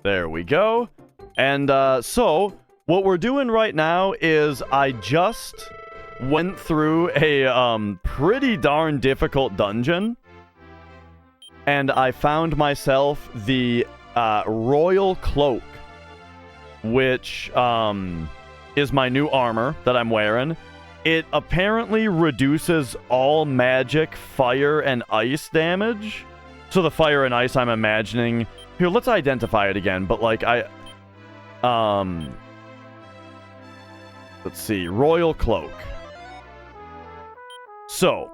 There we go. And so what we're doing right now is I just went through a pretty darn difficult dungeon. And I found myself the Royal Cloak, which is my new armor that I'm wearing. It apparently reduces all magic, fire, and ice damage. So the fire and ice I'm imagining... Here, let's identify it again, but like let's see, Royal Cloak. So,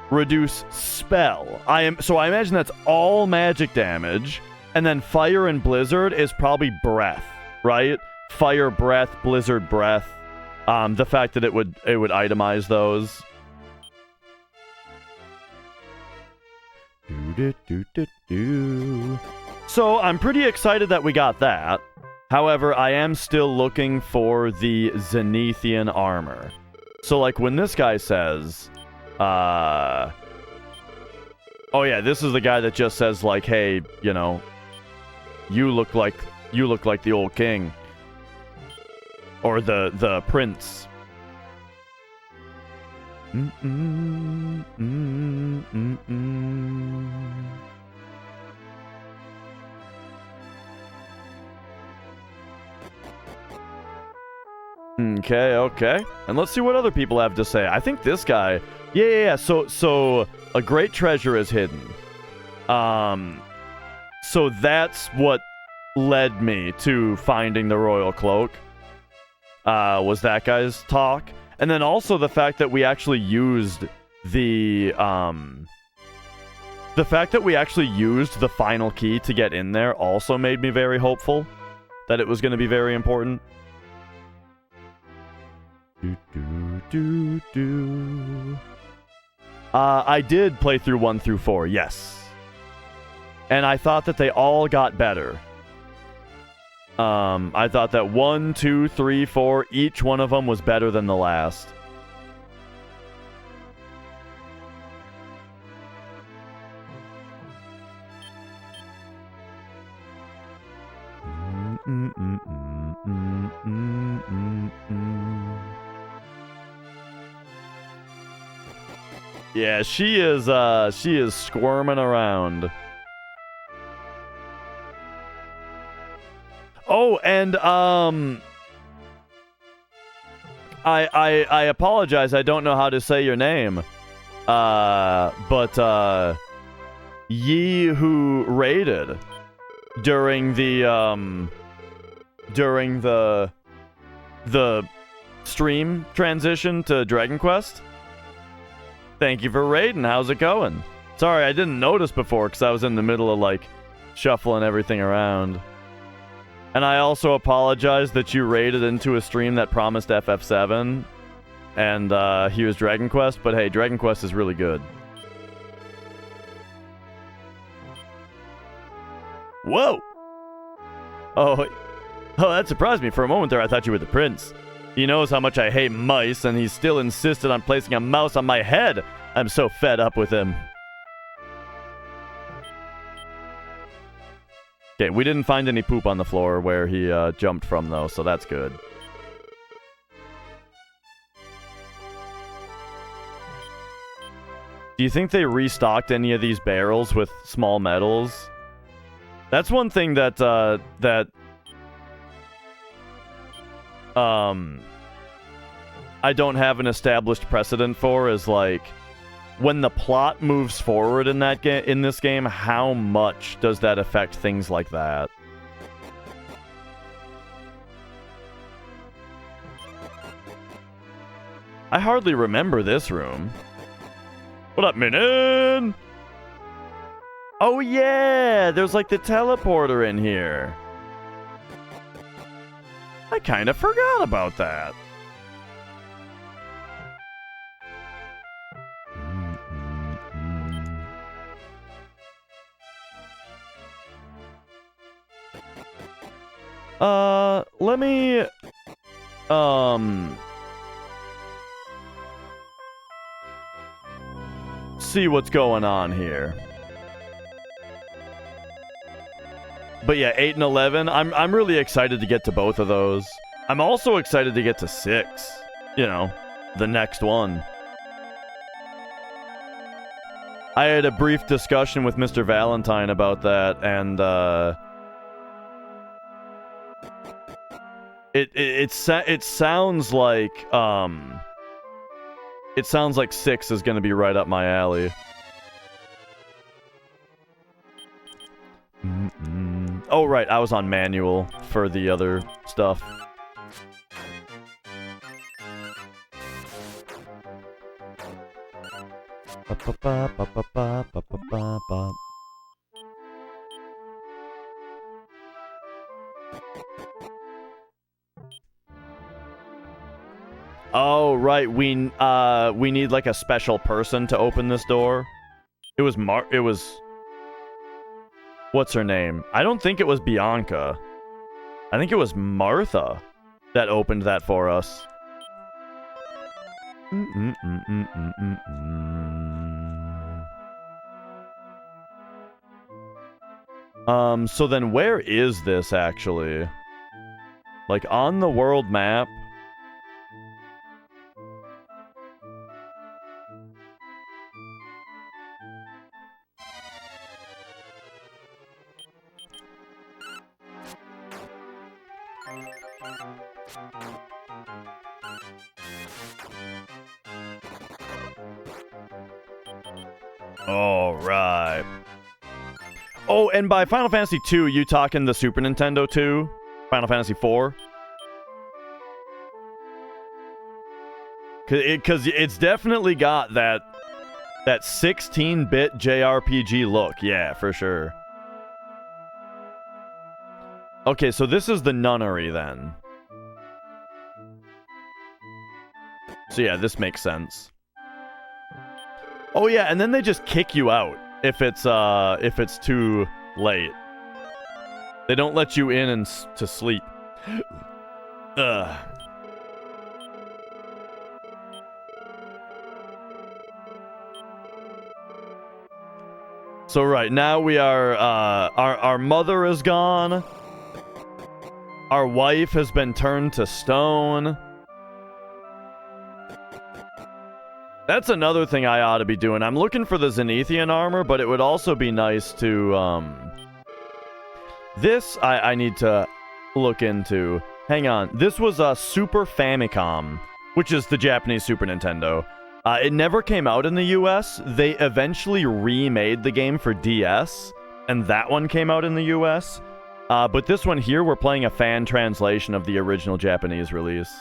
reduce spell. I imagine that's all magic damage, and then fire and blizzard is probably breath, right? Fire, breath, blizzard, breath. The fact that it would itemize those. So I'm pretty excited that we got that. However, I am still looking for the Zenithian armor. So like when this guy says, oh yeah, this is the guy that just says like, hey, you know, you look like the old king. Or the prince. Okay. And let's see what other people have to say. I think this guy... Yeah. So a great treasure is hidden. So that's what led me to finding the Royal Cloak. Was that guy's talk. And then also the fact that we actually used the fact that we actually used the final key to get in there also made me very hopeful that it was going to be very important. I did play through 1 through 4, yes. And I thought that they all got better. I thought that 1, 2, 3, 4, each one of them was better than the last. Yeah, she is squirming around. Oh, and I apologize. I don't know how to say your name. But ye who raided during the stream transition to Dragon Quest. Thank you for raiding. How's it going? Sorry, I didn't notice before because I was in the middle of like shuffling everything around. And I also apologize that you raided into a stream that promised FF7 and he was Dragon Quest, but hey, Dragon Quest is really good. Whoa! Oh, that surprised me. For a moment there, I thought you were the prince. He knows how much I hate mice, and he still insisted on placing a mouse on my head. I'm so fed up with him. Okay, we didn't find any poop on the floor where he jumped from, though, so that's good. Do you think they restocked any of these barrels with small metals? That's one thing that I don't have an established precedent for is like when the plot moves forward in that in this game, how much does that affect things like that? I hardly remember this room. What up, Minin? Oh yeah, there's like the teleporter in here. I kind of forgot about that. Let me see what's going on here. But yeah, 8 and 11. I'm really excited to get to both of those. I'm also excited to get to 6. You know, the next one. I had a brief discussion with Mr. Valentine about that, and it sounds like 6 is gonna be right up my alley. Oh right, I was on manual for the other stuff. Oh right, we need like a special person to open this door. It was what's her name? I don't think it was Bianca. I think it was Martha that opened that for us. So then where is this actually? Like on the world map? All right. Oh, and by Final Fantasy 2, you talking the Super Nintendo 2? Final Fantasy 4? Because it's definitely got that 16-bit JRPG look. Yeah, for sure. Okay, so this is the nunnery then. So yeah, this makes sense. Oh yeah, and then they just kick you out if it's too late. They don't let you in and to sleep. Ugh. So right now we are our mother is gone. Our wife has been turned to stone. That's another thing I ought to be doing. I'm looking for the Zenithian armor, but it would also be nice to this I need to look into. Hang on. This was a Super Famicom, which is the Japanese Super Nintendo. It never came out in the US. They eventually remade the game for DS, and that one came out in the US. But this one here, we're playing a fan translation of the original Japanese release.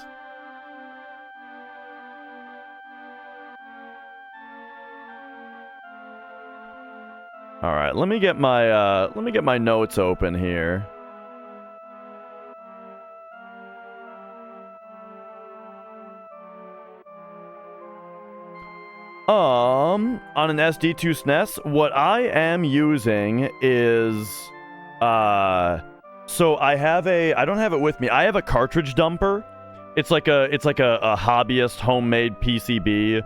All right, let me get my notes open here. On an SD2 SNES, what I am using is so I don't have it with me. I have a cartridge dumper. It's like a hobbyist homemade PCB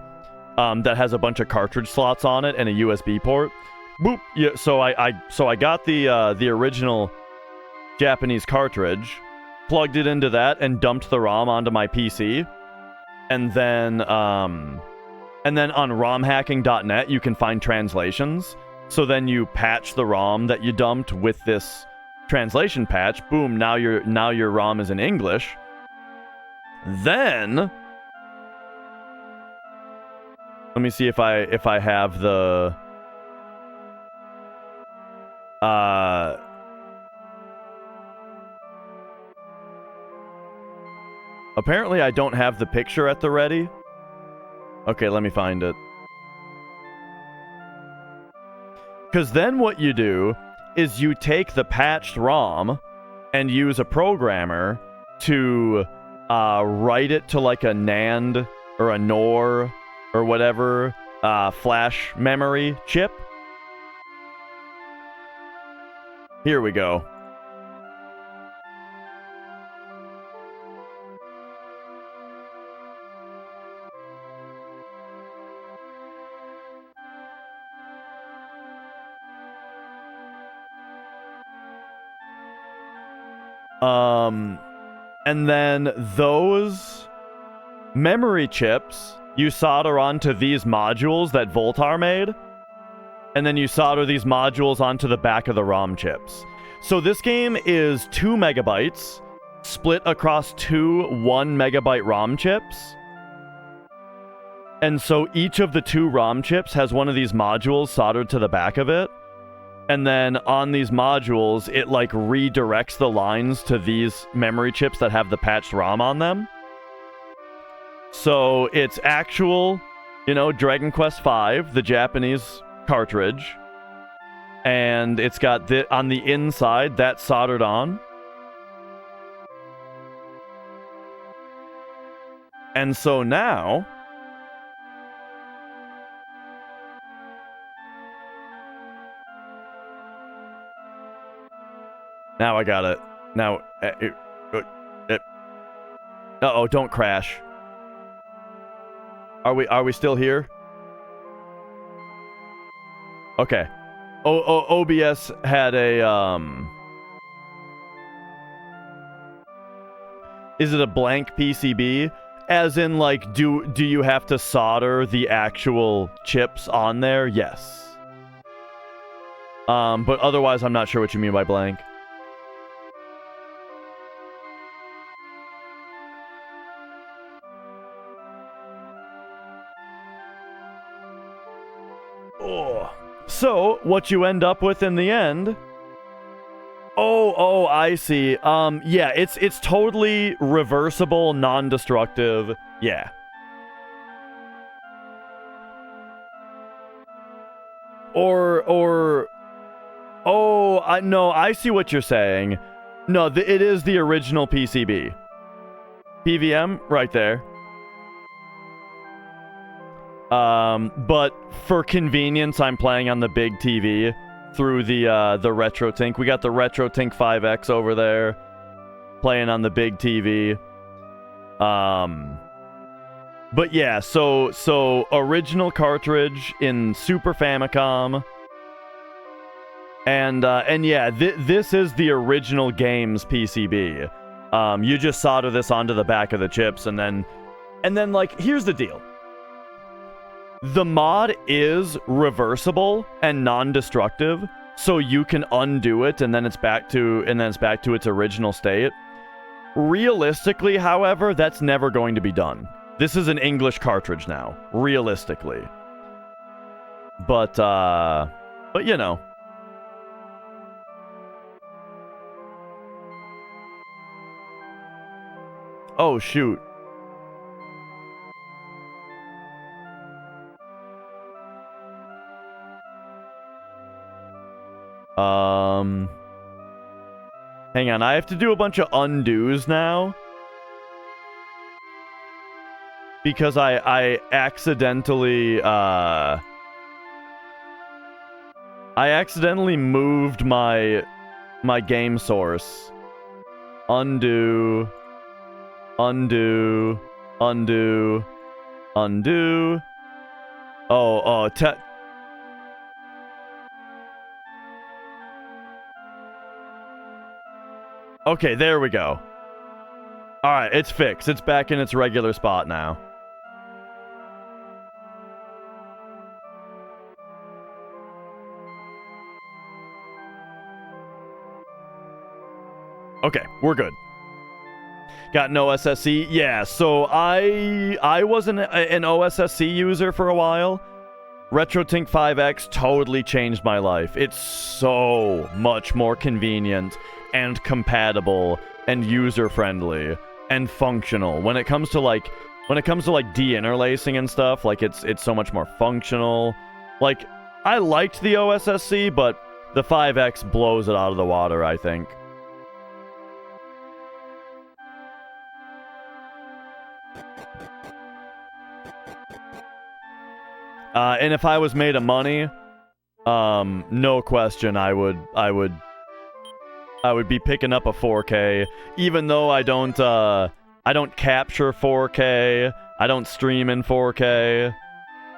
that has a bunch of cartridge slots on it and a USB port. Boop. Yeah, so I got the original Japanese cartridge, plugged it into that, and dumped the ROM onto my PC. And then on romhacking.net you can find translations. So then you patch the ROM that you dumped with this translation patch. Boom, now your ROM is in English. Then let me see if I have the apparently I don't have the picture at the ready. Okay, let me find it. Because then what you do is you take the patched ROM and use a programmer to write it to like a NAND or a NOR or whatever flash memory chip. Here we go. And then those memory chips you solder onto these modules that Voltar made, and then you solder these modules onto the back of the ROM chips. So this game is 2 megabytes split across two 1 megabyte ROM chips. And so each of the 2 ROM chips has one of these modules soldered to the back of it. And then on these modules, it like redirects the lines to these memory chips that have the patched ROM on them. So it's actual, Dragon Quest V, the Japanese cartridge. And it's got on the inside, that's soldered on. And so now... Now I got it. Now... Uh-oh, don't crash. Are we still here? Okay. OBS had a, Is it a blank PCB? As in, like, do you have to solder the actual chips on there? Yes. But otherwise, I'm not sure what you mean by blank. So, what you end up with in the end... Oh, I see. Yeah, it's totally reversible, non-destructive. Yeah. No, I see what you're saying. No, it is the original PCB. PVM, right there. But for convenience, I'm playing on the big TV through the RetroTink. We got the RetroTink 5X over there, playing on the big TV. But yeah, so original cartridge in Super Famicom, and yeah, this is the original game's PCB. You just solder this onto the back of the chips, and then like, here's the deal. The mod is reversible and non-destructive, so you can undo it and then it's back to its original state. Realistically, however, that's never going to be done. This is an English cartridge now, realistically. But you know. Oh shoot. Hang on, I have to do a bunch of undos now. Because I accidentally, I accidentally moved my game source. Undo. Undo. Undo. Undo. Okay, there we go. Alright, it's fixed. It's back in its regular spot now. Okay, we're good. Got an OSSC? Yeah, so I wasn't an OSSC user for a while. RetroTink 5X totally changed my life. It's so much more convenient and compatible and user-friendly and functional. When it comes to deinterlacing and stuff, like it's so much more functional. Like, I liked the OSSC, but the 5X blows it out of the water, I think. And if I was made of money, no question, I would be picking up a 4K, even though I don't capture 4K, I don't stream in 4K.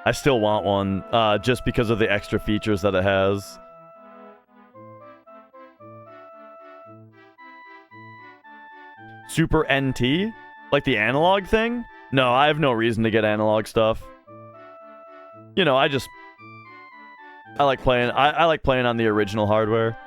I still want one, just because of the extra features that it has. Super NT? Like the analog thing? No, I have no reason to get analog stuff. You know, I like playing I like playing on the original hardware.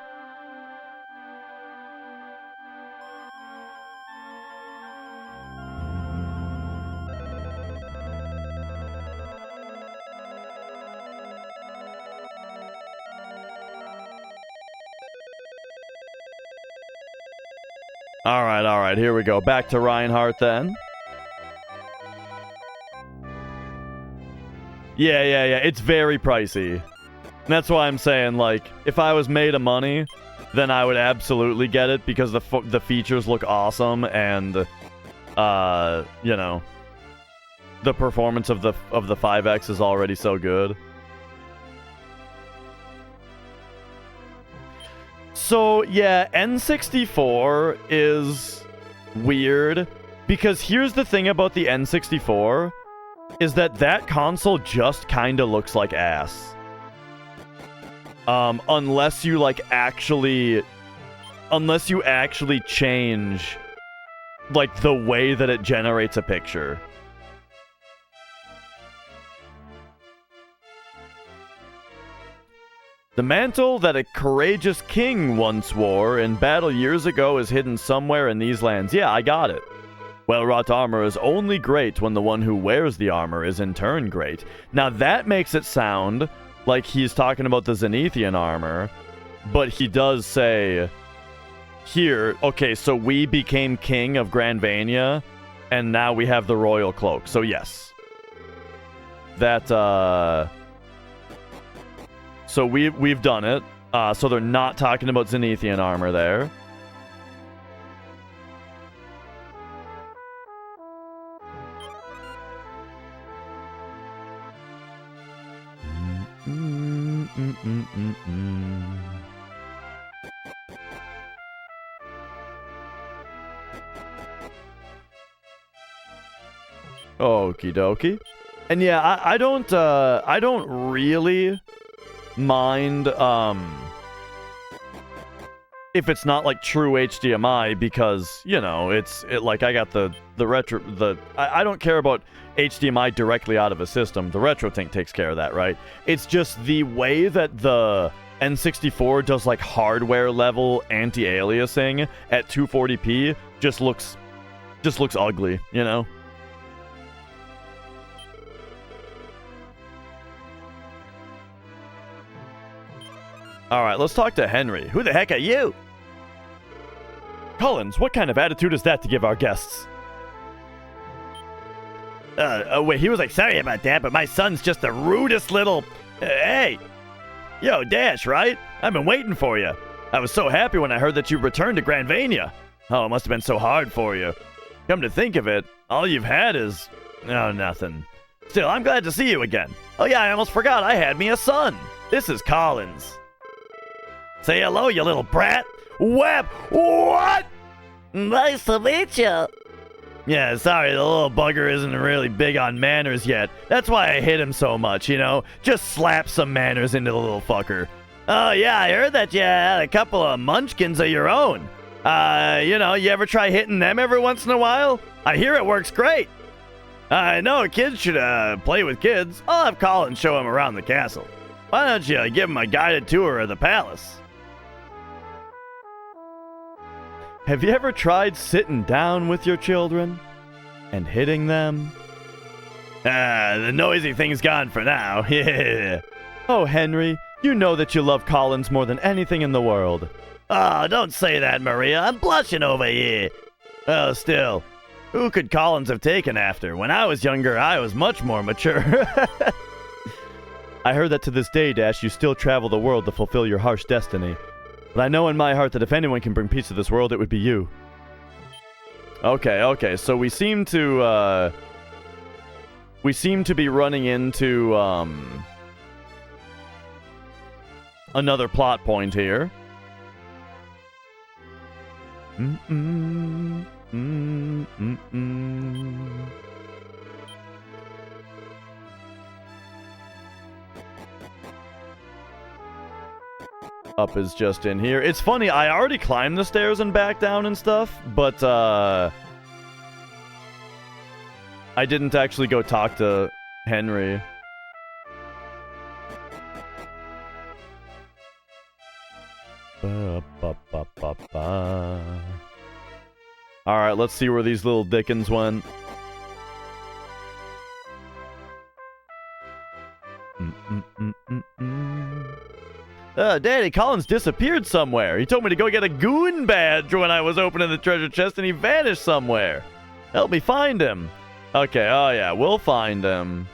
All right, here we go. Back to Reinhardt then. Yeah, it's very pricey. And that's why I'm saying, like, if I was made of money, then I would absolutely get it because the features look awesome and, you know, the performance of the 5X is already so good. So, yeah, N64 is weird because here's the thing about the N64 is that console just kind of looks like ass. Unless you actually change like the way that it generates a picture. The mantle that a courageous king once wore in battle years ago is hidden somewhere in these lands. Yeah, I got it. Well-wrought armor is only great when the one who wears the armor is in turn great. Now that makes it sound like he's talking about the Zenithian armor, but he does say here, okay, so we became king of Granvania, and now we have the royal cloak. So yes. That, so we've done it. So they're not talking about Zenithian armor there. Okie dokie. And yeah, I don't really mind if it's not like true HDMI because, you know, like I got the retro I don't care about HDMI directly out of a system. The RetroTink takes care of that, right? It's just the way that the N64 does like hardware level anti-aliasing at 240p just looks ugly, you know? Alright, let's talk to Henry. Who the heck are you? Collins, what kind of attitude is that to give our guests? Wait, he was like, sorry about that, but my son's just the rudest little... hey! Yo, Dash, right? I've been waiting for you. I was so happy when I heard that you returned to Granvania. Oh, it must have been so hard for you. Come to think of it, all you've had is... oh, nothing. Still, I'm glad to see you again. Oh yeah, I almost forgot I had me a son. This is Collins. Say hello, you little brat. Web! What? Nice to meet you. Yeah, sorry, the little bugger isn't really big on manners yet. That's why I hit him so much, you know? Just slap some manners into the little fucker. Oh, yeah, I heard that you had a couple of munchkins of your own. You know, you ever try hitting them every once in a while? I hear it works great. I know kids should play with kids. I'll have Colin show him around the castle. Why don't you give him a guided tour of the palace? Have you ever tried sitting down with your children and hitting them? The noisy thing's gone for now. Yeah. Oh, Henry, you know that you love Collins more than anything in the world. Oh, don't say that, Maria. I'm blushing over here. Oh, still, who could Collins have taken after? When I was younger, I was much more mature. I heard that to this day, Dash, you still travel the world to fulfill your harsh destiny. But I know in my heart that if anyone can bring peace to this world, it would be you. Okay, so we seem to be running into, another plot point here. Up is just in here. It's funny, I already climbed the stairs and back down and stuff, but I didn't actually go talk to Henry. Alright, let's see where these little dickens went. Daddy, Collins disappeared somewhere. He told me to go get a goon badge when I was opening the treasure chest and he vanished somewhere. Help me find him. Okay, oh yeah, we'll find him.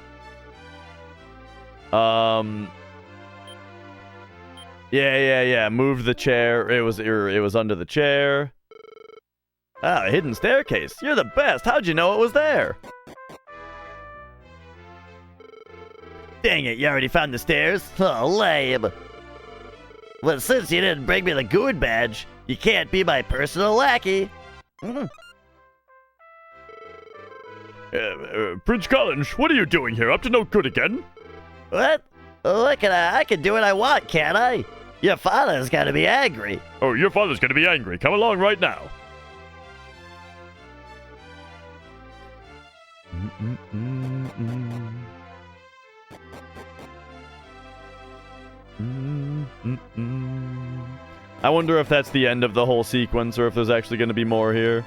Yeah. Moved the chair. It was under the chair. Ah, a hidden staircase. You're the best. How'd you know it was there? Dang it, you already found the stairs? Oh, lame. Well, since you didn't bring me the goon badge, you can't be my personal lackey. Prince Collins, what are you doing here? Up to no good again? What? Look at I can do what I want, can't I? Your father's gotta be angry. Oh, your father's gonna be angry. Come along right now. I wonder if that's the end of the whole sequence or if there's actually going to be more here.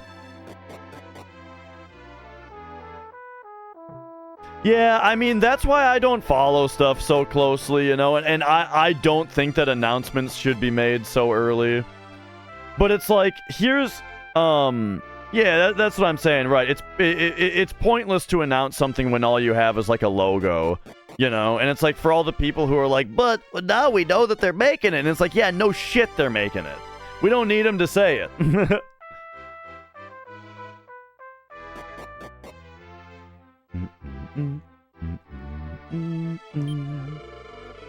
Yeah, I mean, that's why I don't follow stuff so closely, you know, and I don't think that announcements should be made so early. But it's like, here's, yeah, that's what I'm saying, right? It's pointless to announce something when all you have is like a logo, you know? And it's like for all the people who are like, but now we know that they're making it. And it's like, yeah, no shit, they're making it. We don't need them to say it.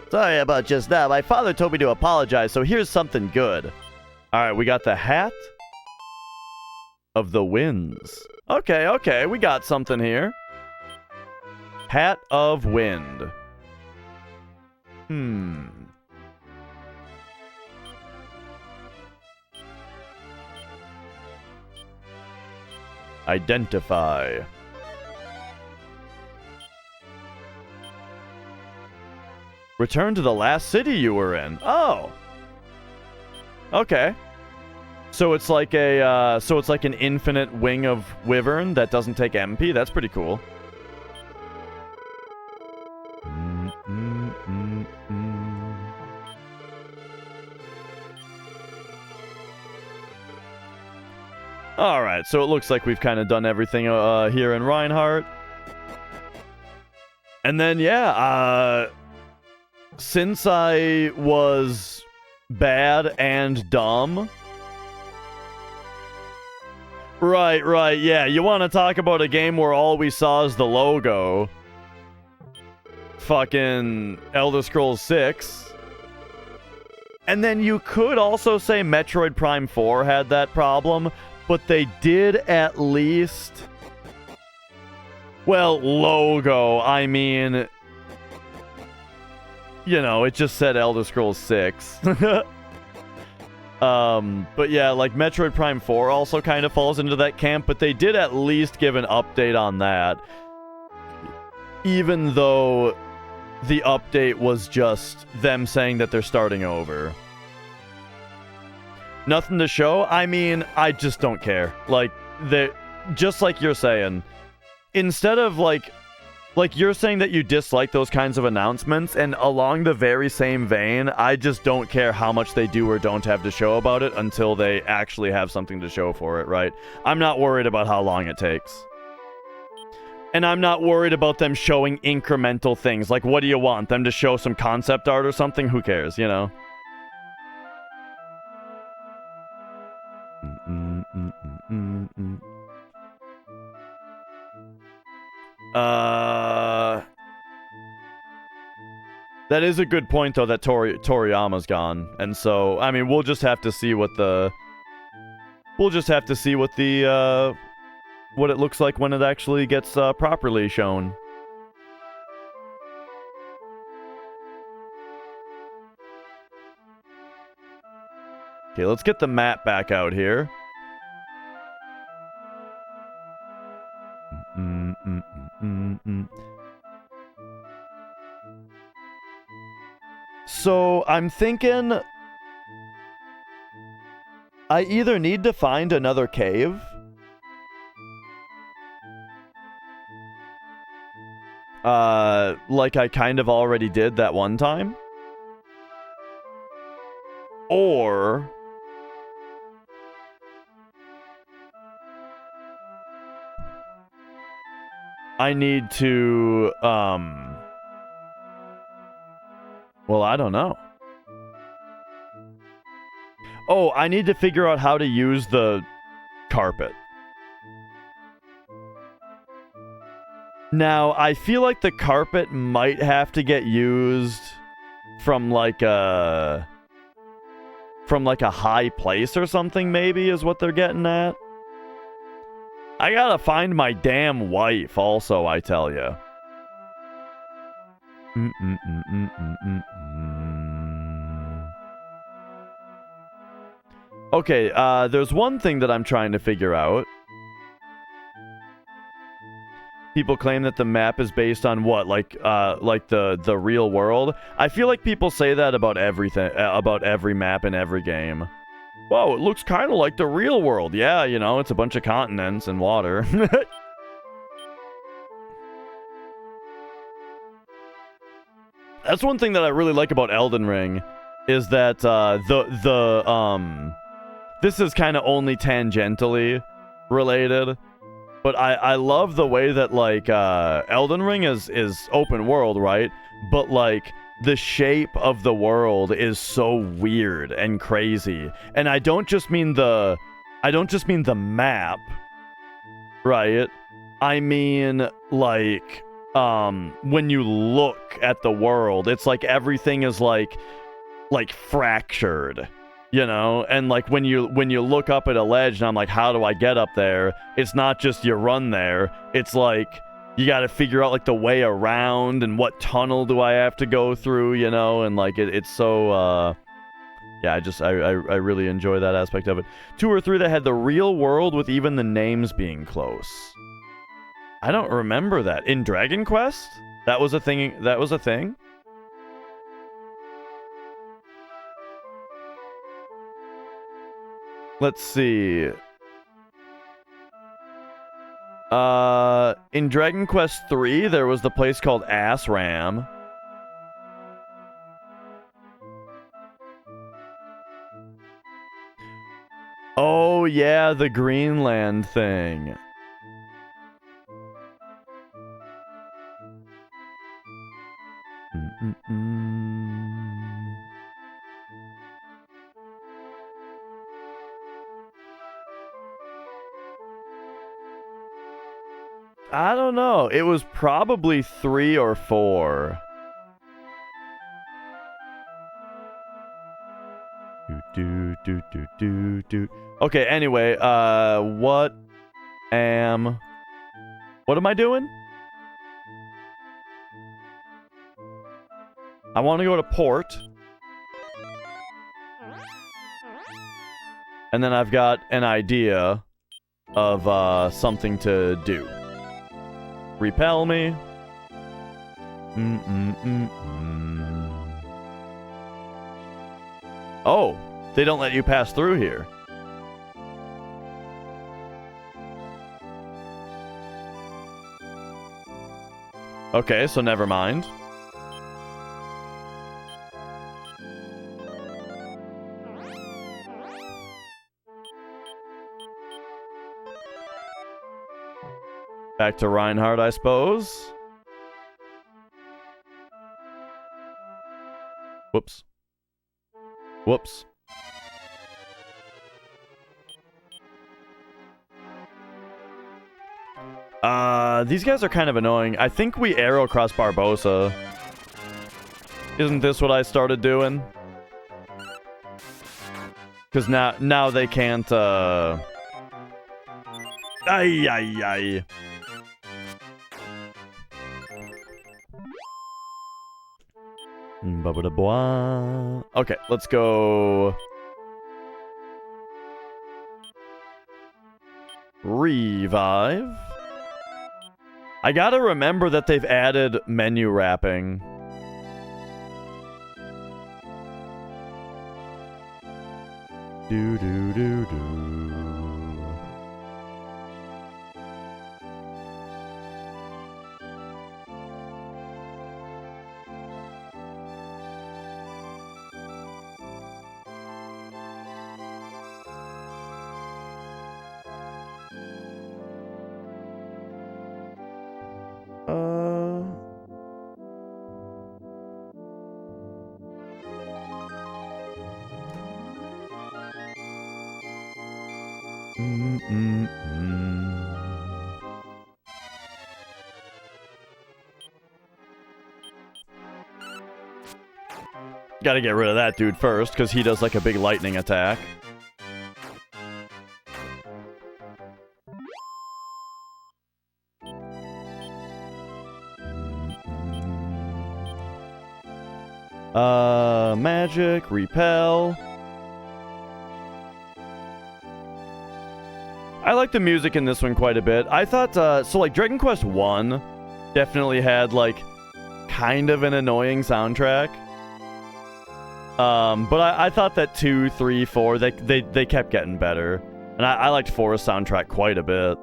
Sorry about just now. My father told me to apologize, so here's something good. All right, we got the hat of the winds. Okay, we got something here. Hat of wind. Identify. Return to the last city you were in. Oh. Okay. So it's like an infinite wing of wyvern that doesn't take MP. That's pretty cool. All right, so it looks like we've kind of done everything here in Reinhardt. And then yeah, since I was bad and dumb. Right, yeah. You want to talk about a game where all we saw is the logo. Fucking Elder Scrolls 6. And then you could also say Metroid Prime 4 had that problem, but they did at least... Well, logo, I mean... You know, it just said Elder Scrolls 6. But yeah, like Metroid Prime 4 also kind of falls into that camp, but they did at least give an update on that. Even though the update was just them saying that they're starting over. Nothing to show? I mean, I just don't care. Like, just like you're saying, instead of like you're saying that you dislike those kinds of announcements, and along the very same vein, I just don't care how much they do or don't have to show about it until they actually have something to show for it, right? I'm not worried about how long it takes. And I'm not worried about them showing incremental things. Like, what do you want? Them to show some concept art or something? Who cares, you know? That is a good point, though, that Toriyama's gone. And so, I mean, we'll just have to see what the... We'll just have to see what the, what it looks like when it actually gets, properly shown. Okay, let's get the map back out here. So, I'm thinking I either need to find another cave, like I kind of already did that one time, or I need to, well, I don't know. Oh, I need to figure out how to use the carpet. Now, I feel like the carpet might have to get used from like a high place or something, maybe, is what they're getting at. I gotta find my damn wife also, I tell ya. Okay, there's one thing that I'm trying to figure out. People claim that the map is based on what, like the real world. I feel like people say that about everything, about every map in every game. Whoa, it looks kind of like the real world. Yeah, you know, it's a bunch of continents and water. That's one thing that I really like about Elden Ring, is that this is kind of only tangentially related, but I love the way that, like, Elden Ring is open world, right? But, like, the shape of the world is so weird and crazy. And I don't just mean the map, right? I mean, like, when you look at the world, it's like everything is like fractured, you know? And like when you look up at a ledge and I'm like, how do I get up there? It's not just you run there. It's like you got to figure out like the way around and what tunnel do I have to go through, you know? And like it's so yeah, I really enjoy that aspect of it. 2 or 3 that had the real world with even the names being close. I don't remember that. In Dragon Quest? That was a thing. That was a thing? Let's see. In Dragon Quest 3, there was the place called Asram. Oh, yeah, the Greenland thing. I don't know. It was probably 3 or 4. Okay, anyway, what am I doing? I want to go to port. And then I've got an idea of something to do. Repel me. Oh, they don't let you pass through here. Okay, so never mind. Back to Reinhardt, I suppose. Whoops. Whoops. These guys are kind of annoying. I think we arrow across Barbosa. Isn't this what I started doing? Because now they can't, Ay, ay, ay. Okay, let's go Revive. I gotta remember that they've added menu wrapping. Do do do do. Gotta get rid of that dude first, because he does like a big lightning attack. Magic, repel. I like the music in this one quite a bit. I thought, so like Dragon Quest 1 definitely had like kind of an annoying soundtrack. But I thought that 2, 3, 4, they kept getting better. And I liked 4's soundtrack quite a bit.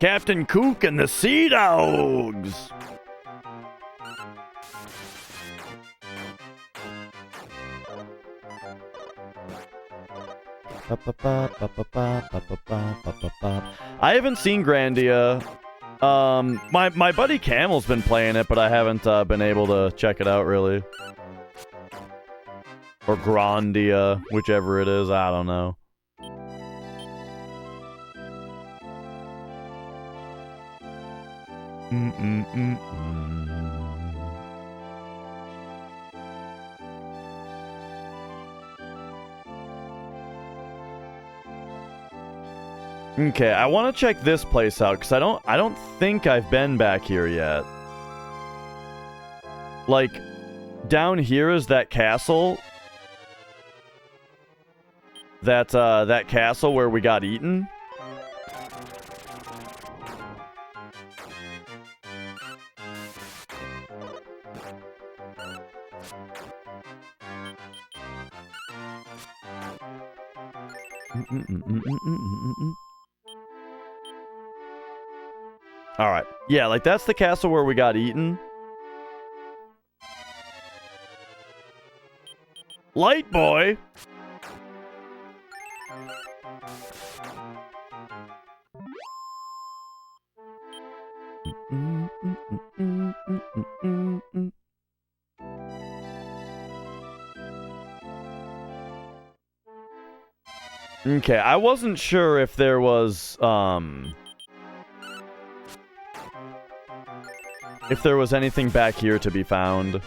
Captain Kook and the Sea Dogs! I haven't seen Grandia. My buddy Camel's been playing it, but I haven't been able to check it out really. Or Grandia, whichever it is, I don't know. Okay, I want to check this place out because I don't think I've been back here yet. Like, down here is that castle. That castle where we got eaten. Alright. Yeah, like that's the castle where we got eaten. Light boy! Okay, I wasn't sure if there was, if there was anything back here to be found.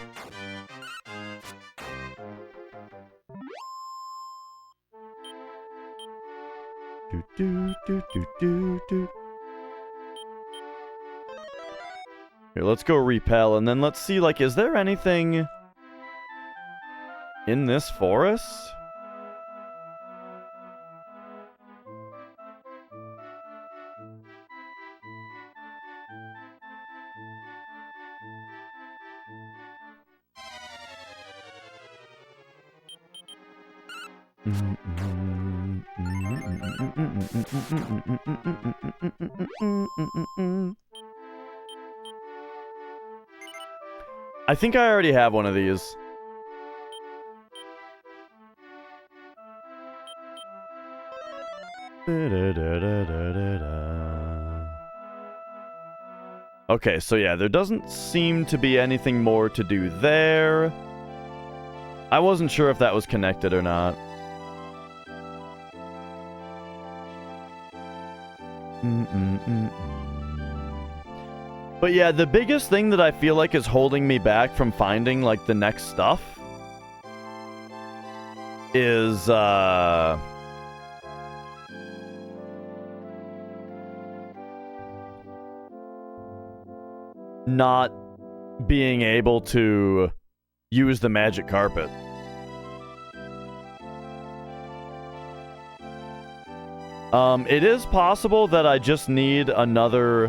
Here, let's go repel, and then let's see, like, is there anything in this forest? I think I already have one of these. Okay, so yeah, there doesn't seem to be anything more to do there. I wasn't sure if that was connected or not. But yeah, the biggest thing that I feel like is holding me back from finding, like, the next stuff is, not being able to use the magic carpet. It is possible that I just need another...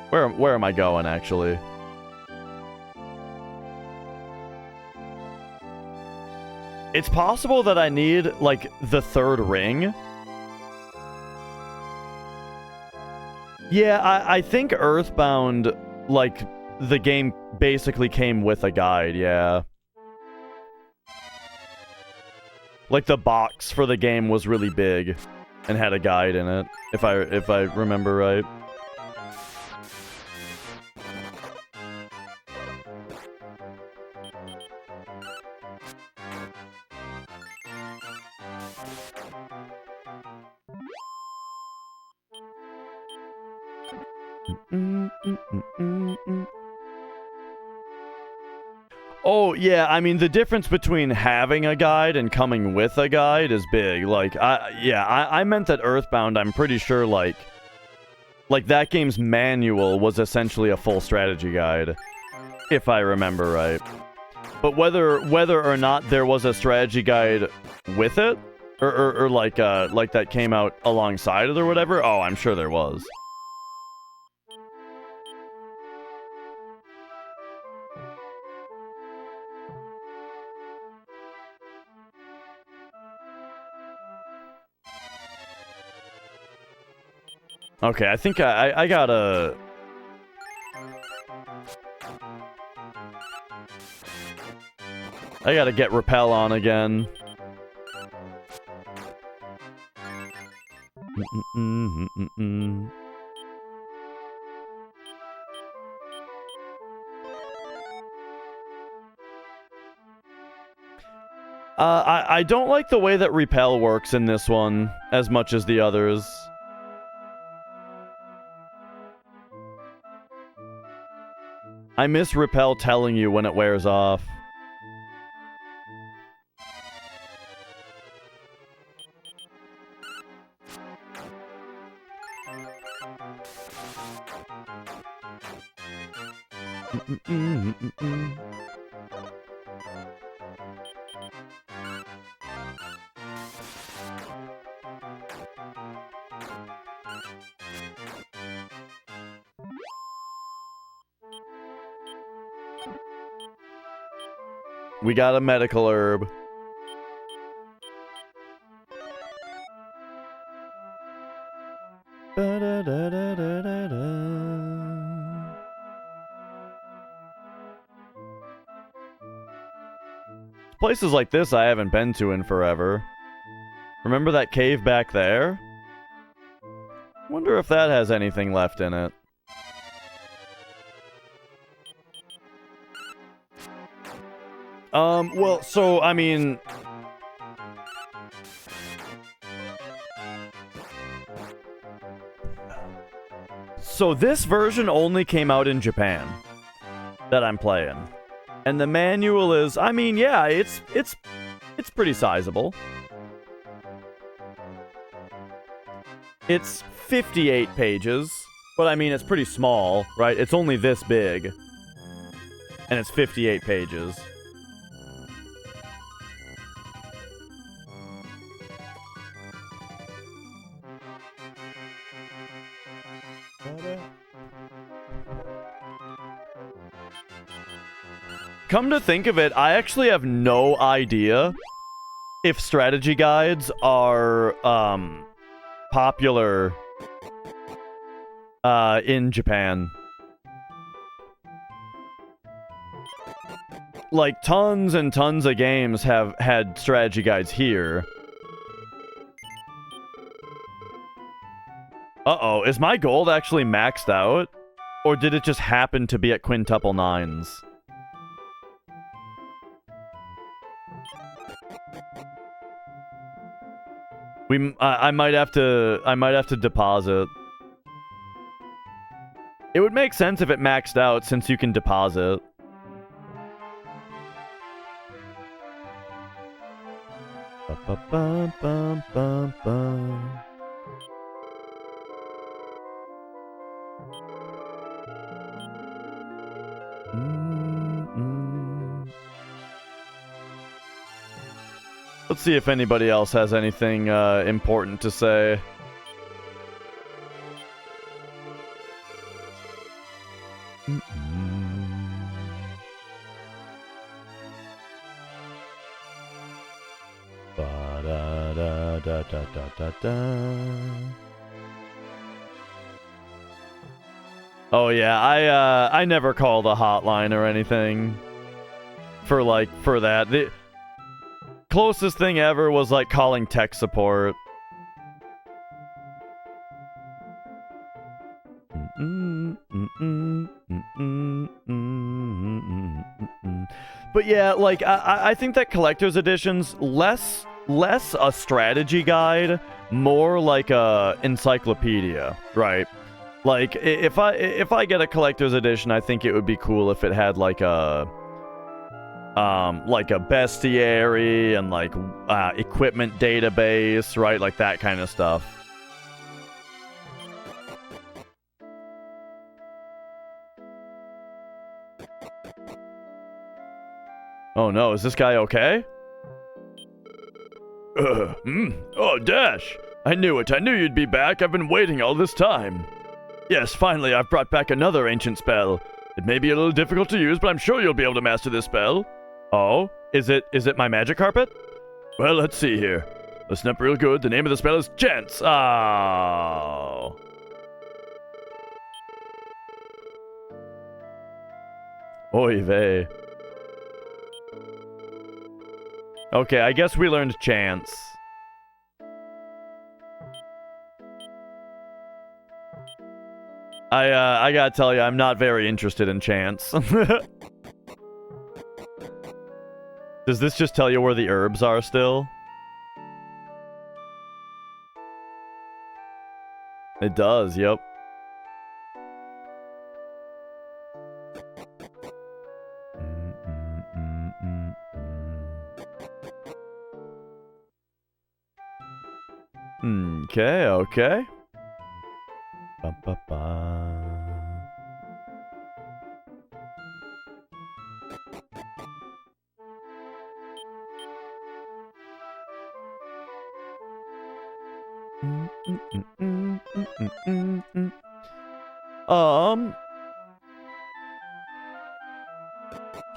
Where am I going, actually? It's possible that I need, like, the third ring. Yeah, I think Earthbound, like, the game basically came with a guide, yeah. Like, the box for the game was really big and had a guide in it, if I remember right. Oh, yeah, I mean, the difference between having a guide and coming with a guide is big. Like, I meant that Earthbound, I'm pretty sure, like, that game's manual was essentially a full strategy guide, if I remember right. But whether or not there was a strategy guide with it, or like that came out alongside it or whatever, oh, I'm sure there was. Okay, I think I gotta... I gotta get Repel on again. I don't like the way that Repel works in this one as much as the others. I miss Repel telling you when it wears off. We got a medical herb. Places like this I haven't been to in forever. Remember that cave back there? Wonder if that has anything left in it. Well, so, I mean... So this version only came out in Japan that I'm playing. And the manual is, I mean, yeah, it's pretty sizable. It's 58 pages, but I mean, it's pretty small, right? It's only this big. And it's 58 pages. Come to think of it, I actually have no idea if strategy guides are popular in Japan. Like, tons and tons of games have had strategy guides here. Uh-oh, is my gold actually maxed out? Or did it just happen to be at quintuple nines? I might have to deposit. It would make sense if it maxed out since you can deposit. Let's see if anybody else has anything important to say. Oh yeah, I never called a hotline or anything for that. The closest thing ever was like calling tech support. But yeah, like I think that collector's edition's less a strategy guide, more like a encyclopedia, right? Like if I get a collector's edition, I think it would be cool if it had like a bestiary and like equipment database, right? Like that kind of stuff. Oh no, is this guy okay? Oh, Dash! I knew it. I knew you'd be back. I've been waiting all this time. Yes, finally, I've brought back another ancient spell. It may be a little difficult to use, but I'm sure you'll be able to master this spell. Oh? Is it my magic carpet? Well, let's see here. Listen up real good. The name of the spell is Chance. Oh. Oy vey. Okay, I guess we learned Chance. I gotta tell you, I'm not very interested in Chance. Does this just tell you where the herbs are still? It does, yep. Okay, okay. Ba, ba, ba.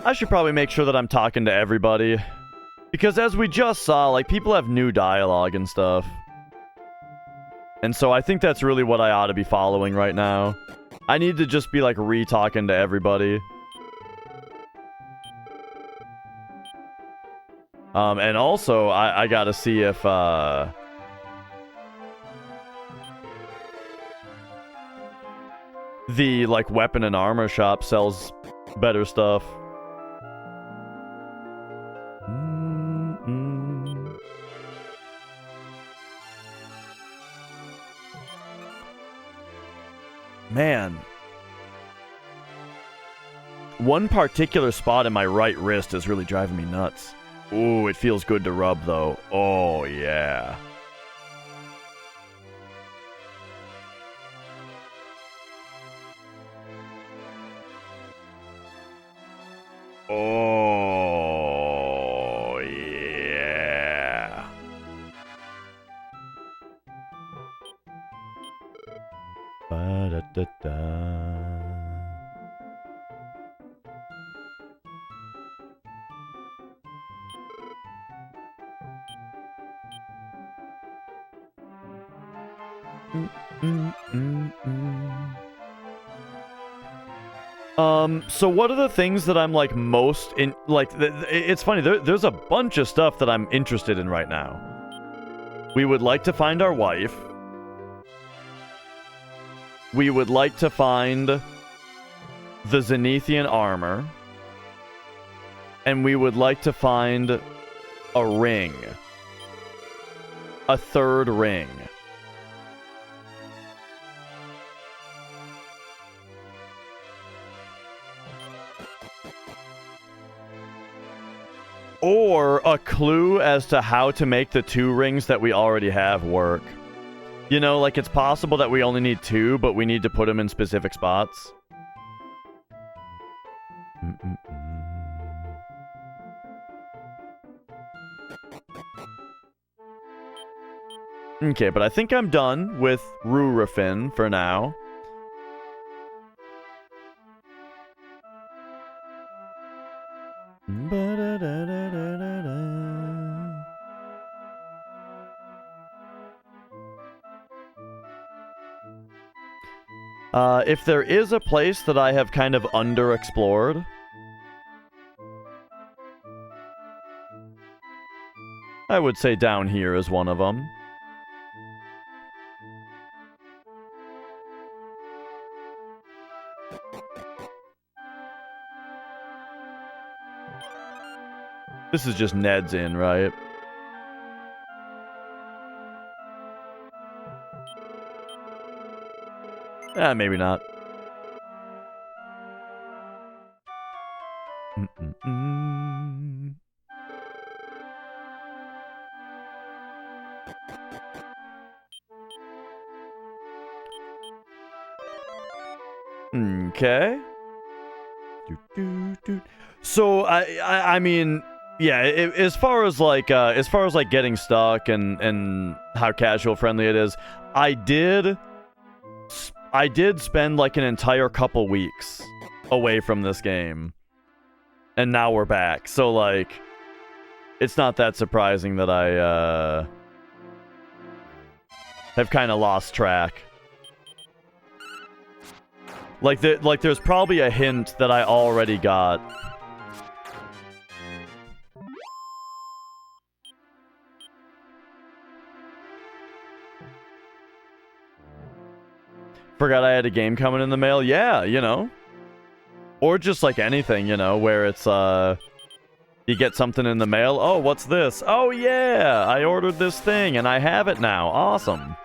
I should probably make sure that I'm talking to everybody. Because as we just saw, like, people have new dialogue and stuff. And so I think that's really what I ought to be following right now. I need to just be, like, re-talking to everybody. And also, I gotta see if, the, like, weapon and armor shop sells better stuff. Man. One particular spot in my right wrist is really driving me nuts. Ooh, it feels good to rub, though. Oh, yeah. Oh, yeah. Ba-da-da-da. So what are the things that I'm, like, most in, like, it's funny, there's a bunch of stuff that I'm interested in right now. We would like to find our wife. We would like to find the Zenithian armor. And we would like to find a ring. A third ring. Or a clue as to how to make the 2 rings that we already have work. You know, like it's possible that we only need 2, but we need to put them in specific spots. Okay, but I think I'm done with Rurafin for now. If there is a place that I have kind of underexplored, I would say down here is one of them. This is just Ned's Inn, right? Maybe not. Okay. So I mean, yeah. As far as like getting stuck and how casual friendly it is, I did spend like an entire couple weeks away from this game, and now we're back. So like, it's not that surprising that I have kind of lost track. Like there's probably a hint that I already got. Forgot I had a game coming in the mail. Yeah, you know. Or just like anything, you know, where it's you get something in the mail. Oh, what's this? Oh yeah, I ordered this thing and I have it now. Awesome.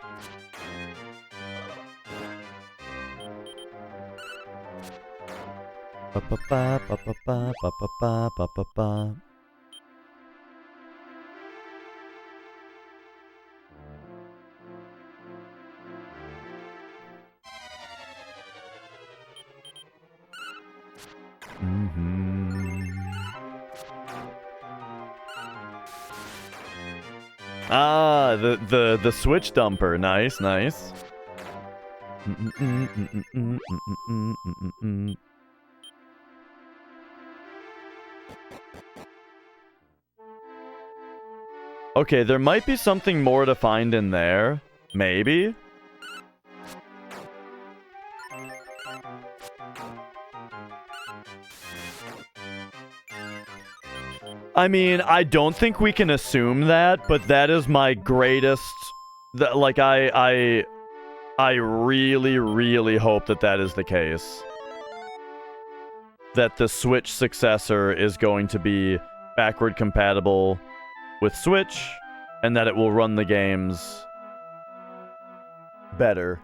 Ah, the switch dumper. Nice, nice. Okay, there might be something more to find in there. Maybe. I mean, I don't think we can assume that, but that is my greatest... Like, I really, really hope that that is the case. That the Switch successor is going to be backward compatible with Switch, and that it will run the games better.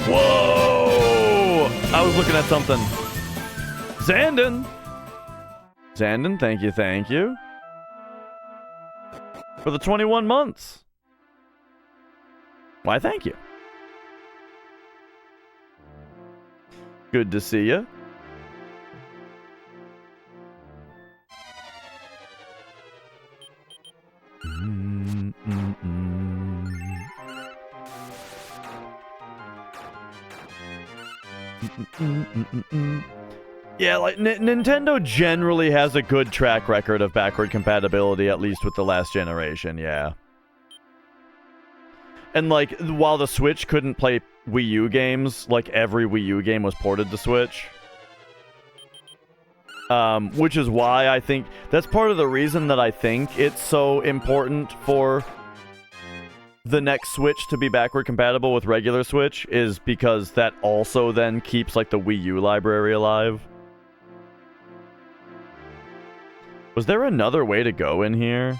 Whoa! I was looking at something. Zandon! Zandon, thank you, thank you. For the 21 months. Why, thank you. Good to see you. Yeah, like Nintendo generally has a good track record of backward compatibility, at least with the last generation, yeah. And, like, while the Switch couldn't play Wii U games, like, every Wii U game was ported to Switch. Which is why I think... That's part of the reason that I think it's so important for the next Switch to be backward compatible with regular Switch, is because that also then keeps, like, the Wii U library alive. Was there another way to go in here?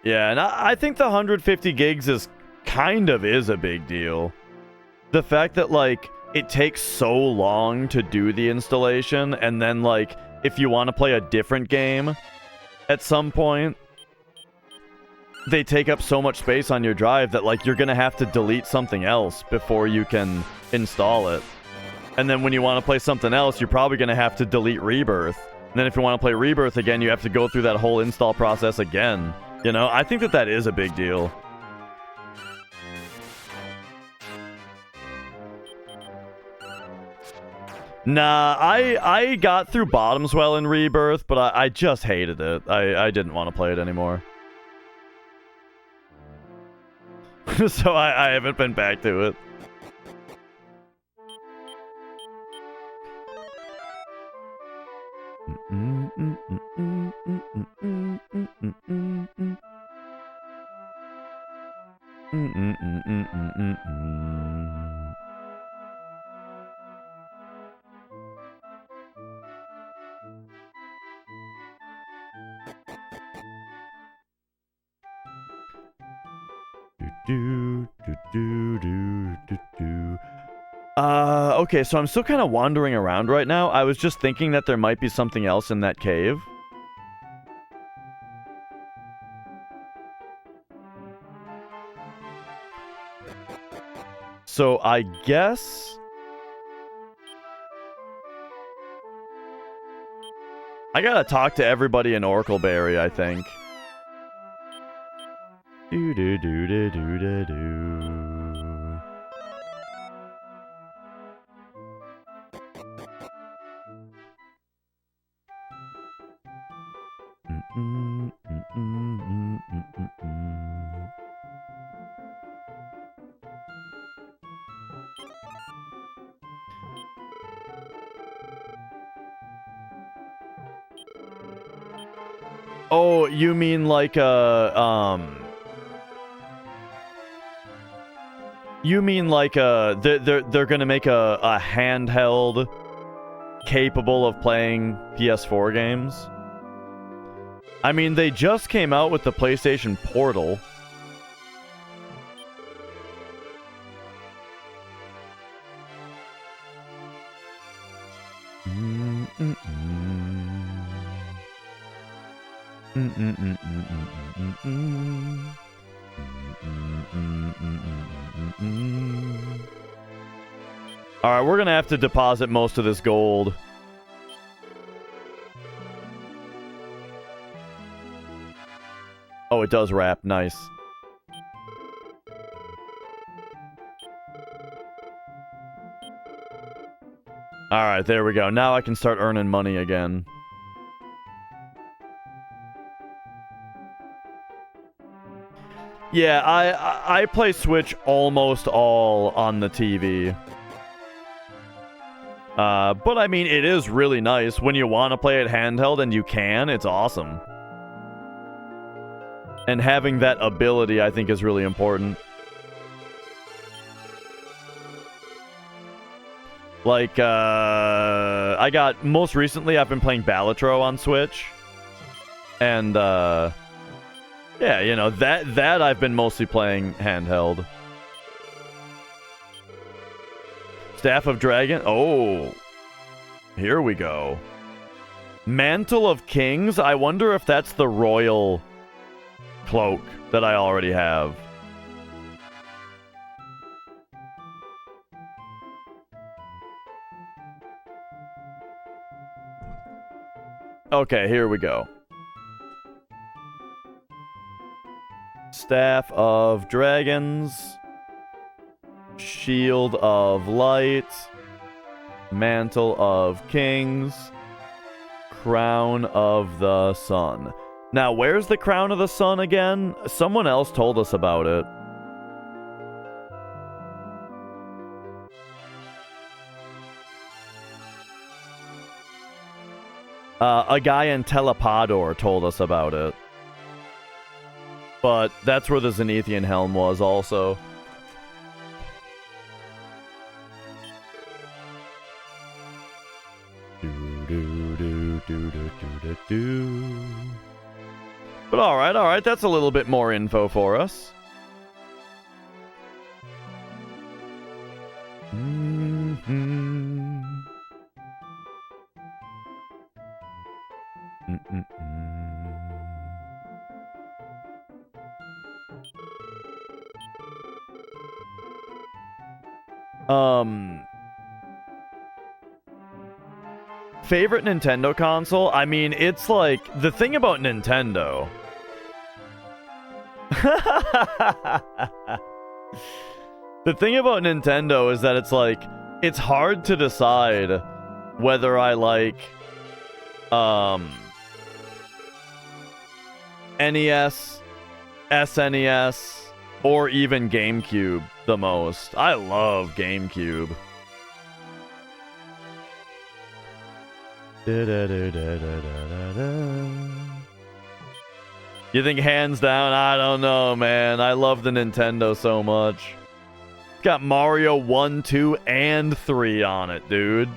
Yeah, and I think the 150 gigs is a big deal. The fact that, like, it takes so long to do the installation, and then, like, if you want to play a different game at some point, they take up so much space on your drive that, like, you're gonna have to delete something else before you can install it. And then when you want to play something else, you're probably gonna have to delete Rebirth. And then if you want to play Rebirth again, you have to go through that whole install process again. You know, I think that is a big deal. Nah, I got through Bottomswell in Rebirth, but I just hated it. I didn't want to play it anymore. So I haven't been back to it. Okay, so I'm still kind of wandering around right now. I was just thinking that there might be something else in that cave. So I guess... I gotta talk to everybody in Oracleberry, I think. Do-do-do-do-do-do-do. Oh, you mean like you mean like they're gonna make a handheld capable of playing PS4 games? I mean, they just came out with the PlayStation Portal. Alright, we're gonna have to deposit most of this gold. Oh, it does wrap. Nice. Alright, there we go. Now I can start earning money again. Yeah, I play Switch almost all on the TV. But I mean, it is really nice when you want to play it handheld and you can. It's awesome. And having that ability, I think, is really important. Like, most recently, I've been playing Balatro on Switch. And, yeah, you know, that I've been mostly playing handheld. Staff of Dragon. Oh. Here we go. Mantle of Kings. I wonder if that's the royal cloak that I already have. Okay, here we go. Staff of Dragons. Shield of Light. Mantle of Kings. Crown of the Sun. Now, where's the Crown of the Sun again? Someone else told us about it. A guy in Telepador told us about it. But that's where the Zenithian helm was also. But alright, that's a little bit more info for us. Favorite Nintendo console? I mean, it's like, the thing about Nintendo... The thing about Nintendo is that it's like, it's hard to decide whether I like, NES, SNES, or even GameCube the most. I love GameCube. You think hands down? I don't know, man. I love the Nintendo so much. It's got Mario 1, 2, and 3 on it, dude.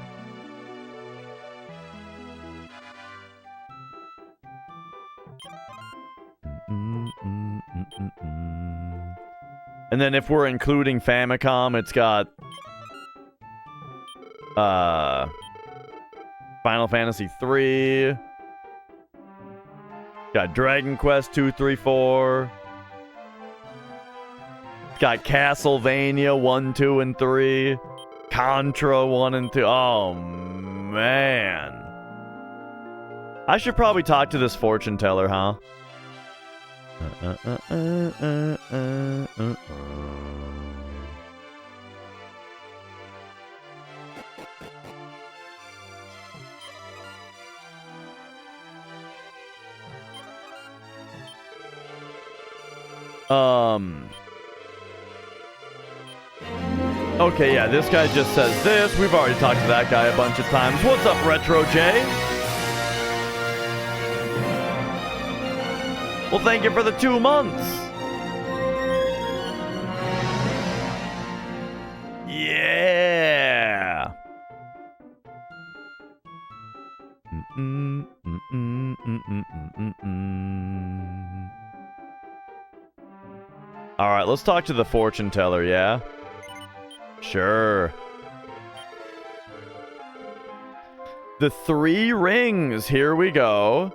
And then if we're including Famicom, it's got Final Fantasy 3. Got Dragon Quest 2, 3, 4. It's got Castlevania 1, 2, and 3. Contra 1 and 2. Oh, man. I should probably talk to this fortune teller, huh? Okay, yeah, this guy just says this. We've already talked to that guy a bunch of times. What's up, Retro J? Well, thank you for the 2 months. Yeah. All right, let's talk to the fortune teller, yeah? Sure. The 3 rings. Here we go.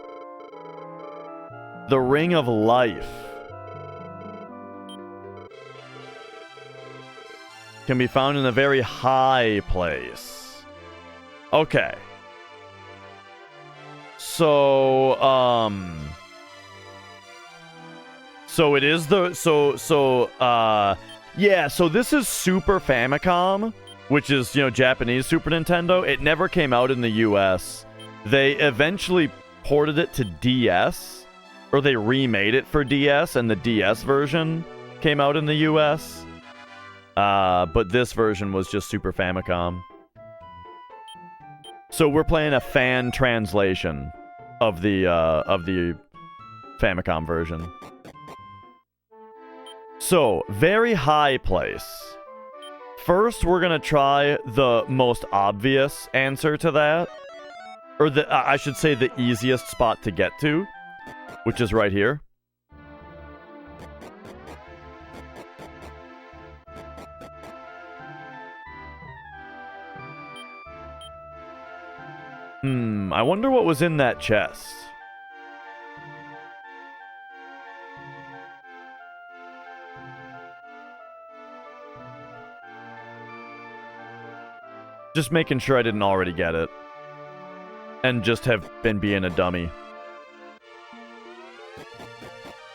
The Ring of Life. Can be found in a very high place. Okay. So, So it is the... yeah, so this is Super Famicom, which is, you know, Japanese Super Nintendo. It never came out in the US. They eventually ported it to DS, or they remade it for DS, and the DS version came out in the US. But this version was just Super Famicom. So we're playing a fan translation of the Famicom version. So, very high place. First, we're gonna try the most obvious answer to that. Or I should say the easiest spot to get to, which is right here. I wonder what was in that chest. Just making sure I didn't already get it. and just have been being a dummy.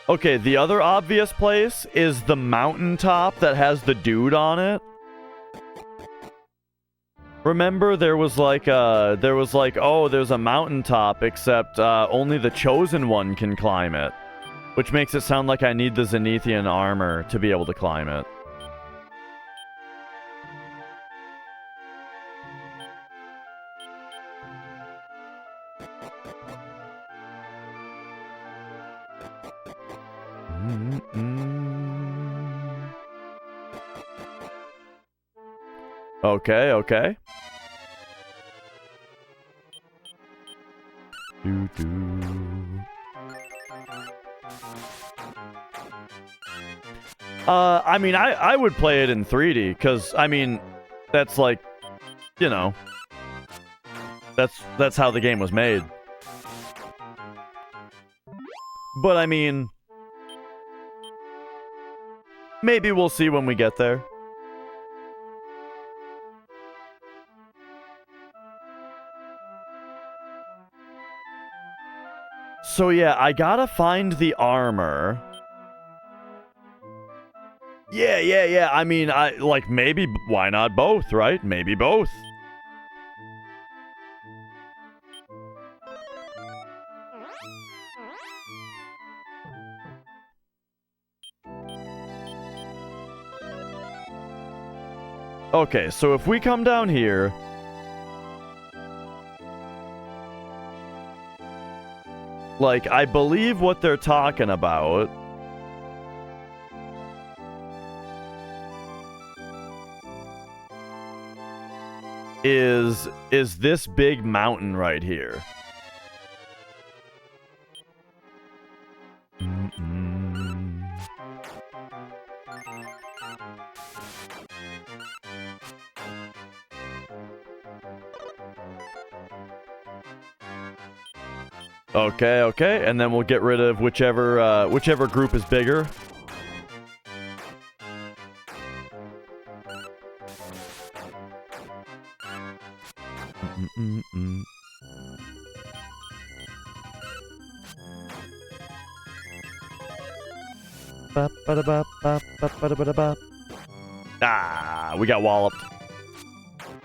Okay, the other obvious place is the mountaintop that has the dude on it. Remember, there was like, oh, there's a mountaintop, except only the chosen one can climb it. Which makes it sound like I need the Zenithian armor to be able to climb it. Okay, okay. I mean, I would play it in 3D, because, I mean, that's like, you know, that's how the game was made. But, I mean, maybe we'll see when we get there. So yeah, I gotta find the armor. Yeah. I mean, maybe, why not both, right? Maybe both. Okay, so if we come down here... Like, I believe what they're talking about is this big mountain right here. Okay, and then we'll get rid of whichever group is bigger. Ah, we got walloped.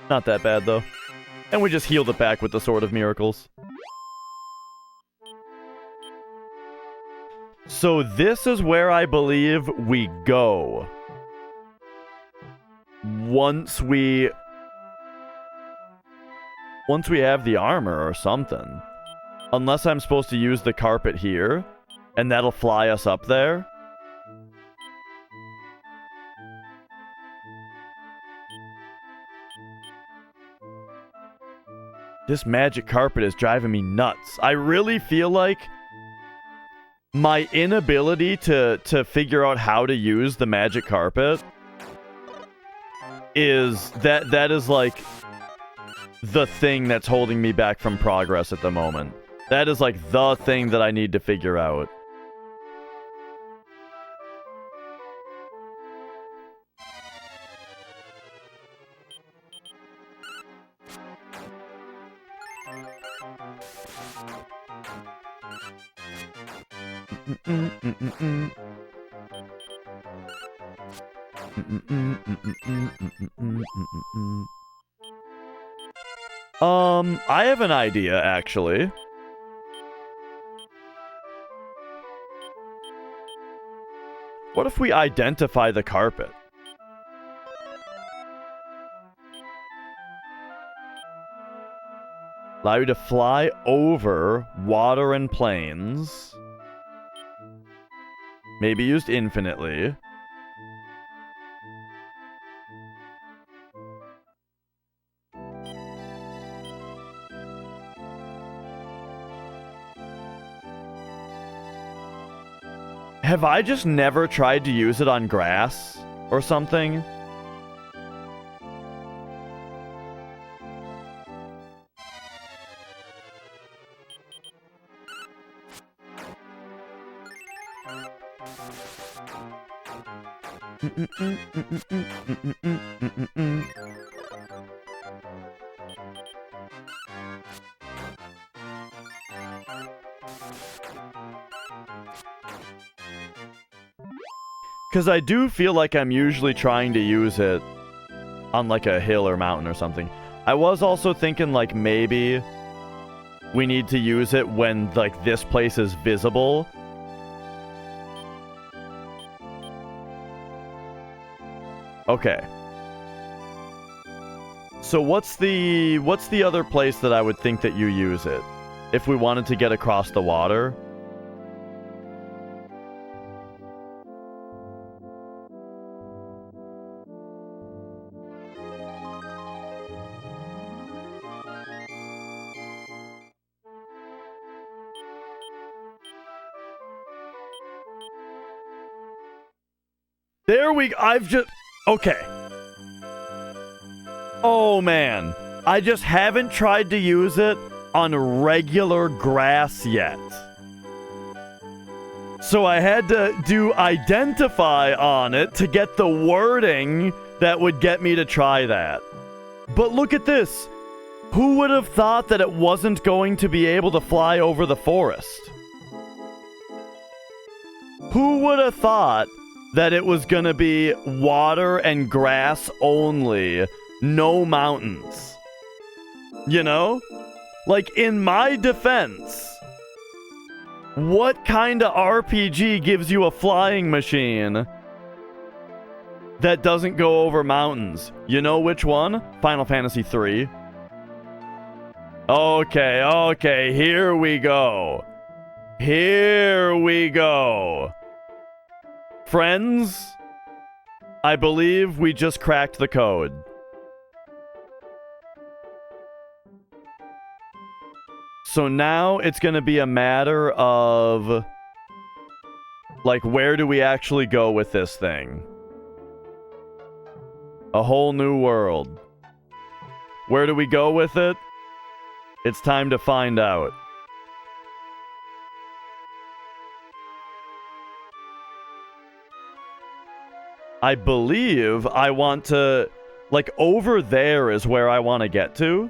Not that bad though. And we just healed it back with the Sword of Miracles. So this is where I believe we go. Once we have the armor or something. Unless I'm supposed to use the carpet here, and that'll fly us up there. This magic carpet is driving me nuts. I really feel like my inability to figure out how to use the magic carpet is that is like the thing that's holding me back from progress at the moment. That is like the thing that I need to figure out. I have an idea, actually. What if we identify the carpet? Allow you to fly over water and plains. Maybe used infinitely. Have I just never tried to use it on grass or something? Because I do feel like I'm usually trying to use it on like a hill or mountain or something. I was also thinking like maybe we need to use it when like this place is visible. Okay. So what's the other place that I would think that you use it if we wanted to get across the water? There we... Okay. Oh, man. I just haven't tried to use it on regular grass yet. So I had to do identify on it to get the wording that would get me to try that. But look at this. Who would have thought that it wasn't going to be able to fly over the forest? Who would have thought that it was gonna be water and grass only, no mountains? You know? Like, in my defense, what kind of RPG gives you a flying machine that doesn't go over mountains? You know which one? Final Fantasy III. Okay, here we go. Here we go. Friends, I believe we just cracked the code. So now it's going to be a matter of, like, where do we actually go with this thing? A whole new world. Where do we go with it? It's time to find out. I believe I want to... Like, over there is where I want to get to.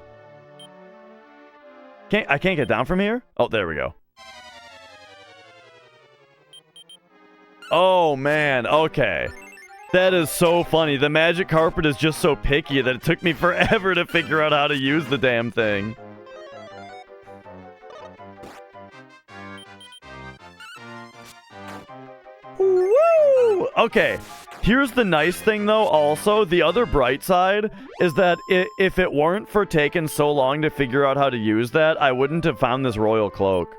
I can't get down from here? Oh, there we go. Oh, man. Okay. That is so funny. The magic carpet is just so picky that it took me forever to figure out how to use the damn thing. Woo! Okay. Here's the nice thing, though, also. The other bright side is that if it weren't for taking so long to figure out how to use that, I wouldn't have found this royal cloak.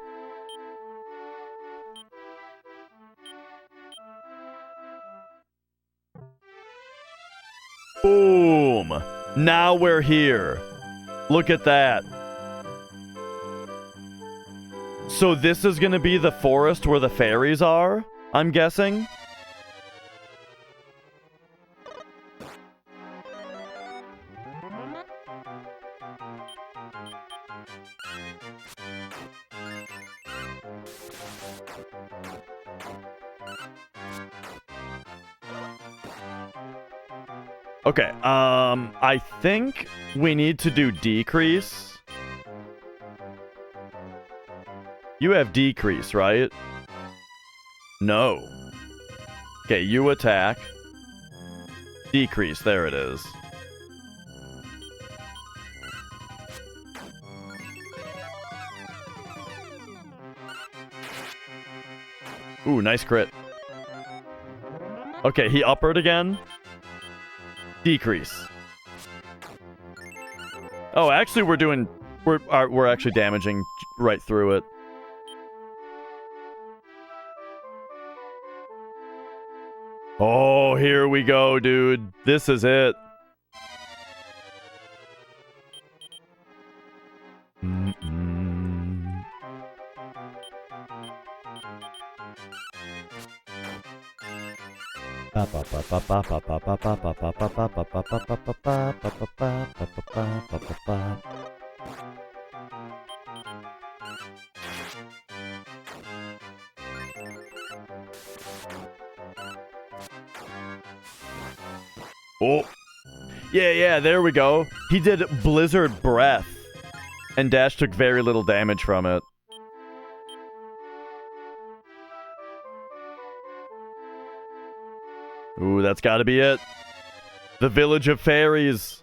Boom! Now we're here. Look at that. So this is going to be the forest where the fairies are, I'm guessing? Okay, I think we need to do decrease. You have decrease, right? No. Okay, you attack. Decrease, there it is. Ooh, nice crit. Okay, he uppered again. Decrease. Oh, actually, we're actually damaging right through it. Oh, here we go, dude. This is it. Oh. Yeah, there we go. He did Blizzard Breath, and Dash took very little damage from it. Ooh, that's gotta be it. The Village of Fairies.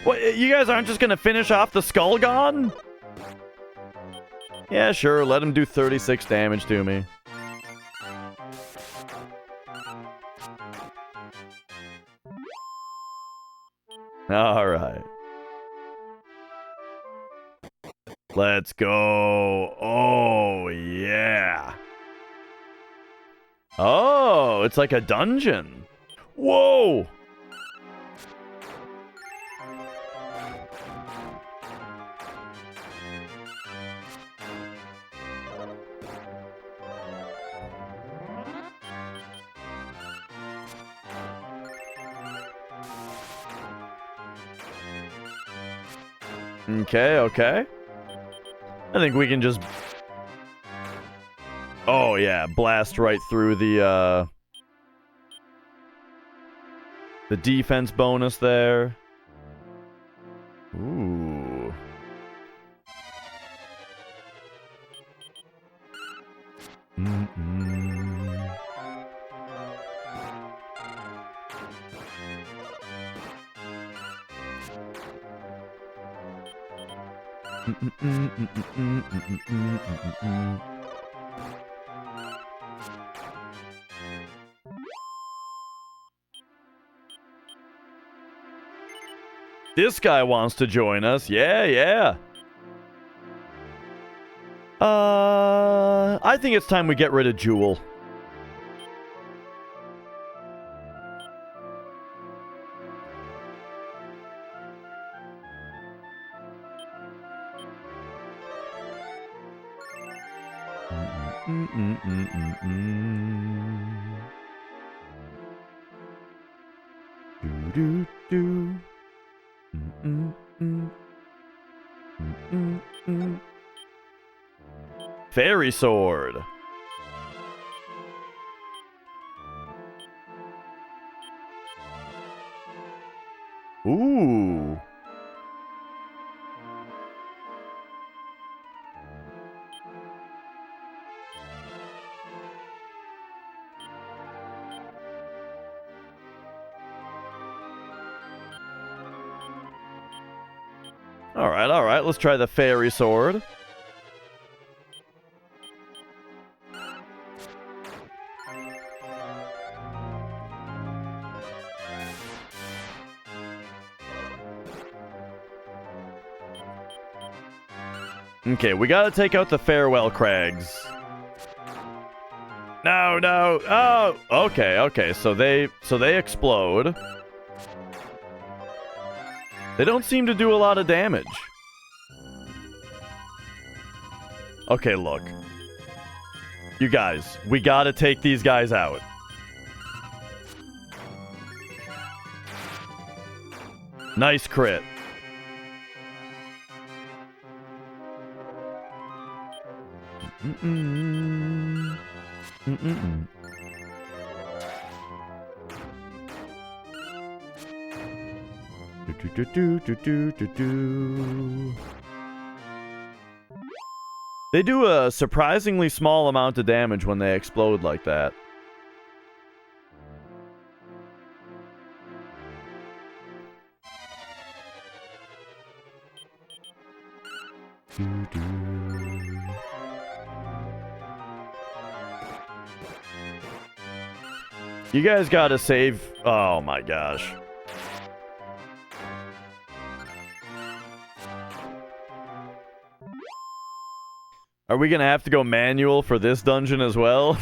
What, you guys aren't just gonna finish off the Skullgon? Yeah, sure, let him do 36 damage to me. Alright. Let's go. Oh, yeah. Oh, it's like a dungeon. Whoa! Okay, okay. I think we can just... Oh, yeah. Blast right through the defense bonus there. Ooh. This guy wants to join us. Yeah, yeah. I think it's time we get rid of Jewel. Fairy Sword. Ooh. All right, let's try the Fairy Sword. Okay, we gotta take out the Farewell Crags. No, no. Oh, okay, okay. So they explode. They don't seem to do a lot of damage. Okay, look. You guys, we gotta take these guys out. Nice crit. They do a surprisingly small amount of damage when they explode like that. You guys gotta save... Oh my gosh. Are we gonna have to go manual for this dungeon as well?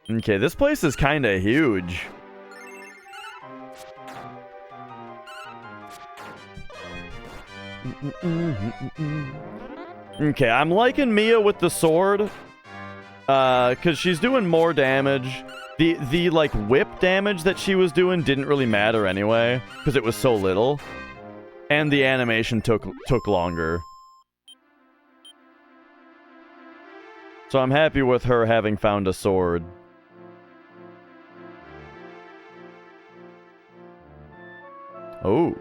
Okay, this place is kinda huge. Okay, I'm liking Mia with the sword. Cause she's doing more damage. The like whip damage that she was doing didn't really matter anyway, because it was so little. And the animation took longer. So I'm happy with her having found a sword. Oh.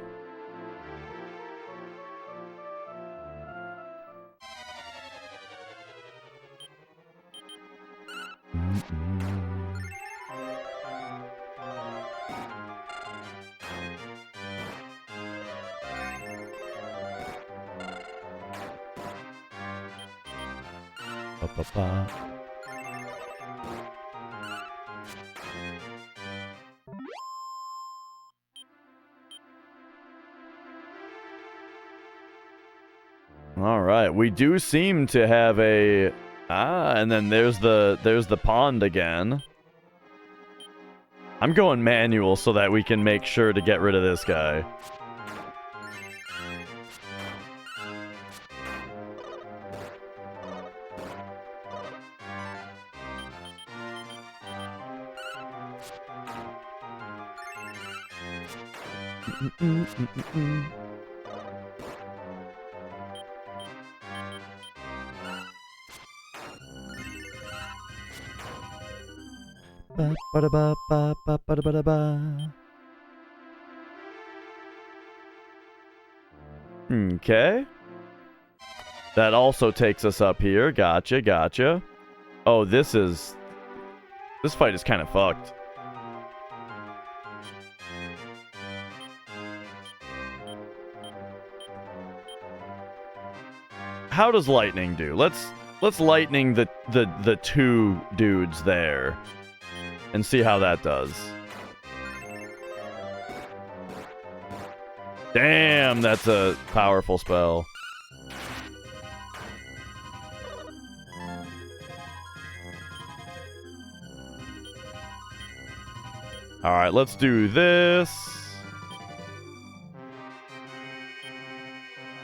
Ba-ba-ba. All right, we do seem to have a and then there's the pond again. I'm going manual so that we can make sure to get rid of this guy. Okay. That also takes us up here. Gotcha, gotcha. Oh, this fight is kind of fucked. How does lightning do? Let's lightning the two dudes there and see how that does. Damn, that's a powerful spell. All right, let's do this.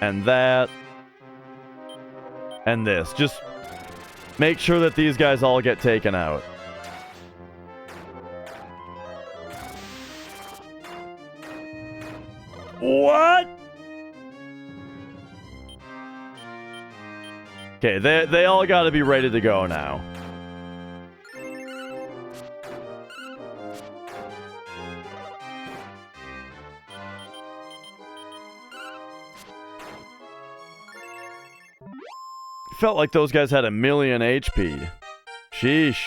And that. And this. Just make sure that these guys all get taken out. What? Okay, they all got to be ready to go now. Felt like those guys had 1,000,000 HP. Sheesh.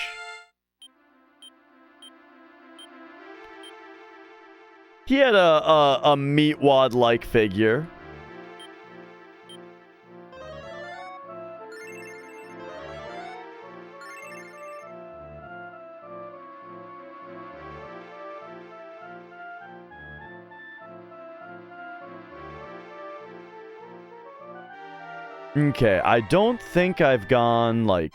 He had a Meatwad-like figure. Okay, I don't think I've gone, like...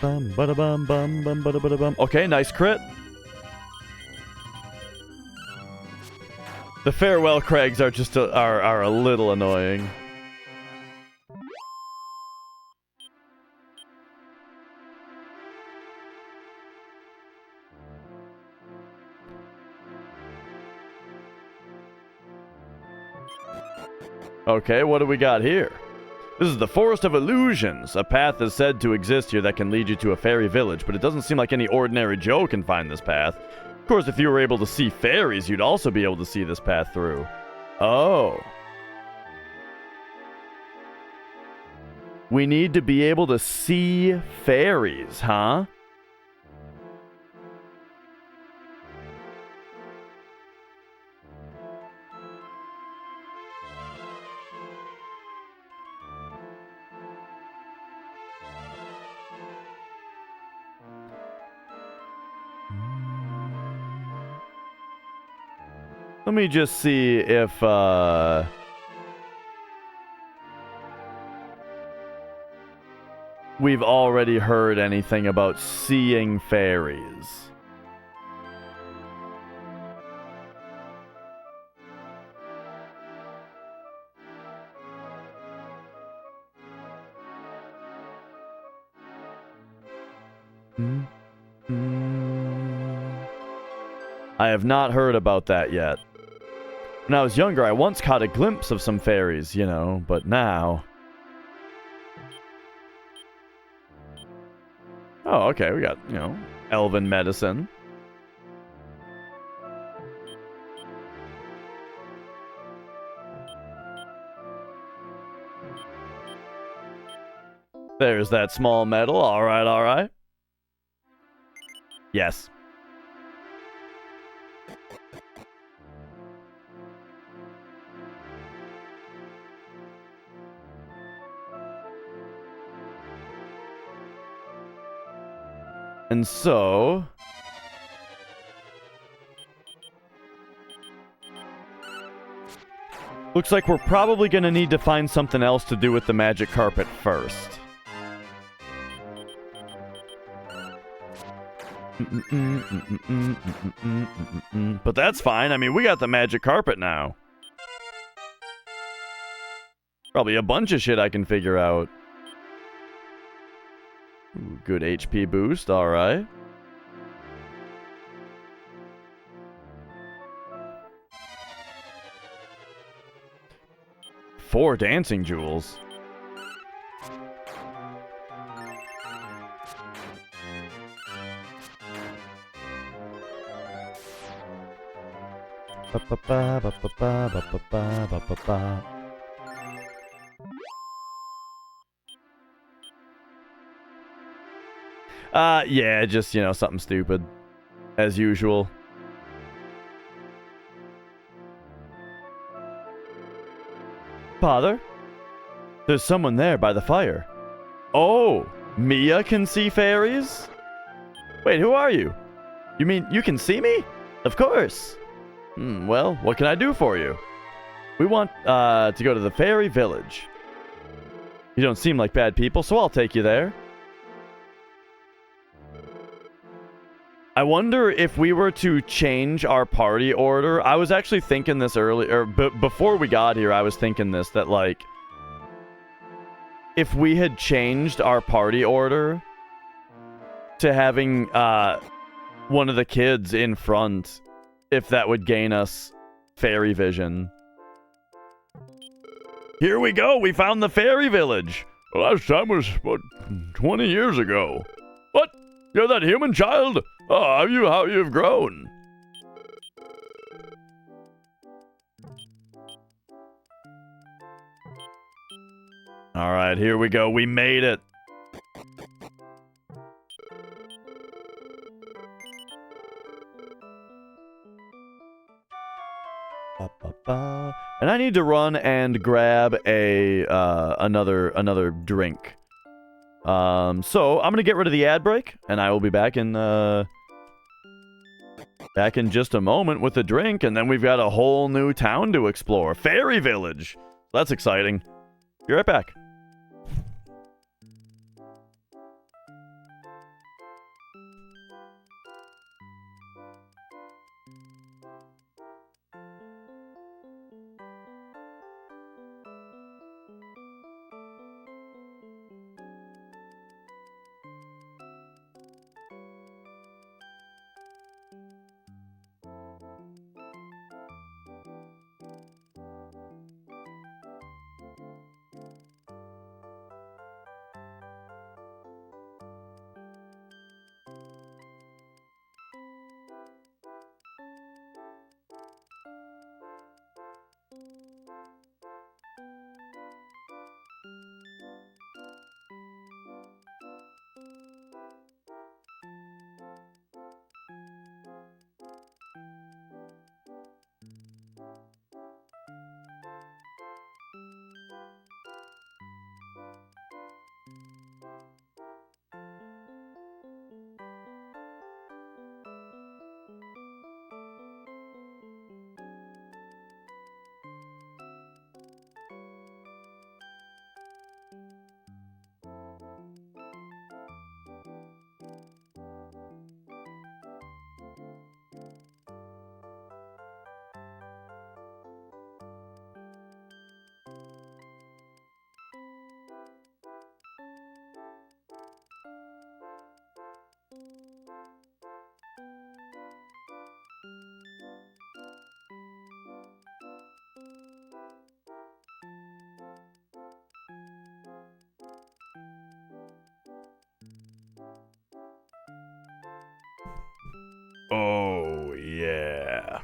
Bum, bada bum, bum, bum, bada bada bum. Okay, nice crit. The farewell Craigs are just are a little annoying. Okay, what do we got here? This is the Forest of Illusions. A path is said to exist here that can lead you to a fairy village, but it doesn't seem like any ordinary Joe can find this path. Of course, if you were able to see fairies, you'd also be able to see this path through. Oh. We need to be able to see fairies, huh? Let me just see if, we've already heard anything about seeing fairies. I have not heard about that yet. When I was younger, I once caught a glimpse of some fairies, you know, but now... Oh, okay, we got, you know, elven medicine. There's that small medal. All right, all right. Yes. And so... looks like we're probably going to need to find something else to do with the magic carpet first. But that's fine. I mean, we got the magic carpet now. Probably a bunch of shit I can figure out. Ooh, good HP boost, alright. Four dancing jewels. Yeah, just, you know, something stupid. As usual. Father? There's someone there by the fire. Oh, Mia can see fairies? Wait, who are you? You mean you can see me? Of course. Well, what can I do for you? We want to go to the fairy village. You don't seem like bad people, so I'll take you there. I wonder if we were to change our party order. I was actually thinking this earlier, but before we got here, I was thinking this, that like, if we had changed our party order to having one of the kids in front, if that would gain us fairy vision. Here we go, we found the fairy village. The last time was, what, 20 years ago. What? You're that human child? Oh, how you've grown. All right, here we go. We made it. And I need to run and grab a another drink. So I'm gonna get rid of the ad break, and I will be back in just a moment with a drink, and then we've got a whole new town to explore, Fairy Village. That's exciting. Be right back. Oh, yeah.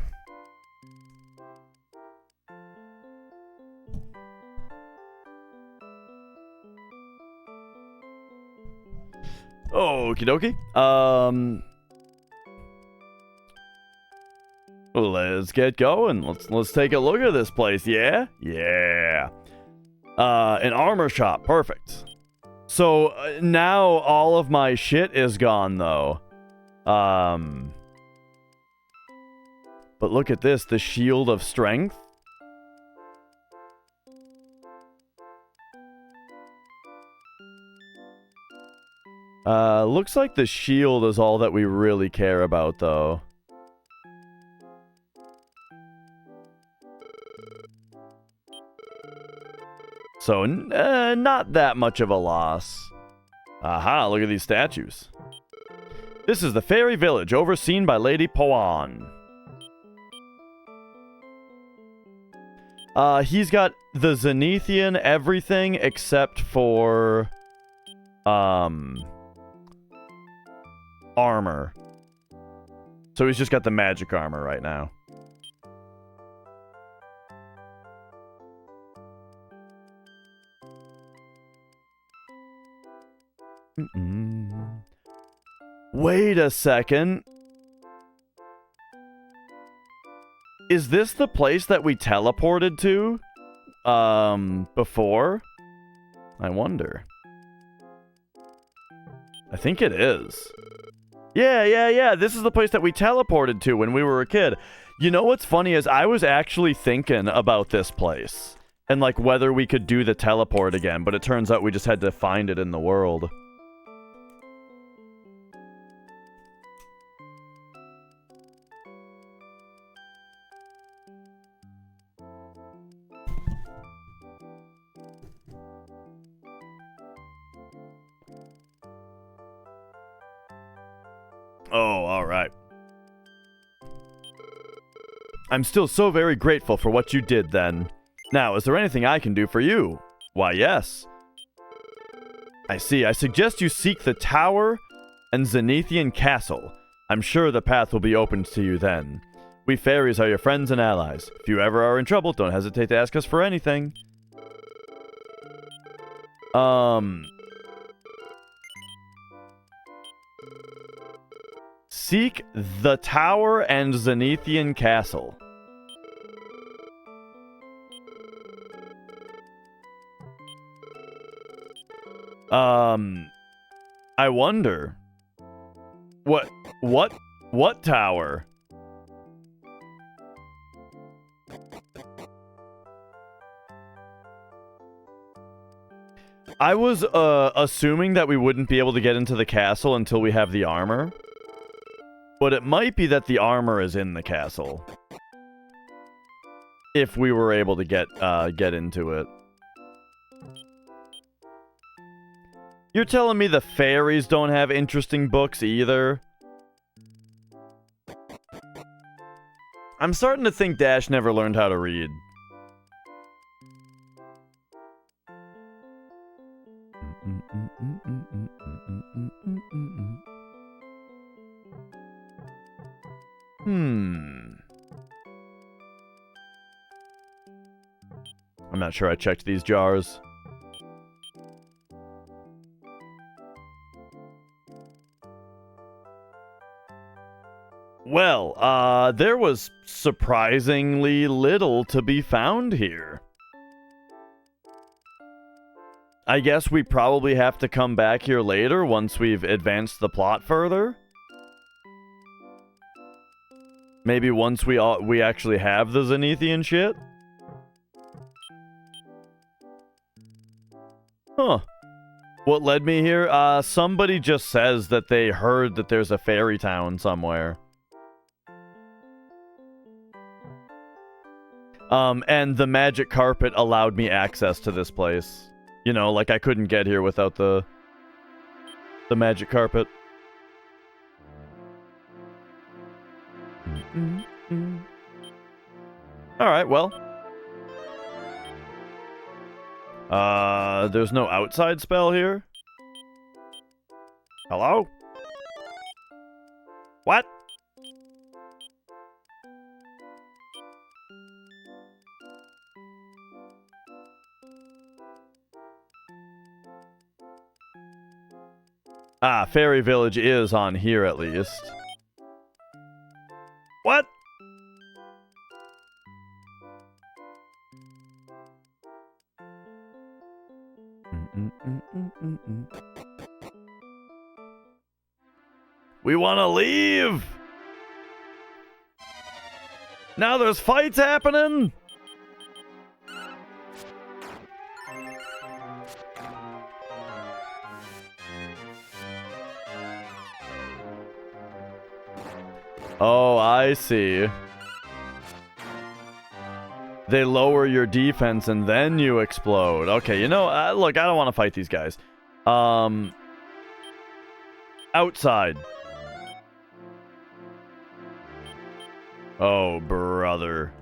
Okie dokie. Let's get going. Let's take a look at this place. Yeah? Yeah. An armor shop. Perfect. So now all of my shit is gone though. But look at this, the shield of strength. Looks like the shield is all that we really care about though. So, not that much of a loss. Aha, look at these statues. This is the fairy village overseen by Lady Poan. He's got the Zenithian everything except for, armor. So he's just got the magic armor right now. Wait a second. Is this the place that we teleported to? Before? I wonder. I think it is. Yeah. This is the place that we teleported to when we were a kid. You know what's funny is I was actually thinking about this place. And like whether we could do the teleport again. But it turns out we just had to find it in the world. Oh, alright. I'm still so very grateful for what you did then. Now, is there anything I can do for you? Why, yes. I see. I suggest you seek the tower and Zenithian castle. I'm sure the path will be open to you then. We fairies are your friends and allies. If you ever are in trouble, don't hesitate to ask us for anything. Seek the tower and Zenithian castle. I wonder. What tower? I was, assuming that we wouldn't be able to get into the castle until we have the armor. But it might be that the armor is in the castle. If we were able to get into it. You're telling me the fairies don't have interesting books either? I'm starting to think Dash never learned how to read. I'm not sure I checked these jars. Well, there was surprisingly little to be found here. I guess we probably have to come back here later once we've advanced the plot further. Maybe once we actually have the Zenithian shit? Huh. What led me here? Somebody just says that they heard that there's a fairy town somewhere. And the magic carpet allowed me access to this place. You know, like I couldn't get here without the magic carpet. Alright, well. There's no outside spell here. Hello? What? Ah, Fairy Village is on here at least. What? We want to leave! Now there's fights happening! Oh, I see. They lower your defense and then you explode. Okay, you know, look, I don't want to fight these guys. Outside. Oh, brother.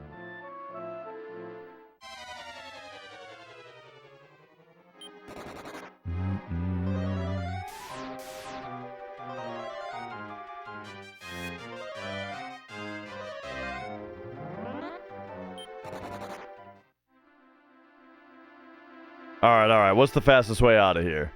Alright. What's the fastest way out of here?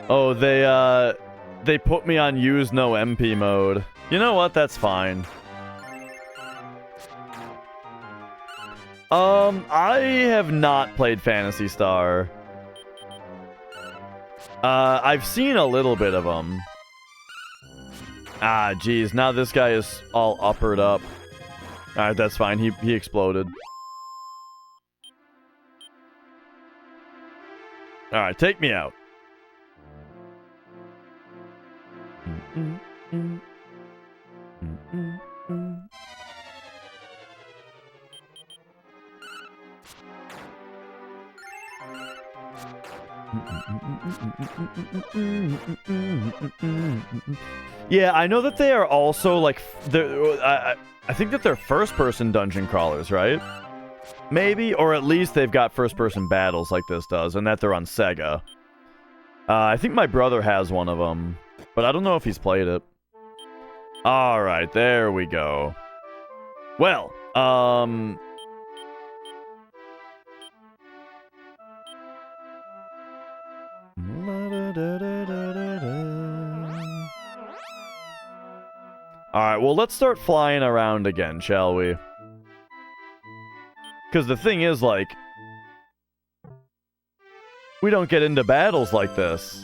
Oh, they put me on use no MP mode. You know what? That's fine. I have not played Phantasy Star. I've seen a little bit of them. Ah, geez, now this guy is all uppered up. Alright, that's fine. He exploded. Alright, take me out. Yeah, I know that they are also like I think that they're first-person dungeon crawlers, right? Maybe, or at least they've got first-person battles like this does, and that they're on Sega. I think my brother has one of them, but I don't know if he's played it. All right, there we go. Well, Alright, well, let's start flying around again, shall we? Because the thing is, like, we don't get into battles like this.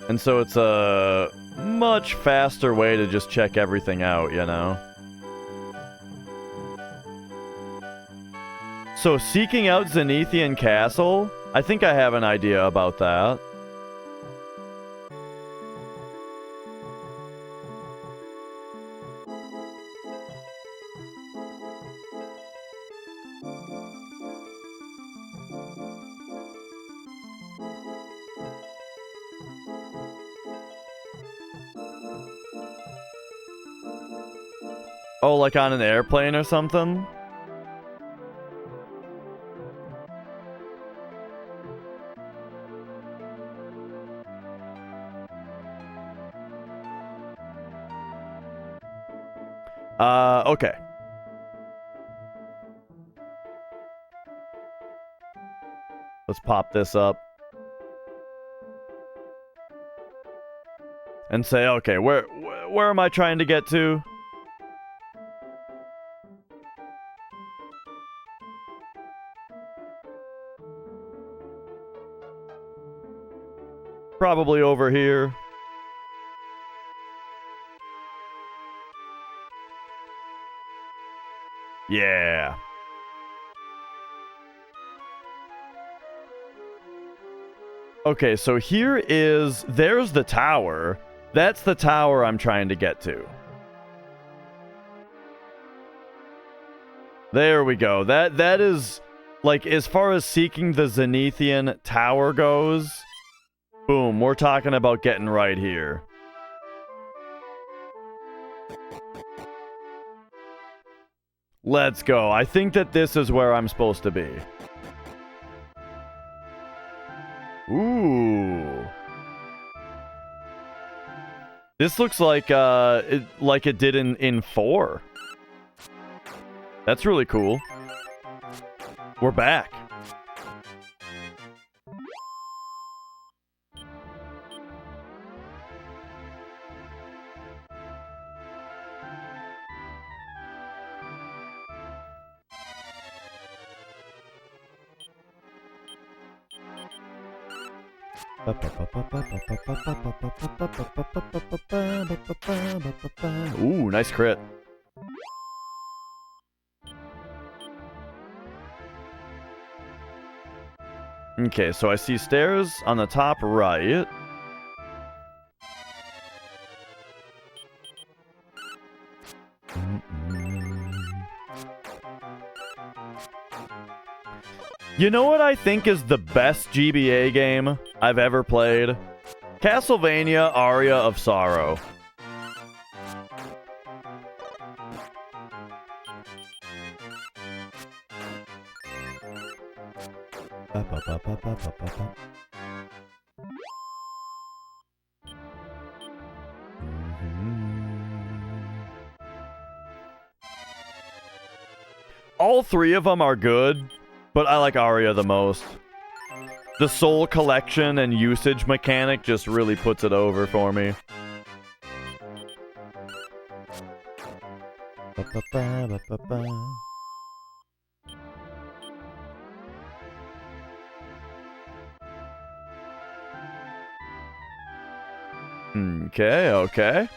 And so it's a much faster way to just check everything out, you know? So, seeking out Zenithian Castle? I think I have an idea about that. Oh, like on an airplane or something? Okay. Let's pop this up. And say, okay, where am I trying to get to? Probably over here. Yeah. Okay, so there's the tower. That's the tower I'm trying to get to. There we go. That is, like, as far as seeking the Zenithian tower goes, boom, we're talking about getting right here. Let's go. I think that this is where I'm supposed to be. Ooh. This looks like it did in 4. That's really cool. We're back. Ooh, nice crit. Okay, so I see stairs on the top right. You know what I think is the best GBA game I've ever played? Castlevania Aria of Sorrow. All 3 of them are good, but I like Aria the most. The soul collection and usage mechanic just really puts it over for me. Okay.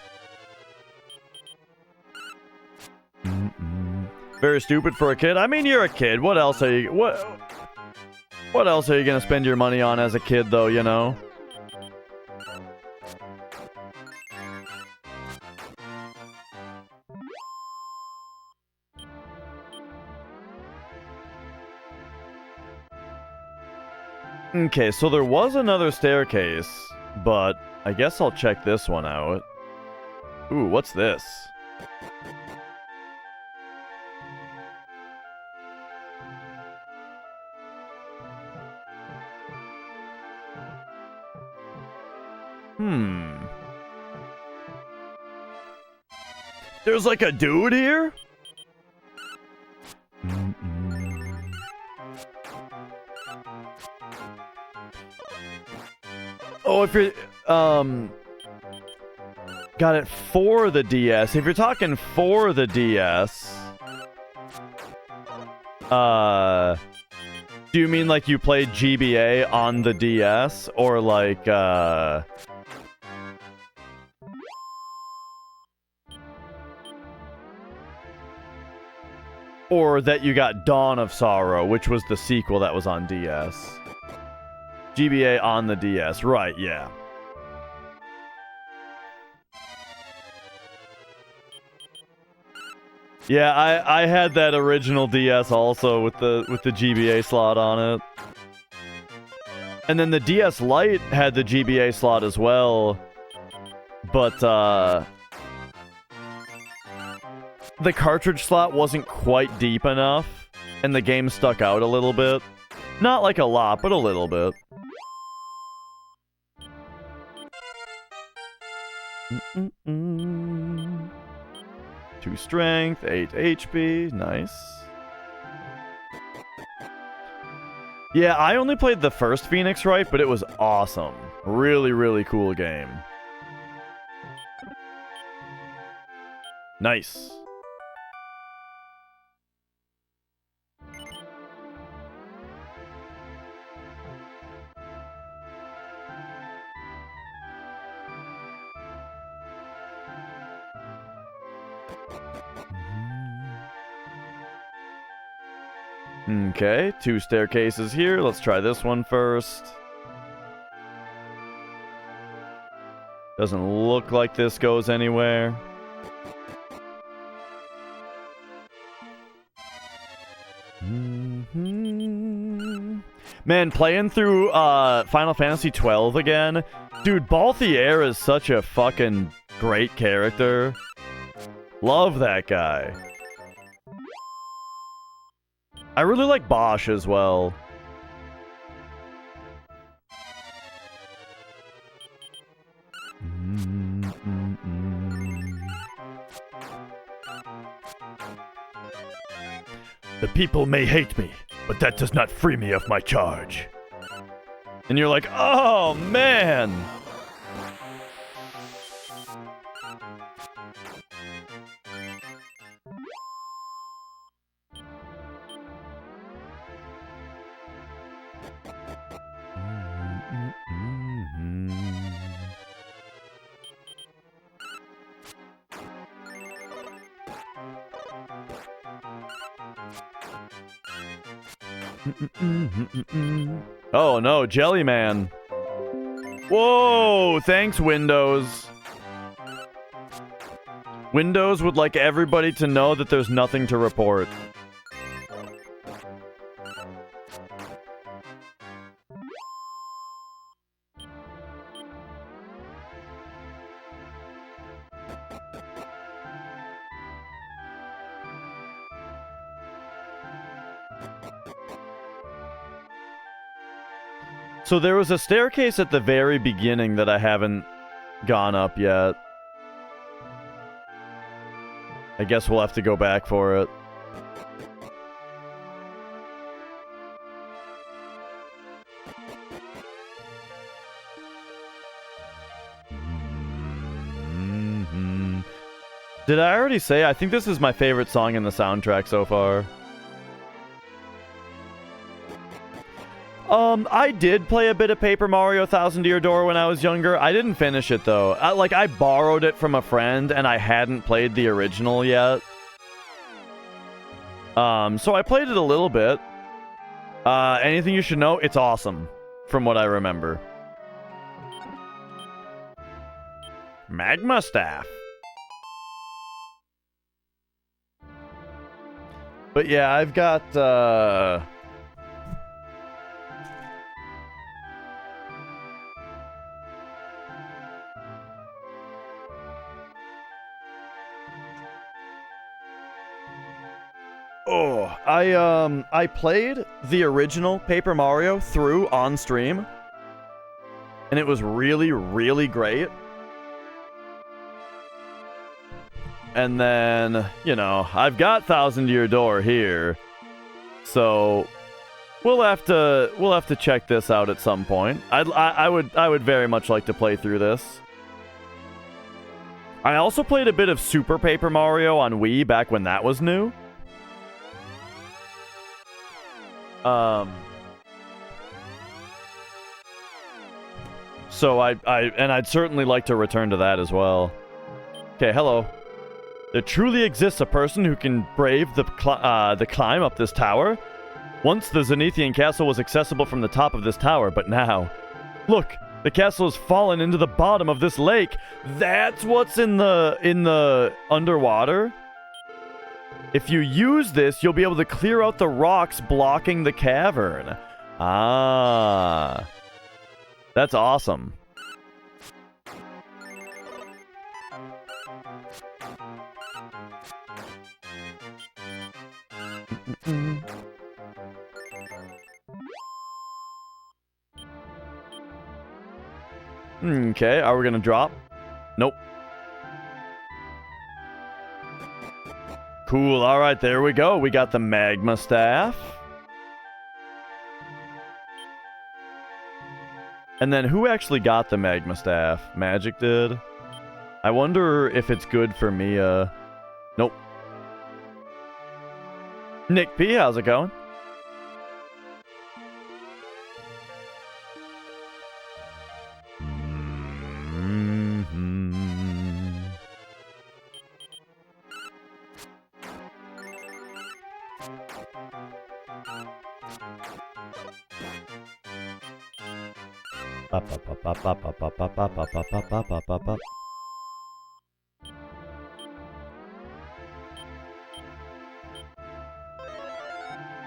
Very stupid for a kid. I mean, you're a kid. What else are you... What else are you gonna spend your money on as a kid, though, you know? Okay, so there was another staircase, but I guess I'll check this one out. Ooh, what's this? There's like a dude here? Oh, if you're, got it for the DS. If you're talking for the DS, do you mean like you played GBA on the DS? Or like, or that you got Dawn of Sorrow, which was the sequel that was on DS. GBA on the DS, right, yeah. Yeah, I had that original DS also with the GBA slot on it. And then the DS Lite had the GBA slot as well. But the cartridge slot wasn't quite deep enough, and the game stuck out a little bit. Not like a lot, but a little bit. Mm-mm-mm. 2 strength, 8 HP, nice. Yeah, I only played the first Phoenix Wright, but it was awesome. Really, really cool game. Nice. Okay, 2 staircases here. Let's try this one first. Doesn't look like this goes anywhere. Man, playing through Final Fantasy XII again. Dude, Balthier is such a fucking great character. Love that guy. I really like Bosch as well. The people may hate me, but that does not free me of my charge. And you're like, oh man! Oh no, Jellyman. Whoa, thanks Windows. Windows would like everybody to know that there's nothing to report. So there was a staircase at the very beginning that I haven't gone up yet. I guess we'll have to go back for it. Did I already say? I think this is my favorite song in the soundtrack so far. I did play a bit of Paper Mario Thousand Year Door when I was younger. I didn't finish it, though. I borrowed it from a friend, and I hadn't played the original yet. So I played it a little bit. Anything you should know? It's awesome, from what I remember. Magma Staff. But yeah, I've got, I played the original Paper Mario through on stream, and it was really, really great. And then, you know, I've got Thousand Year Door here, so we'll have to check this out at some point. I would very much like to play through this. I also played a bit of Super Paper Mario on Wii back when that was new. So I'd certainly like to return to that as well. Okay, hello. There truly exists a person who can brave the climb up this tower. Once the Zenithian castle was accessible from the top of this tower, but now, look, the castle has fallen into the bottom of this lake. That's what's in the underwater. If you use this, you'll be able to clear out the rocks blocking the cavern. Ah. That's awesome. Okay, are we gonna drop? Nope. Cool, alright, there we go. We got the Magma Staff. And then who actually got the Magma Staff? Magic did? I wonder if it's good for Mia. Nope. Nick P, how's it going?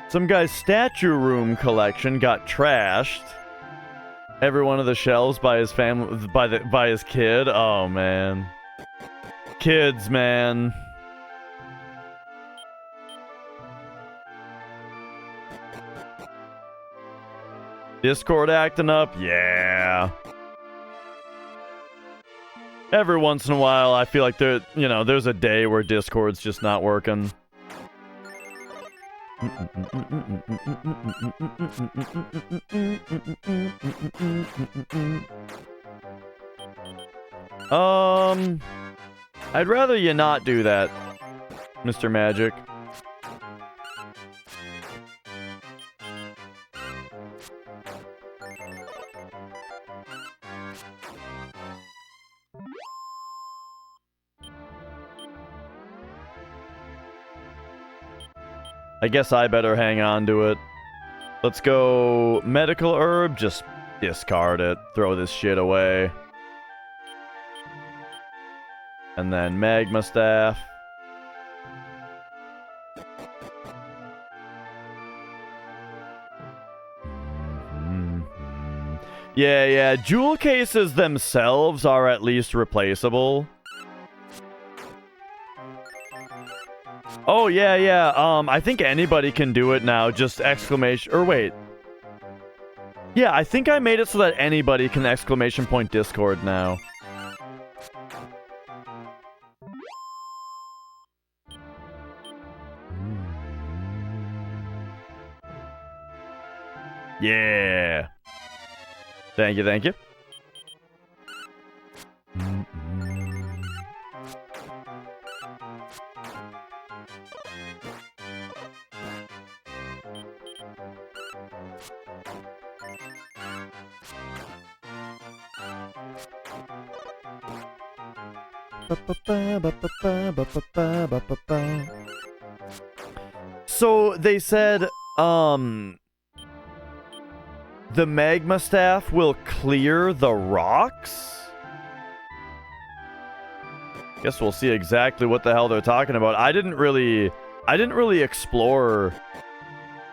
Some guy's statue room collection got trashed. Every one of the shelves by his family, by his kid. Oh man, kids, man. Discord acting up, yeah. Every once in a while, I feel like there's a day where Discord's just not working. I'd rather you not do that, Mr. Magic. I guess I better hang on to it. Let's go medical herb, just discard it, throw this shit away. And then magma staff. Yeah, jewel cases themselves are at least replaceable. Oh, yeah. I think anybody can do it now. Just exclamation... Or wait. Yeah, I think I made it so that anybody can exclamation point Discord now. Yeah. Thank you. So they said, the magma staff will clear the rocks? Guess we'll see exactly what the hell they're talking about. I didn't really explore,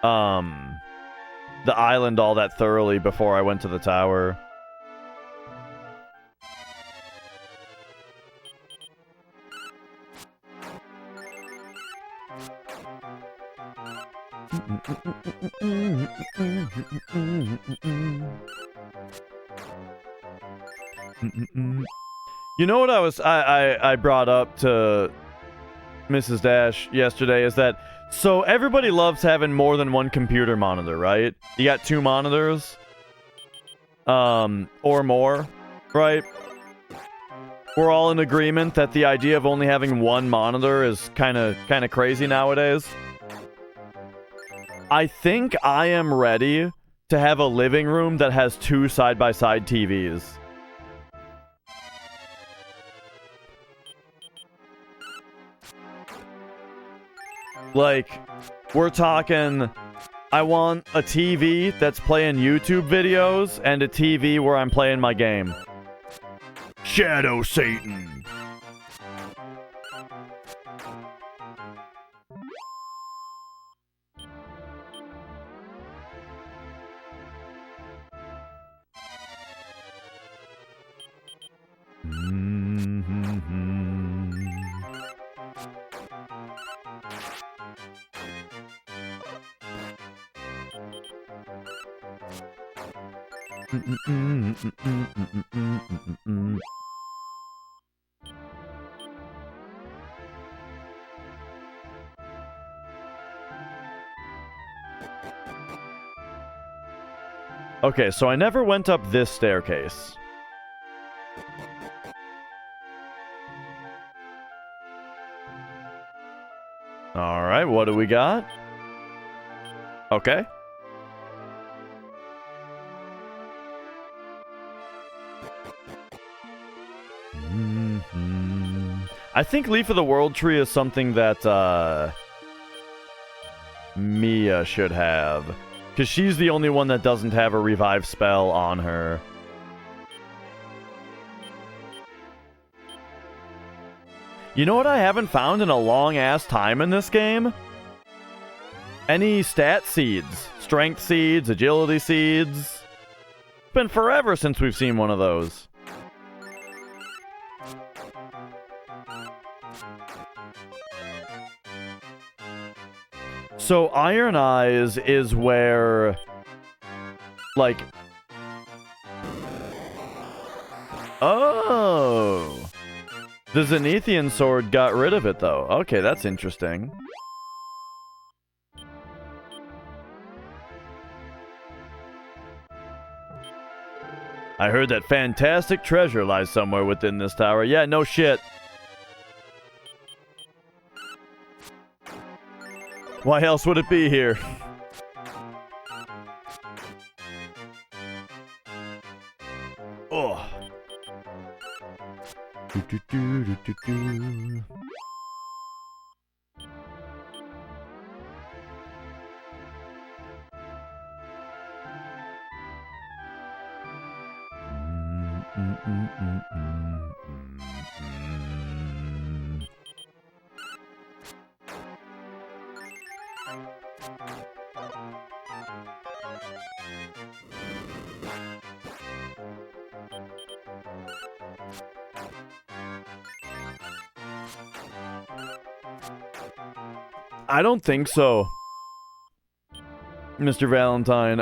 the island all that thoroughly before I went to the tower. You know what I brought up to Mrs. Dash yesterday is that, so everybody loves having more than one computer monitor, right? You got 2 monitors, or more, right? We're all in agreement that the idea of only having one monitor is kind of crazy nowadays. I think I am ready to have a living room that has 2 side-by-side TVs. Like, we're talking, I want a TV that's playing YouTube videos and a TV where I'm playing my game. Shadow Satan. Okay, so I never went up this staircase. Alright, what do we got? Okay. I think Leaf of the World Tree is something that, Mia should have. Because she's the only one that doesn't have a revive spell on her. You know what I haven't found in a long-ass time in this game? Any stat seeds. Strength seeds, agility seeds. It's been forever since we've seen one of those. So Iron Eyes is where, like... Oh! The Zenithian sword got rid of it, though. Okay, that's interesting. I heard that fantastic treasure lies somewhere within this tower. Yeah, no shit. Why else would it be here? Oh. Do. I don't think so, Mr. Valentine.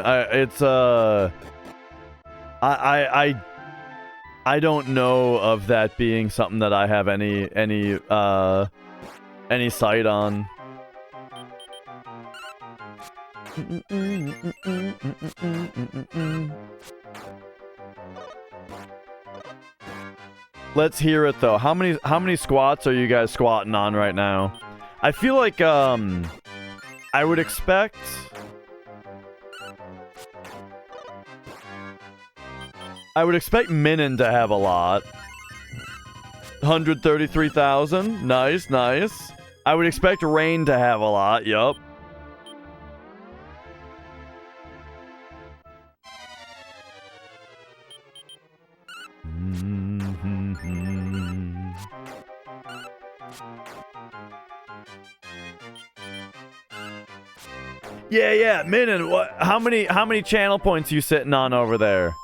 I don't know of that being something that I have any sight on. Let's hear it though. How many squats are you guys squatting on right now? I feel like I would expect Minin to have a lot. 133,000. Nice, nice. I would expect Rain to have a lot. Yup. Yeah, Minin, how many channel points you sitting on over there?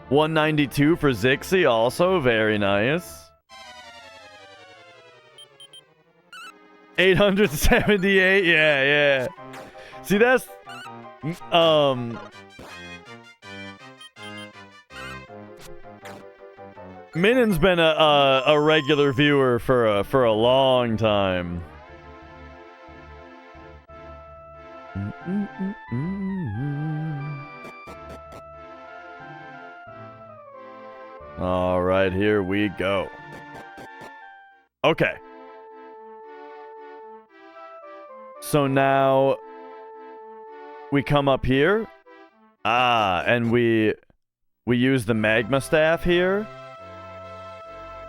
192 for Zixi, also very nice. 878, yeah. See, that's Minin's been a regular viewer for a long time. All right, here we go. Okay. So now we come up here. And we use the magma staff here.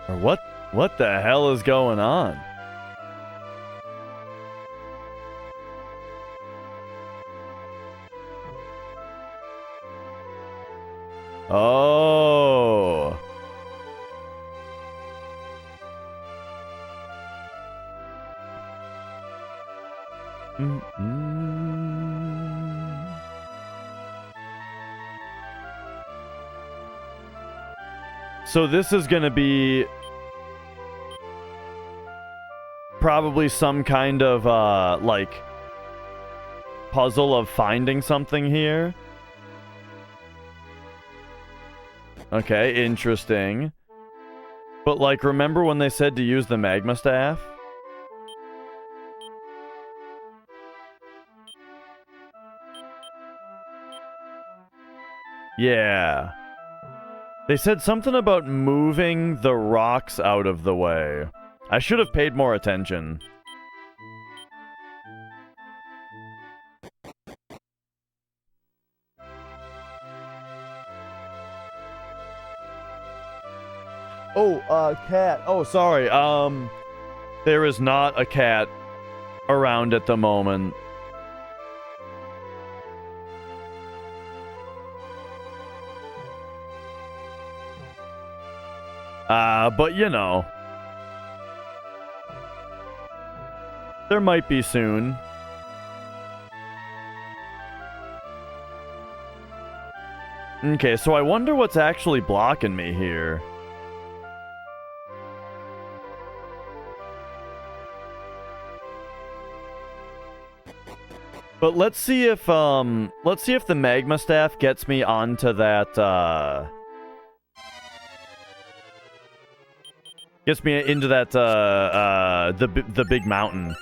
Or what the hell is going on? Oh. So this is gonna be probably some kind of like puzzle of finding something here. Okay, interesting. But like, remember when they said to use the magma staff? Yeah. They said something about moving the rocks out of the way. I should have paid more attention. Oh, cat. Oh, sorry. There is not a cat around at the moment. But you know, There might be soon. Okay, so I wonder what's actually blocking me here. But let's see if the magma staff gets me onto that gets me into that the big mountain.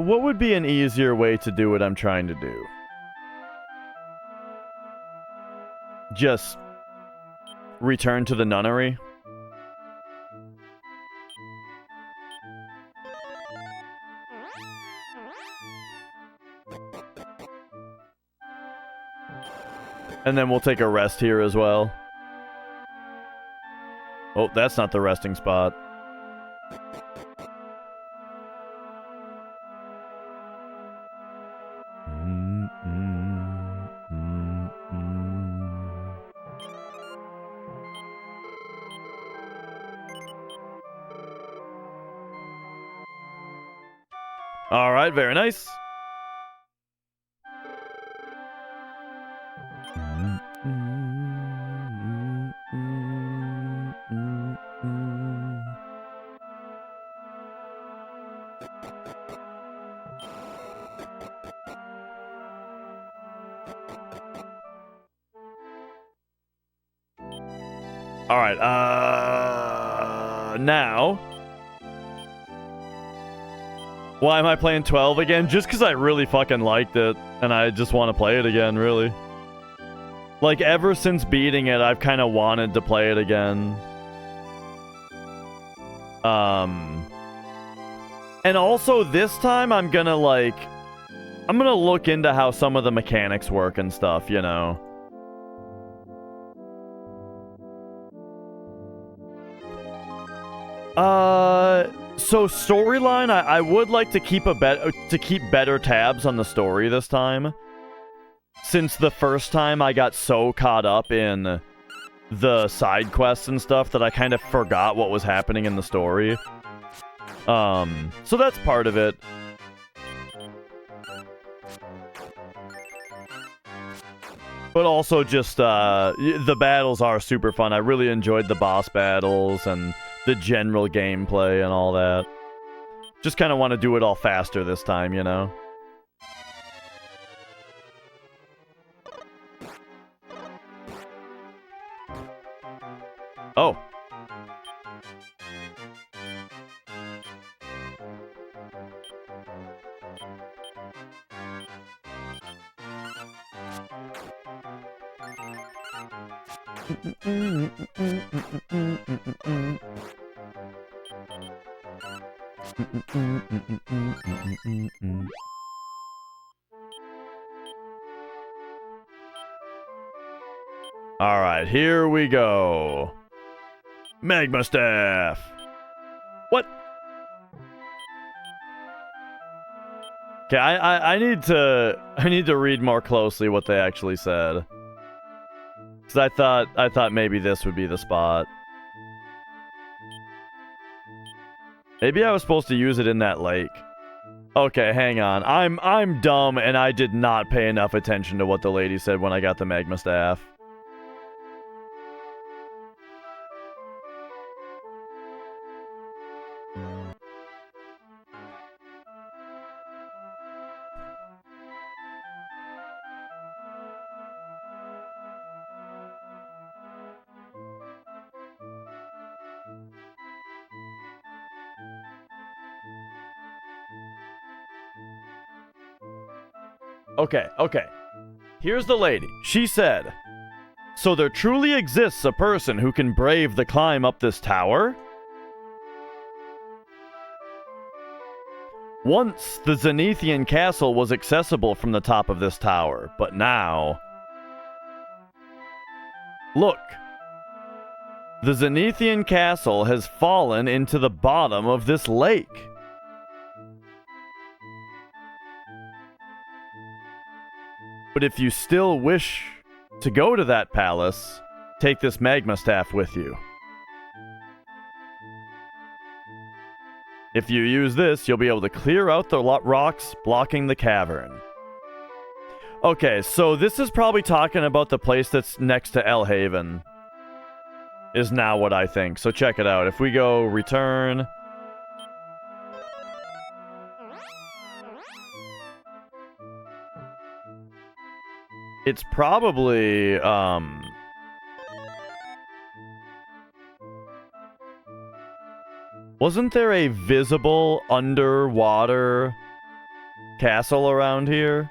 What would be an easier way to do what I'm trying to do? Just return to the nunnery? And then we'll take a rest here as well. Oh, that's not the resting spot. All right, very nice. All right, now. Why am I playing 12 again? Just because I really fucking liked it, and I just want to play it again, really. Like, ever since beating it, I've kind of wanted to play it again. And also, this time, I'm gonna look into how some of the mechanics work and stuff, you know? So storyline, I would like to keep better tabs on the story this time. Since the first time I got so caught up in the side quests and stuff that I kind of forgot what was happening in the story. So that's part of it. But also just, the battles are super fun. I really enjoyed the boss battles and the general gameplay and all that. Just kind of want to do it all faster this time, you know? Oh. Alright, here we go. Magma Staff. What? Okay, I need to read more closely what they actually said. Cause I thought maybe this would be the spot. Maybe I was supposed to use it in that lake. Okay, hang on. I'm dumb and I did not pay enough attention to what the lady said when I got the Magma Staff. Okay. Here's the lady. She said, "So there truly exists a person who can brave the climb up this tower?" Once, the Zenithian castle was accessible from the top of this tower, but now... Look! The Zenithian castle has fallen into the bottom of this lake. But if you still wish to go to that palace, take this magma staff with you. If you use this, you'll be able to clear out the rocks blocking the cavern. Okay, so this is probably talking about the place that's next to El Haven. Is now what I think. So check it out. If we go return... It's probably, wasn't there a visible underwater castle around here?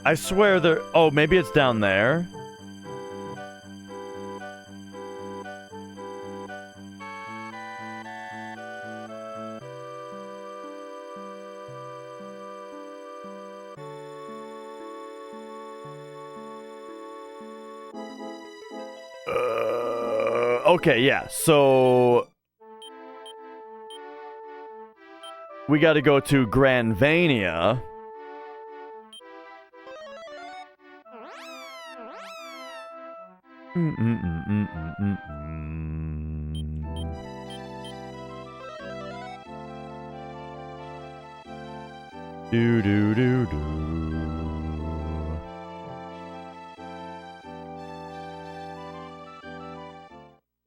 I swear there... Oh, maybe it's down there? Okay, yeah, so... We gotta go to Granvania. Do do do do.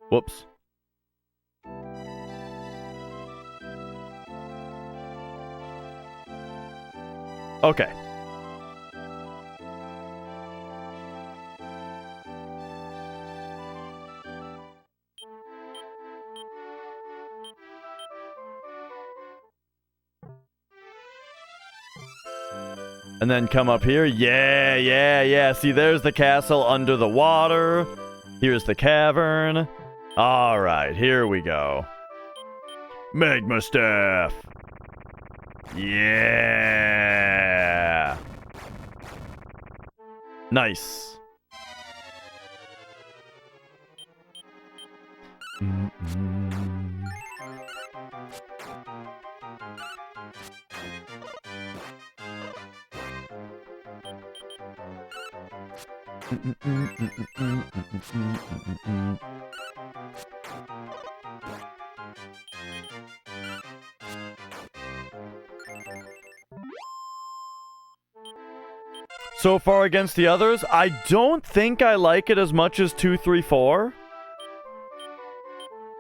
Whoops. Okay. And then come up here. Yeah, yeah, yeah. See, there's the castle under the water. Here's the cavern. All right, here we go. Magma staff. Yeah. Nice. So far against the others, I don't think I like it as much as 2, 3, 4.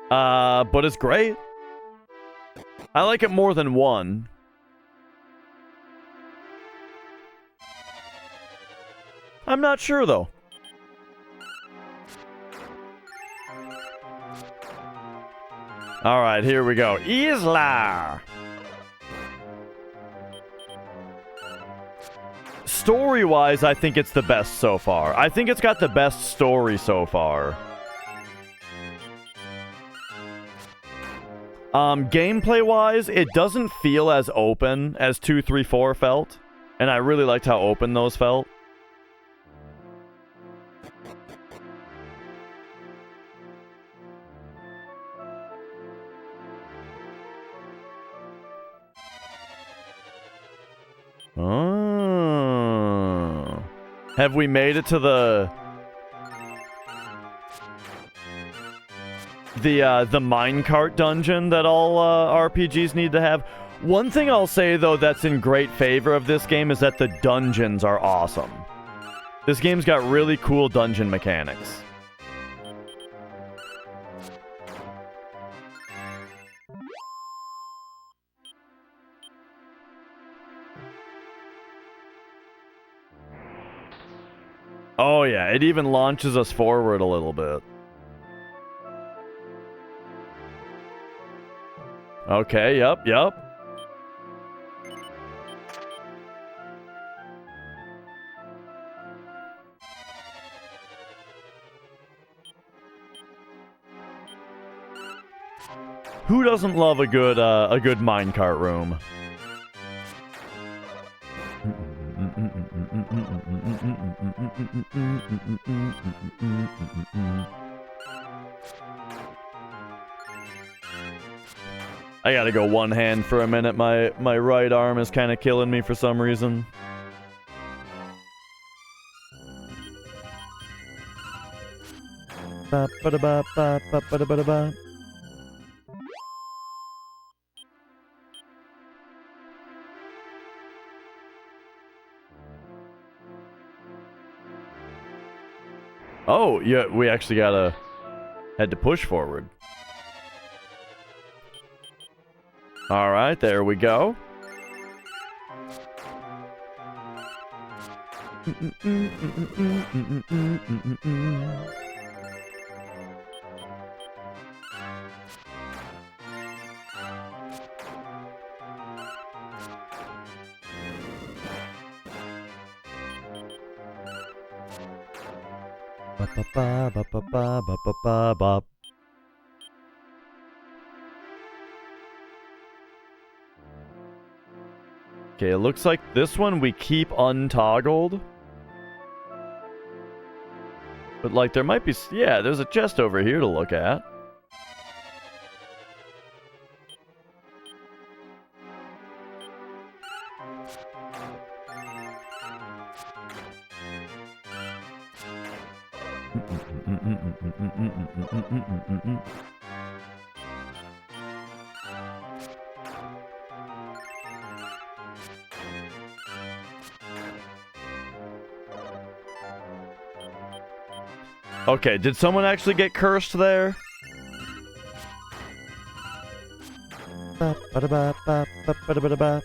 But it's great. I like it more than 1. I'm not sure, though. Alright, here we go. Isla! Story-wise, I think it's the best so far. I think it's got the best story so far. Gameplay-wise, it doesn't feel as open as 2, 3, 4 felt. And I really liked how open those felt. Oh. Have we made it to the minecart dungeon that all RPGs need to have? One thing I'll say, though, that's in great favor of this game is that the dungeons are awesome. This game's got really cool dungeon mechanics. Oh yeah, it even launches us forward a little bit. Okay, yep. Who doesn't love a good minecart room? I gotta go one hand for a minute. My right arm is kind of killing me for some reason. Ba ba da ba ba ba ba da ba da ba. Oh, yeah, we actually had to push forward. All right, there we go. Ba ba ba ba ba ba ba ba ba. Okay, it looks like this one we keep untoggled. But like there might be, yeah, there's a chest over here to look at. Okay, did someone actually get cursed there? Ba ba da ba ba ba ba da ba da ba.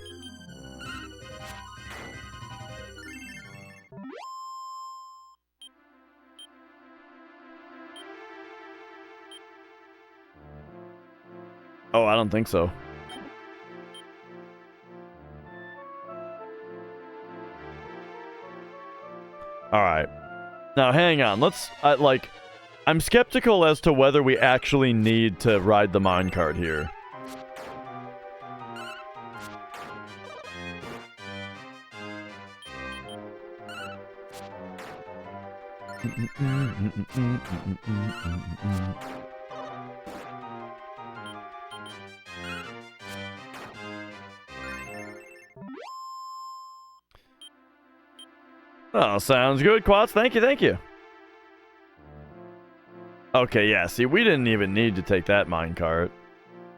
Oh, I don't think so. All right. Now, hang on. Let's, I'm skeptical as to whether we actually need to ride the minecart here. Oh, sounds good, Quats. Thank you. Okay, yeah, see, we didn't even need to take that minecart.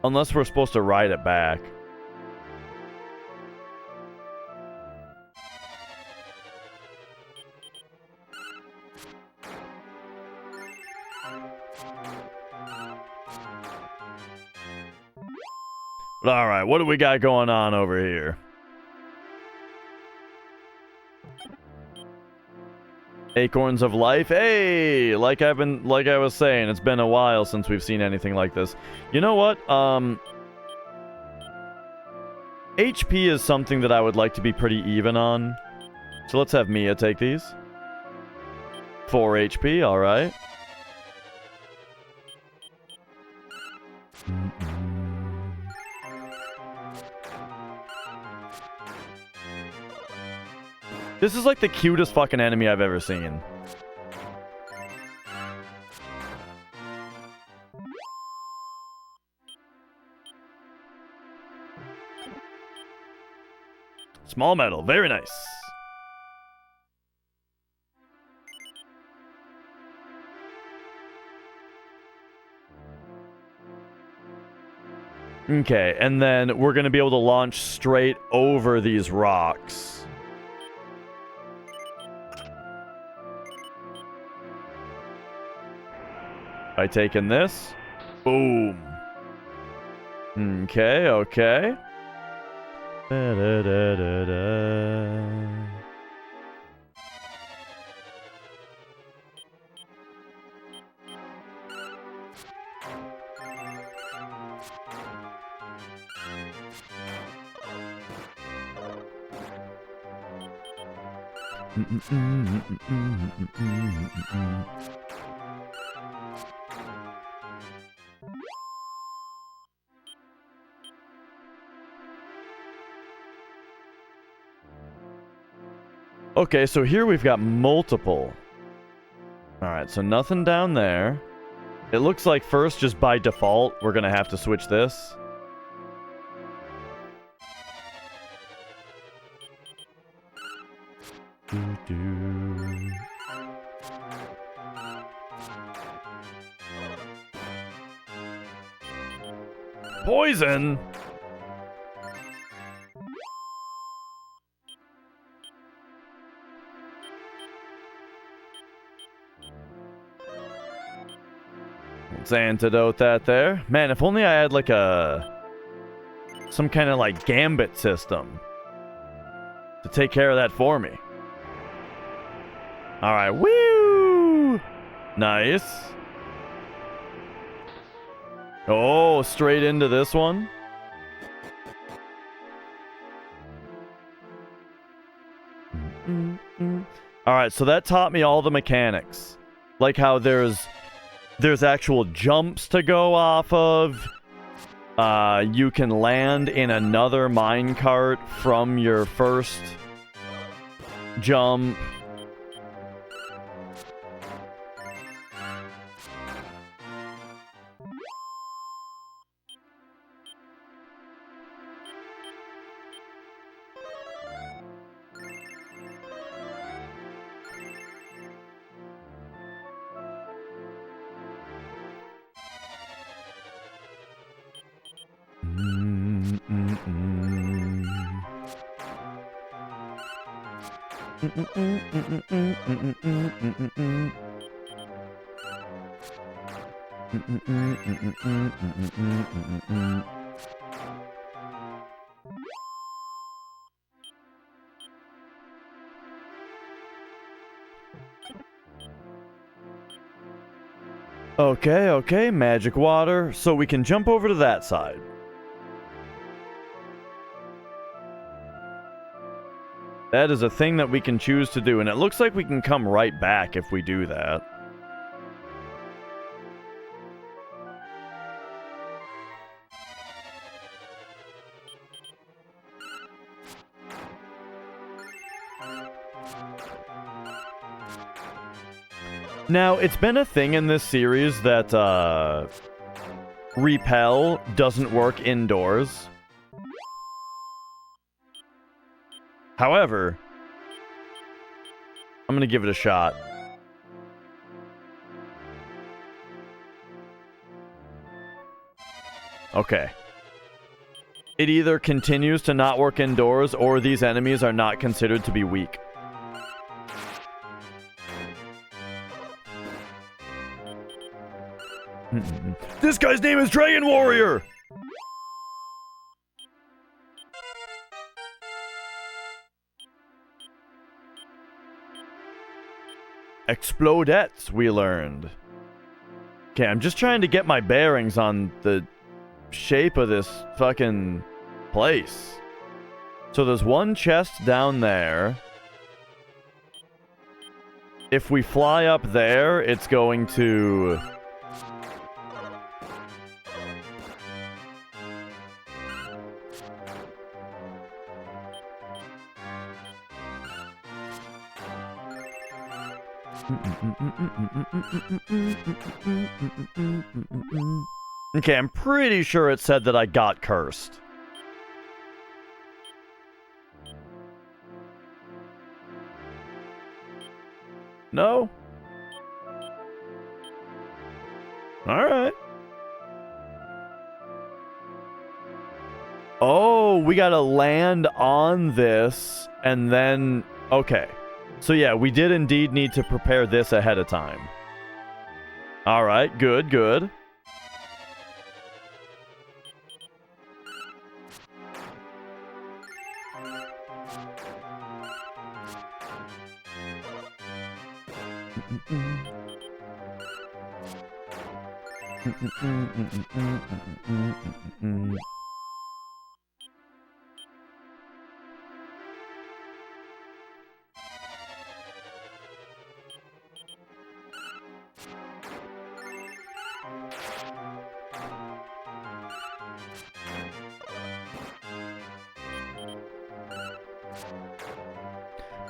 Unless we're supposed to ride it back. But alright, what do we got going on over here? Acorns of Life. Hey, like I was saying, it's been a while since we've seen anything like this. You know what? HP is something that I would like to be pretty even on. So let's have Mia take these. 4 HP, all right. This is like the cutest fucking enemy I've ever seen. Small metal, very nice. Okay, and then we're going to be able to launch straight over these rocks. By taking this. Boom. Okay. Da-da-da-da-da. Okay, so here we've got multiple. Alright, so nothing down there. It looks like first, just by default, we're gonna have to switch this. Poison! Let's antidote that there. Man, if only I had like some kind of like gambit system to take care of that for me. Alright, woo! Nice. Oh, straight into this one. Alright, so that taught me all the mechanics. Like how there's actual jumps to go off of. You can land in another minecart from your first jump. Okay, magic water, so we can jump over to that side. That is a thing that we can choose to do, and it looks like we can come right back if we do that. Now, it's been a thing in this series that, repel doesn't work indoors. However, I'm gonna give it a shot. Okay. It either continues to not work indoors, or these enemies are not considered to be weak. This guy's name is Dragon Warrior! Explodettes, we learned. Okay, I'm just trying to get my bearings on the shape of this fucking place. So there's one chest down there. If we fly up there, it's going to... Okay, I'm pretty sure it said that I got cursed. No? Alright. Oh, we gotta land on this, and then... Okay. So yeah, we did indeed need to prepare this ahead of time. Alright, good, good.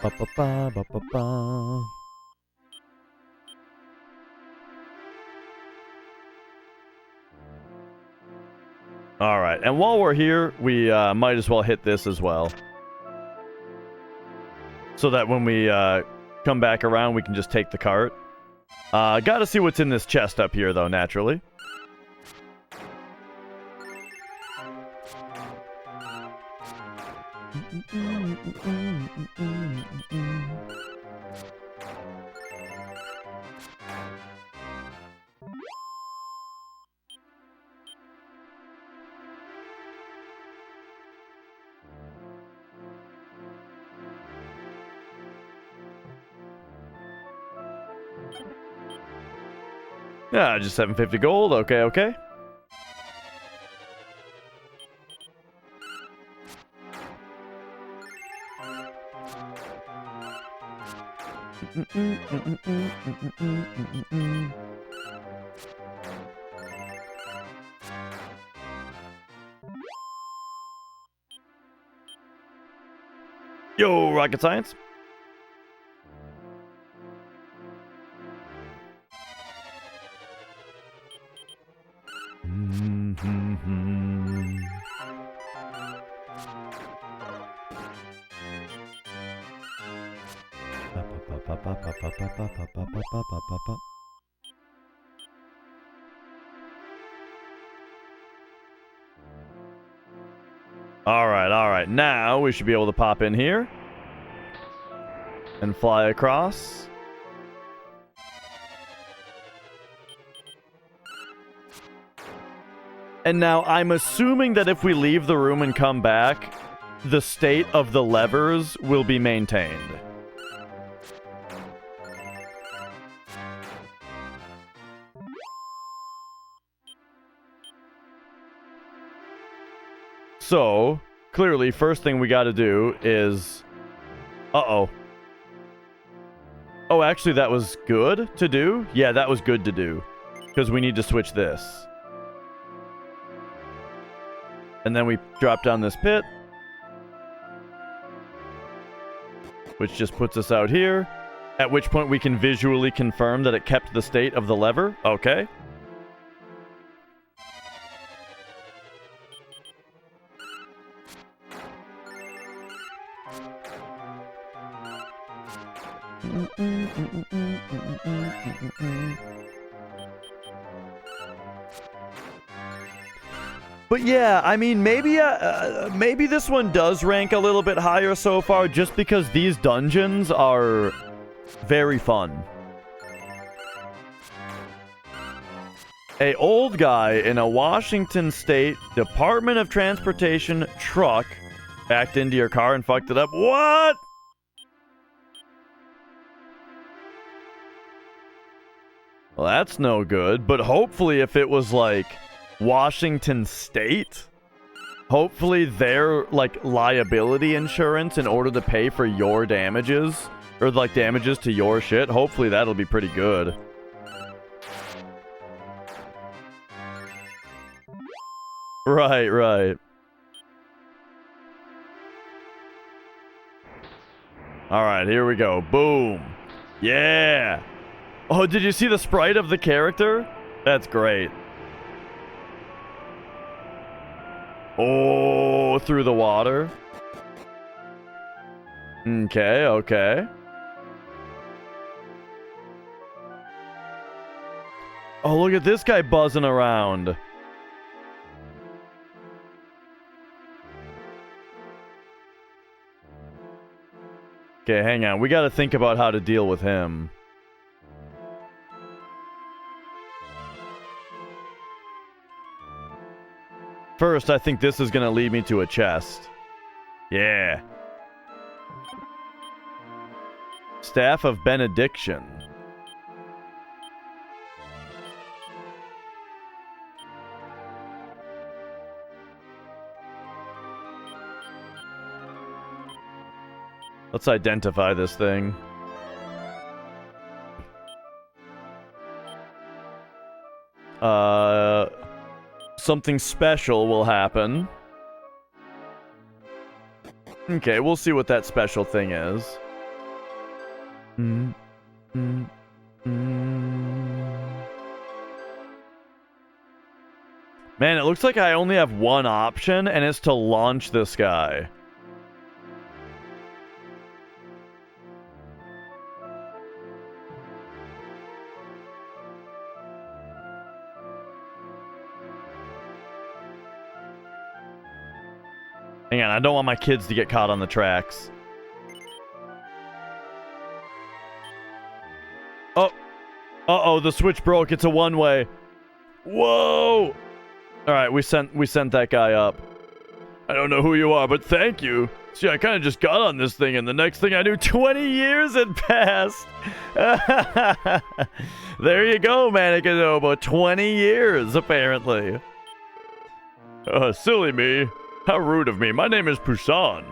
Ba-ba-ba-ba-ba-ba. All right, and while we're here, we might as well hit this as well. So that when we come back around, we can just take the cart. Gotta see what's in this chest up here, though, naturally. Yeah, just 750 gold. Okay, okay. Yo, rocket science. All right. Now we should be able to pop in here and fly across. And now I'm assuming that if we leave the room and come back, the state of the levers will be maintained. So, clearly, first thing we gotta do is... Uh-oh. Oh, actually, that was good to do? Yeah, that was good to do. Because we need to switch this. And then we drop down this pit. Which just puts us out here. At which point we can visually confirm that it kept the state of the lever. Okay. But yeah, I mean, maybe this one does rank a little bit higher so far just because these dungeons are very fun. A old guy in a Washington State Department of Transportation truck backed into your car and fucked it up. What? Well, that's no good, but hopefully if it was like Washington State, hopefully their like liability insurance in order to pay for your damages or like damages to your shit, hopefully that'll be pretty good. Right, right. All right, here we go. Boom. Yeah. Oh, did you see the sprite of the character? That's great. Oh, through the water. Okay, okay. Oh, look at this guy buzzing around. Okay, hang on. We gotta think about how to deal with him. First, I think this is gonna lead me to a chest. Yeah. Staff of Benediction. Let's identify this thing. Something special will happen. Okay, we'll see what that special thing is. Mm, mm, mm. Man, it looks like I only have one option, and it's to launch this guy. Hang on, I don't want my kids to get caught on the tracks. Oh. Uh-oh, the switch broke. It's a one-way. Whoa! Alright, we sent that guy up. I don't know who you are, but thank you. See, I kind of just got on this thing, and the next thing I knew, 20 years had passed. There you go, Manikanobo. 20 years, apparently. Silly me. How rude of me. My name is Poussin.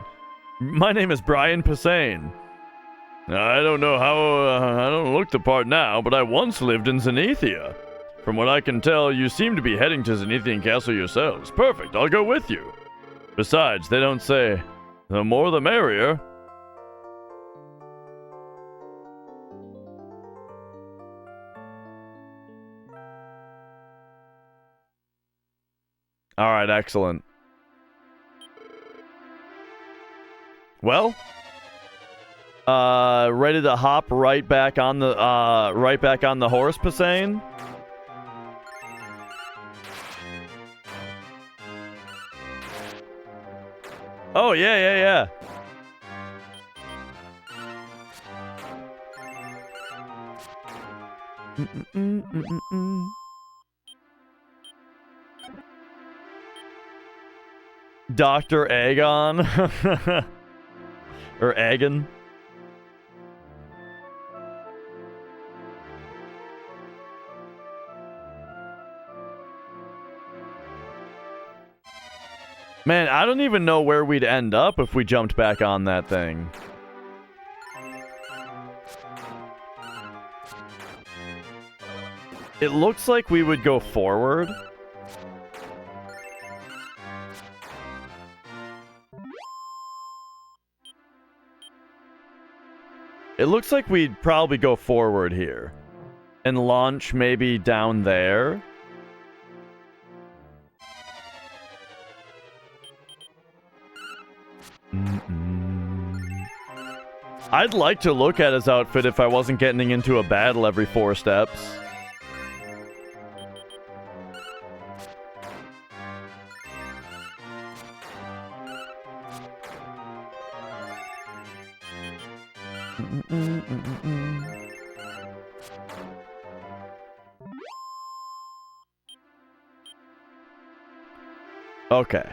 My name is Brian Posehn. I don't know how, I don't look the part now, but I once lived in Zenithia. From what I can tell, you seem to be heading to Zenithian Castle yourselves. Perfect, I'll go with you. Besides, they don't say, the more the merrier. Alright, excellent. Well, ready to hop right back on the horse, Posehn? Oh, yeah. Dr. Agon. Or Agon. Man, I don't even know where we'd end up if we jumped back on that thing. It looks like we would go forward. It looks like we'd probably go forward here. And launch maybe down there. I'd like to look at his outfit if I wasn't getting into a battle every 4 steps. Okay.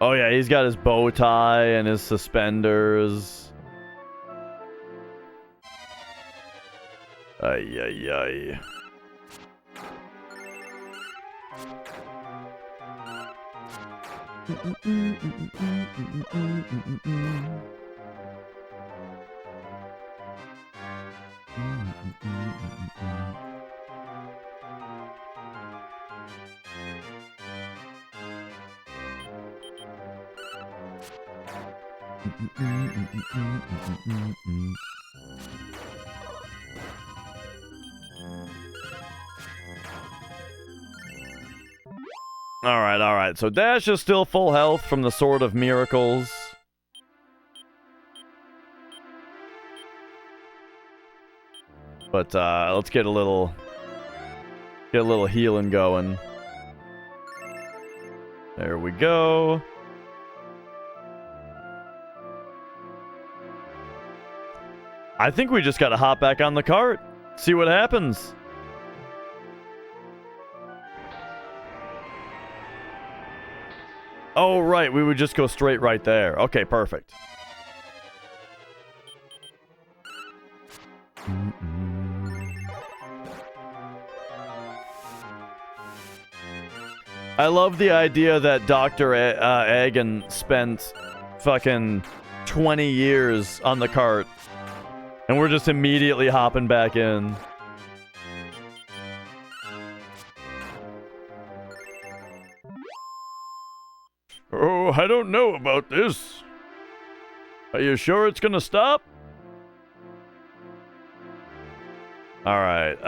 Oh yeah, he's got his bow tie and his suspenders. Ay. Alright. So Dash is still full health from the Sword of Miracles. But let's get a little healing going. There we go. I think we just gotta hop back on the cart. See what happens. Oh, right. We would just go straight right there. Okay, perfect. I love the idea that Dr. Agon spent fucking 20 years on the cart. And we're just immediately hopping back in. Oh, I don't know about this. Are you sure it's gonna stop? Alright,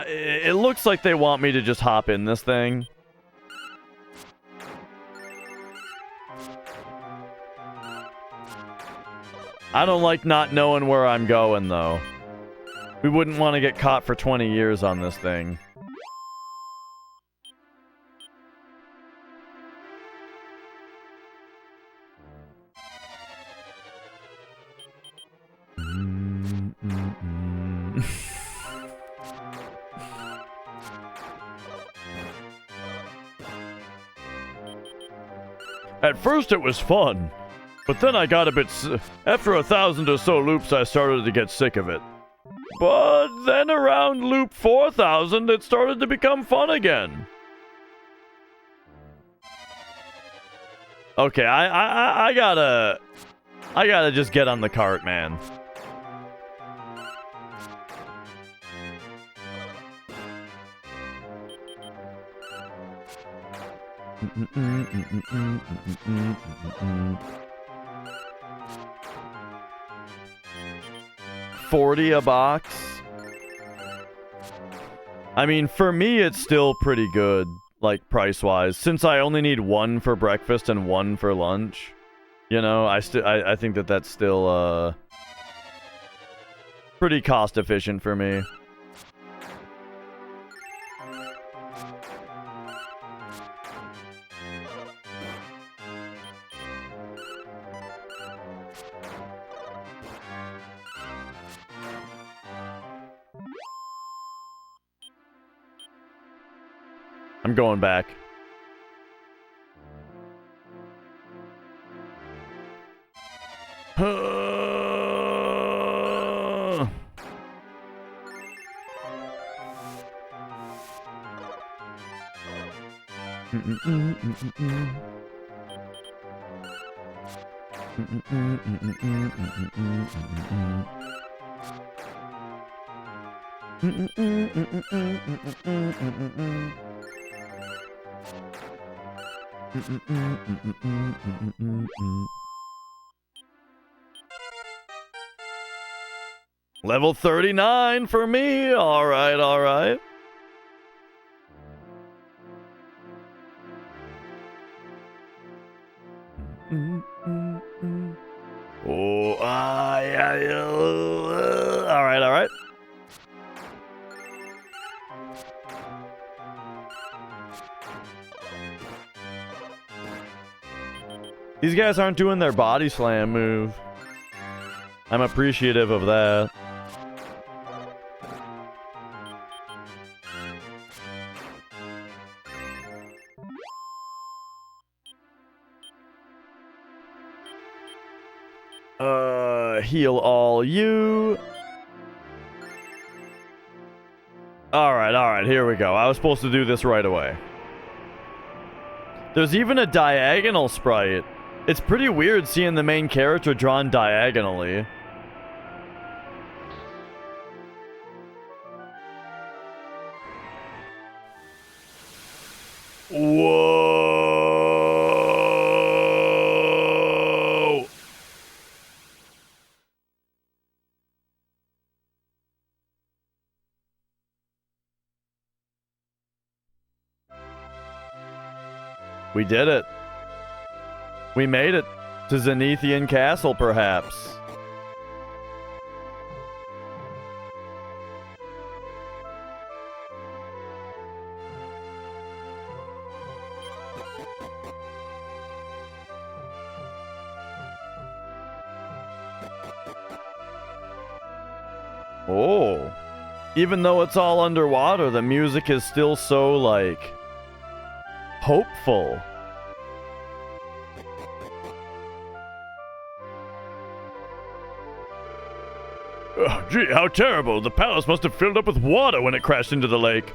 it looks like they want me to just hop in this thing. I don't like not knowing where I'm going, though. We wouldn't want to get caught for 20 years on this thing. At first it was fun, but then I got a bit after 1,000 or so loops I started to get sick of it. But then around loop 4,000 it started to become fun again. Okay, I gotta just get on the cart, man. $40 a box. I mean, for me, it's still pretty good, like price-wise, since I only need one for breakfast and one for lunch. You know, I think that that's still pretty cost-efficient for me. I'm going back. Level 39 for me. All right, all right. Oh, yeah. All right, all right. These guys aren't doing their body slam move. I'm appreciative of that. Heal all you. Alright, here we go. I was supposed to do this right away. There's even a diagonal sprite. It's pretty weird seeing the main character drawn diagonally. Whoa! We did it. We made it to Zenithian Castle, perhaps. Oh. Even though it's all underwater, the music is still so, like, hopeful. Oh, gee, how terrible. The palace must have filled up with water when it crashed into the lake.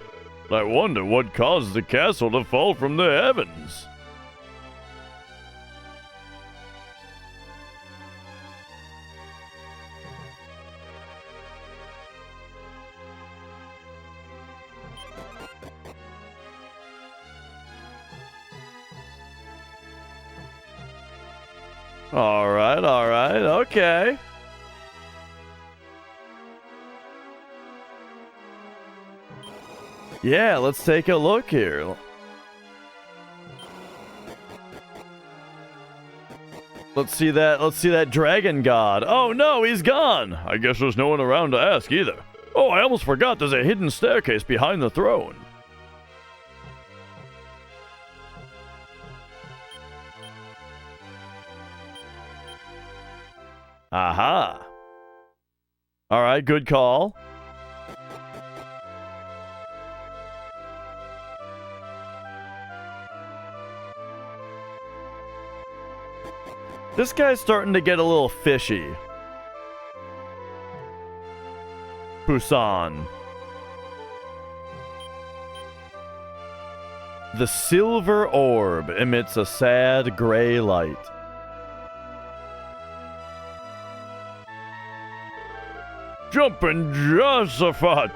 I wonder what caused the castle to fall from the heavens. Alright, okay. Yeah, let's take a look here. Let's see that dragon god. Oh no, he's gone! I guess there's no one around to ask either. Oh, I almost forgot there's a hidden staircase behind the throne. Aha. Alright, good call. This guy's starting to get a little fishy. Busan. The silver orb emits a sad gray light. Jumpin' Josaphat!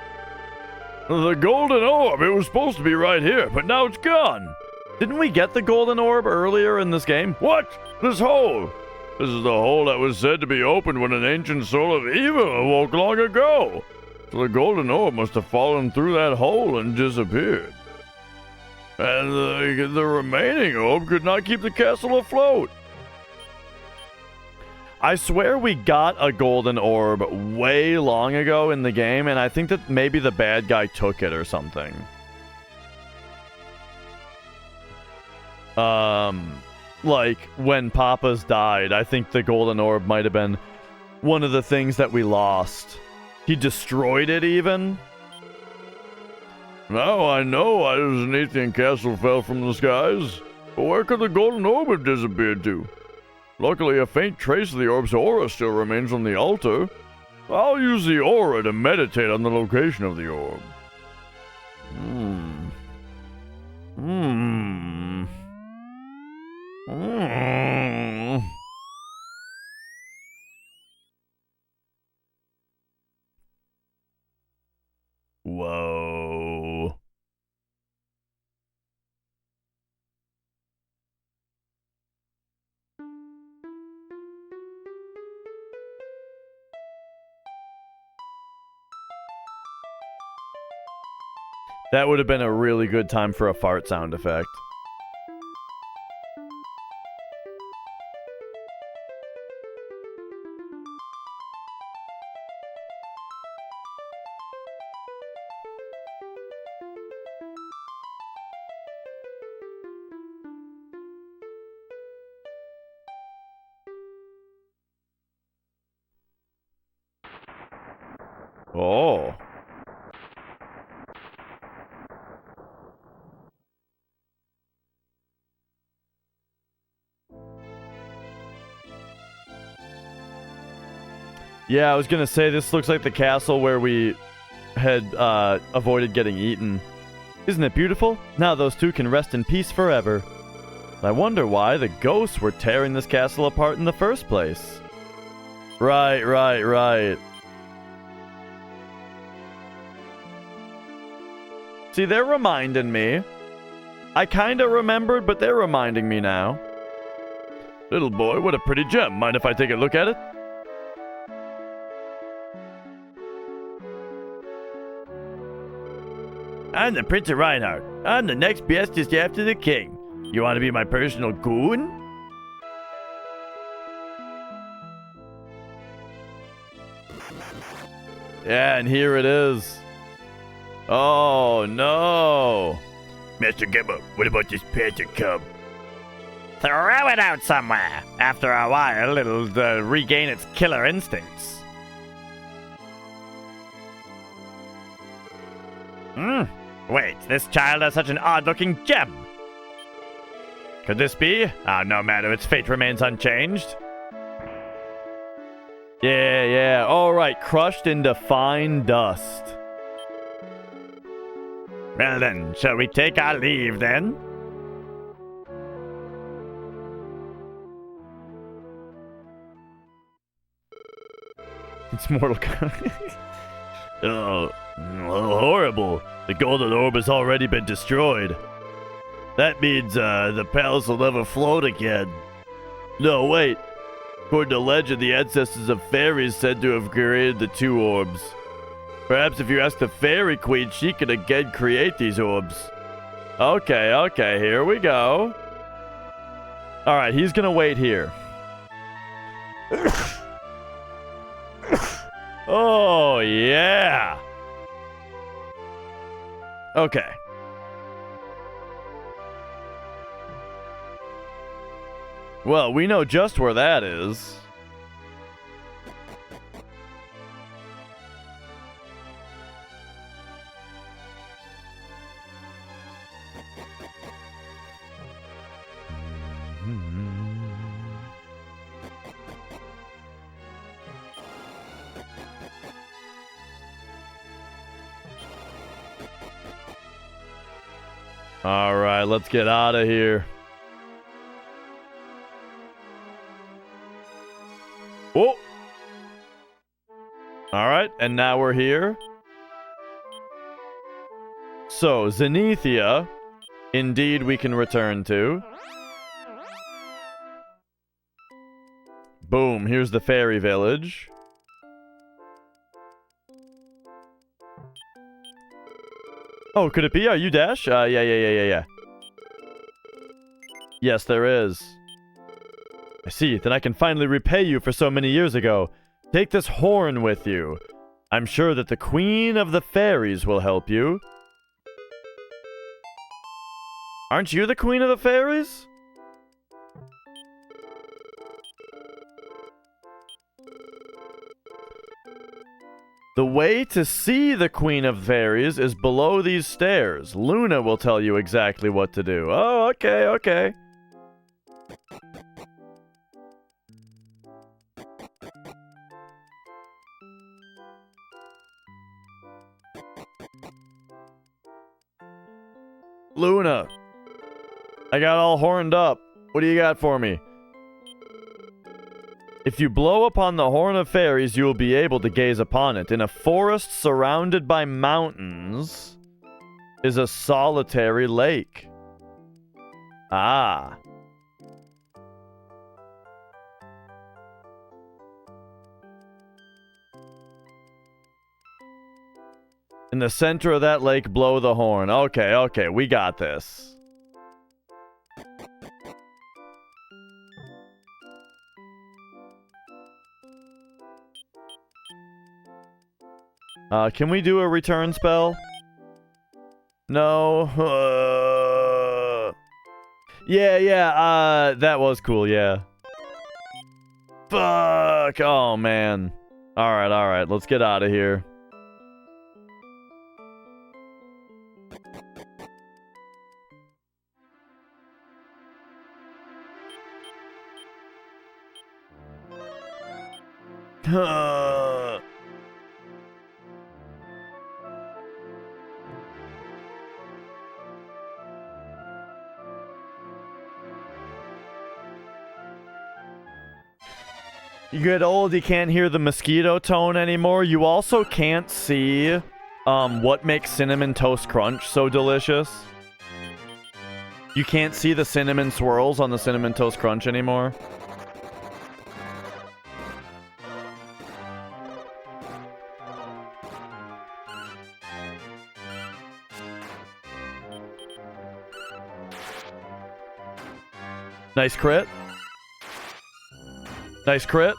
The golden orb, it was supposed to be right here, but now it's gone. Didn't we get the golden orb earlier in this game? What? This hole! This is the hole that was said to be opened when an ancient soul of evil awoke long ago. So the golden orb must have fallen through that hole and disappeared. And the remaining orb could not keep the castle afloat. I swear we got a golden orb way long ago in the game, and I think that maybe the bad guy took it or something. Like, when Papa's died, I think the golden orb might have been one of the things that we lost. He destroyed it, even. Now I know why the Zenithian castle fell from the skies. But where could the golden orb have disappeared to? Luckily, a faint trace of the orb's aura still remains on the altar. I'll use the aura to meditate on the location of the orb. Whoa. That would have been a really good time for a fart sound effect. Oh. Yeah, I was gonna say, this looks like the castle where we had avoided getting eaten. Isn't it beautiful? Now those two can rest in peace forever. I wonder why the ghosts were tearing this castle apart in the first place. Right. See, they're reminding me. I kinda remembered, but they're reminding me now. Little boy, what a pretty gem. Mind if I take a look at it? I'm the Prince of Reinhardt. I'm the next bestest after the king. You want to be my personal goon? Yeah, and here it is. Oh, no. Master Gimbo, what about this panther cub? Throw it out somewhere. After a while, it'll regain its killer instincts. Wait, this child has such an odd-looking gem. Could this be? No matter, its fate remains unchanged. Yeah. All right, crushed into fine dust. Well then, shall we take our leave then? It's Mortal Kombat. Oh, horrible. The golden orb has already been destroyed. That means the palace will never float again. No, wait. According to legend, the ancestors of fairies said to have created the two orbs. Perhaps if you ask the Fairy Queen, she could again create these orbs. Okay, okay, here we go. Alright, he's gonna wait here. Oh, yeah! Okay. Well, we know just where that is. All right, let's get out of here. Oh! All right, and now we're here. So, Zenithia, indeed we can return to. Boom, here's the fairy village. Oh, could it be? Are you Dash? Yeah. Yes, there is. I see. Then I can finally repay you for so many years ago. Take this horn with you. I'm sure that the Queen of the Fairies will help you. Aren't you the Queen of the Fairies? The way to see the Queen of Fairies is below these stairs. Luna will tell you exactly what to do. Oh, okay, okay. Luna, I got all horned up. What do you got for me? If you blow upon the Horn of Fairies, you will be able to gaze upon it. In a forest surrounded by mountains is a solitary lake. Ah. In the center of that lake, blow the horn. Okay, okay, we got this. Can we do a return spell? No. Yeah, that was cool, yeah. Fuck! Oh, man. Alright, let's get out of here. You get old, you can't hear the mosquito tone anymore. You also can't see what makes Cinnamon Toast Crunch so delicious. You can't see the cinnamon swirls on the Cinnamon Toast Crunch anymore. Nice crit. Nice crit.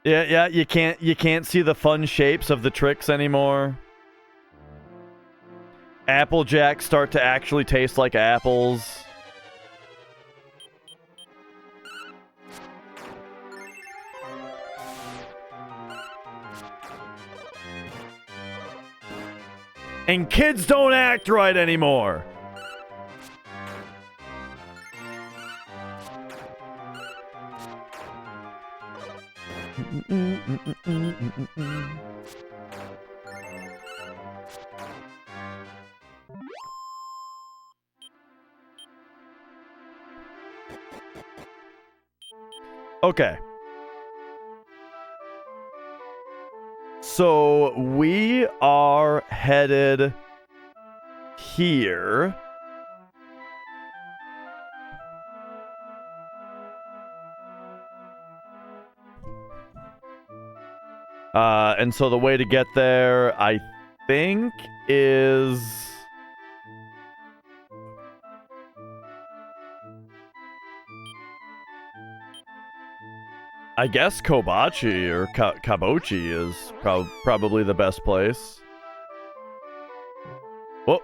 Yeah, you can't see the fun shapes of the tricks anymore. Applejacks start to actually taste like apples. And kids don't act right anymore. Okay. So we are headed here. And so the way to get there, I think, is... I guess Kobachi or Kabochi is probably the best place. Whoa.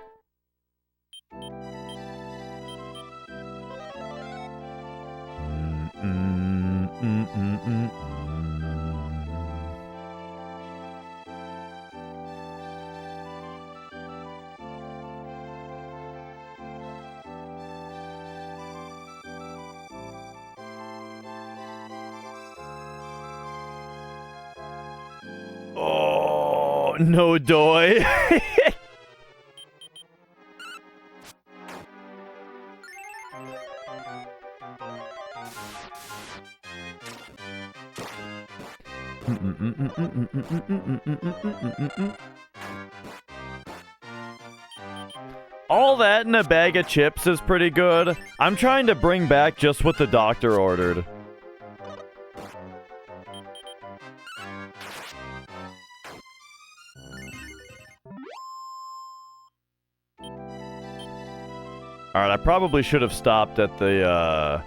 Oh, no doy. All that in a bag of chips is pretty good. I'm trying to bring back just what the doctor ordered. Alright, I probably should have stopped at the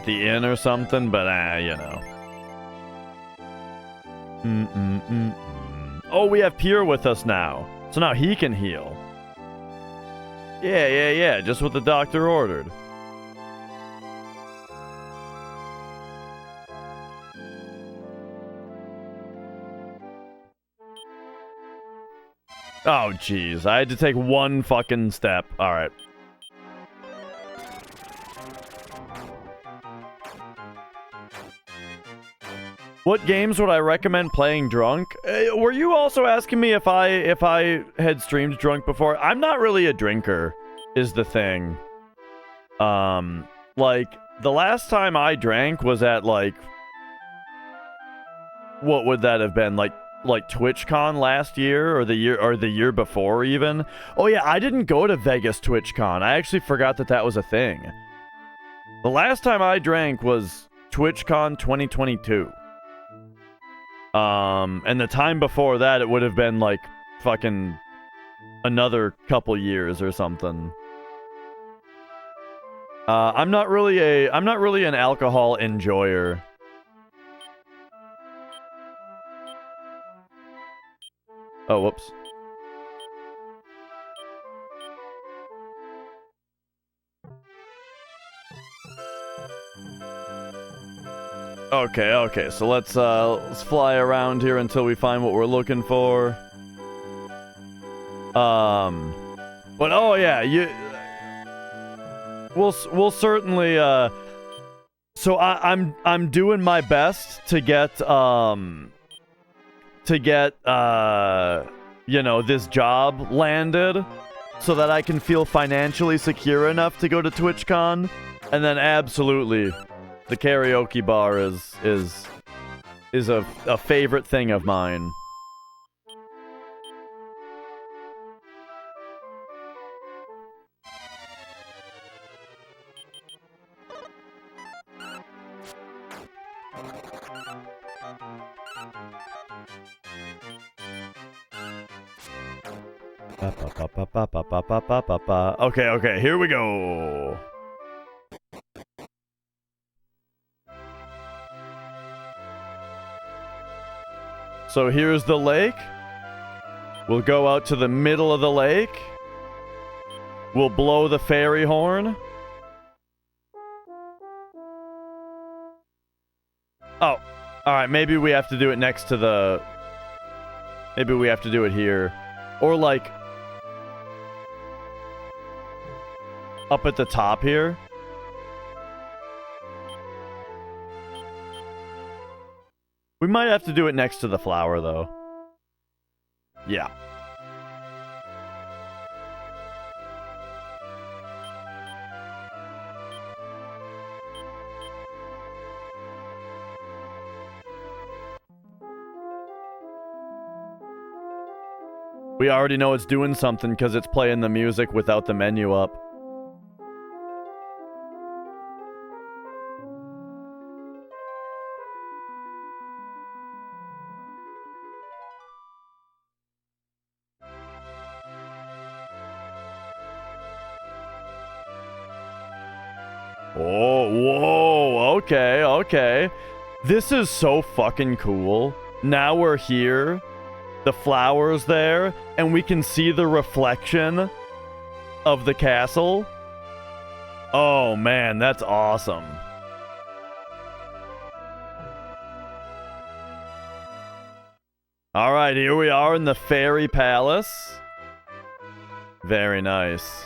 inn or something, but you know. Oh, we have Pierre with us now. So now he can heal. Yeah, just what the doctor ordered. Oh, jeez. I had to take one fucking step. Alright. What games would I recommend playing drunk? Were you also asking me if I had streamed drunk before? I'm not really a drinker, is the thing. Like, the last time I drank was at, like... What would that have been? Like TwitchCon last year, or the year before even? Oh yeah, I didn't go to Vegas TwitchCon. I actually forgot that was a thing. The last time I drank was TwitchCon 2022. And the time before that, it would have been like fucking another couple years or something. I'm not really an alcohol enjoyer. Oh, whoops. Okay, so let's fly around here until we find what we're looking for. But oh yeah, we'll certainly so I'm doing my best to get you know, this job landed so that I can feel financially secure enough to go to TwitchCon, and then absolutely the karaoke bar is a favorite thing of mine. Okay, here we go. So here's the lake. We'll go out to the middle of the lake. We'll blow the fairy horn. Oh, alright, maybe we have to do it next to the... Maybe we have to do it here. Or like... up at the top here. We might have to do it next to the flower, though. Yeah. We already know it's doing something because it's playing the music without the menu up. Oh, whoa, okay, okay. This is so fucking cool. Now we're here, the flowers there, and we can see the reflection of the castle. Oh man, that's awesome. All right, here we are in the fairy palace. Very nice.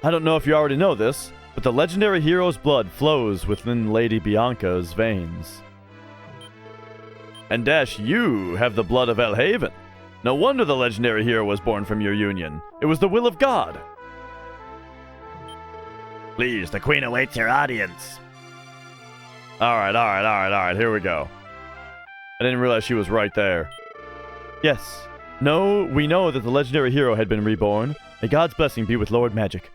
I don't know if you already know this, but the legendary hero's blood flows within Lady Bianca's veins. And Dash, you have the blood of Elhaven. No wonder the legendary hero was born from your union. It was the will of God. Please, the queen awaits your audience. Alright, here we go. I didn't realize she was right there. Yes. No, we know that the legendary hero had been reborn. May God's blessing be with Lord Magic.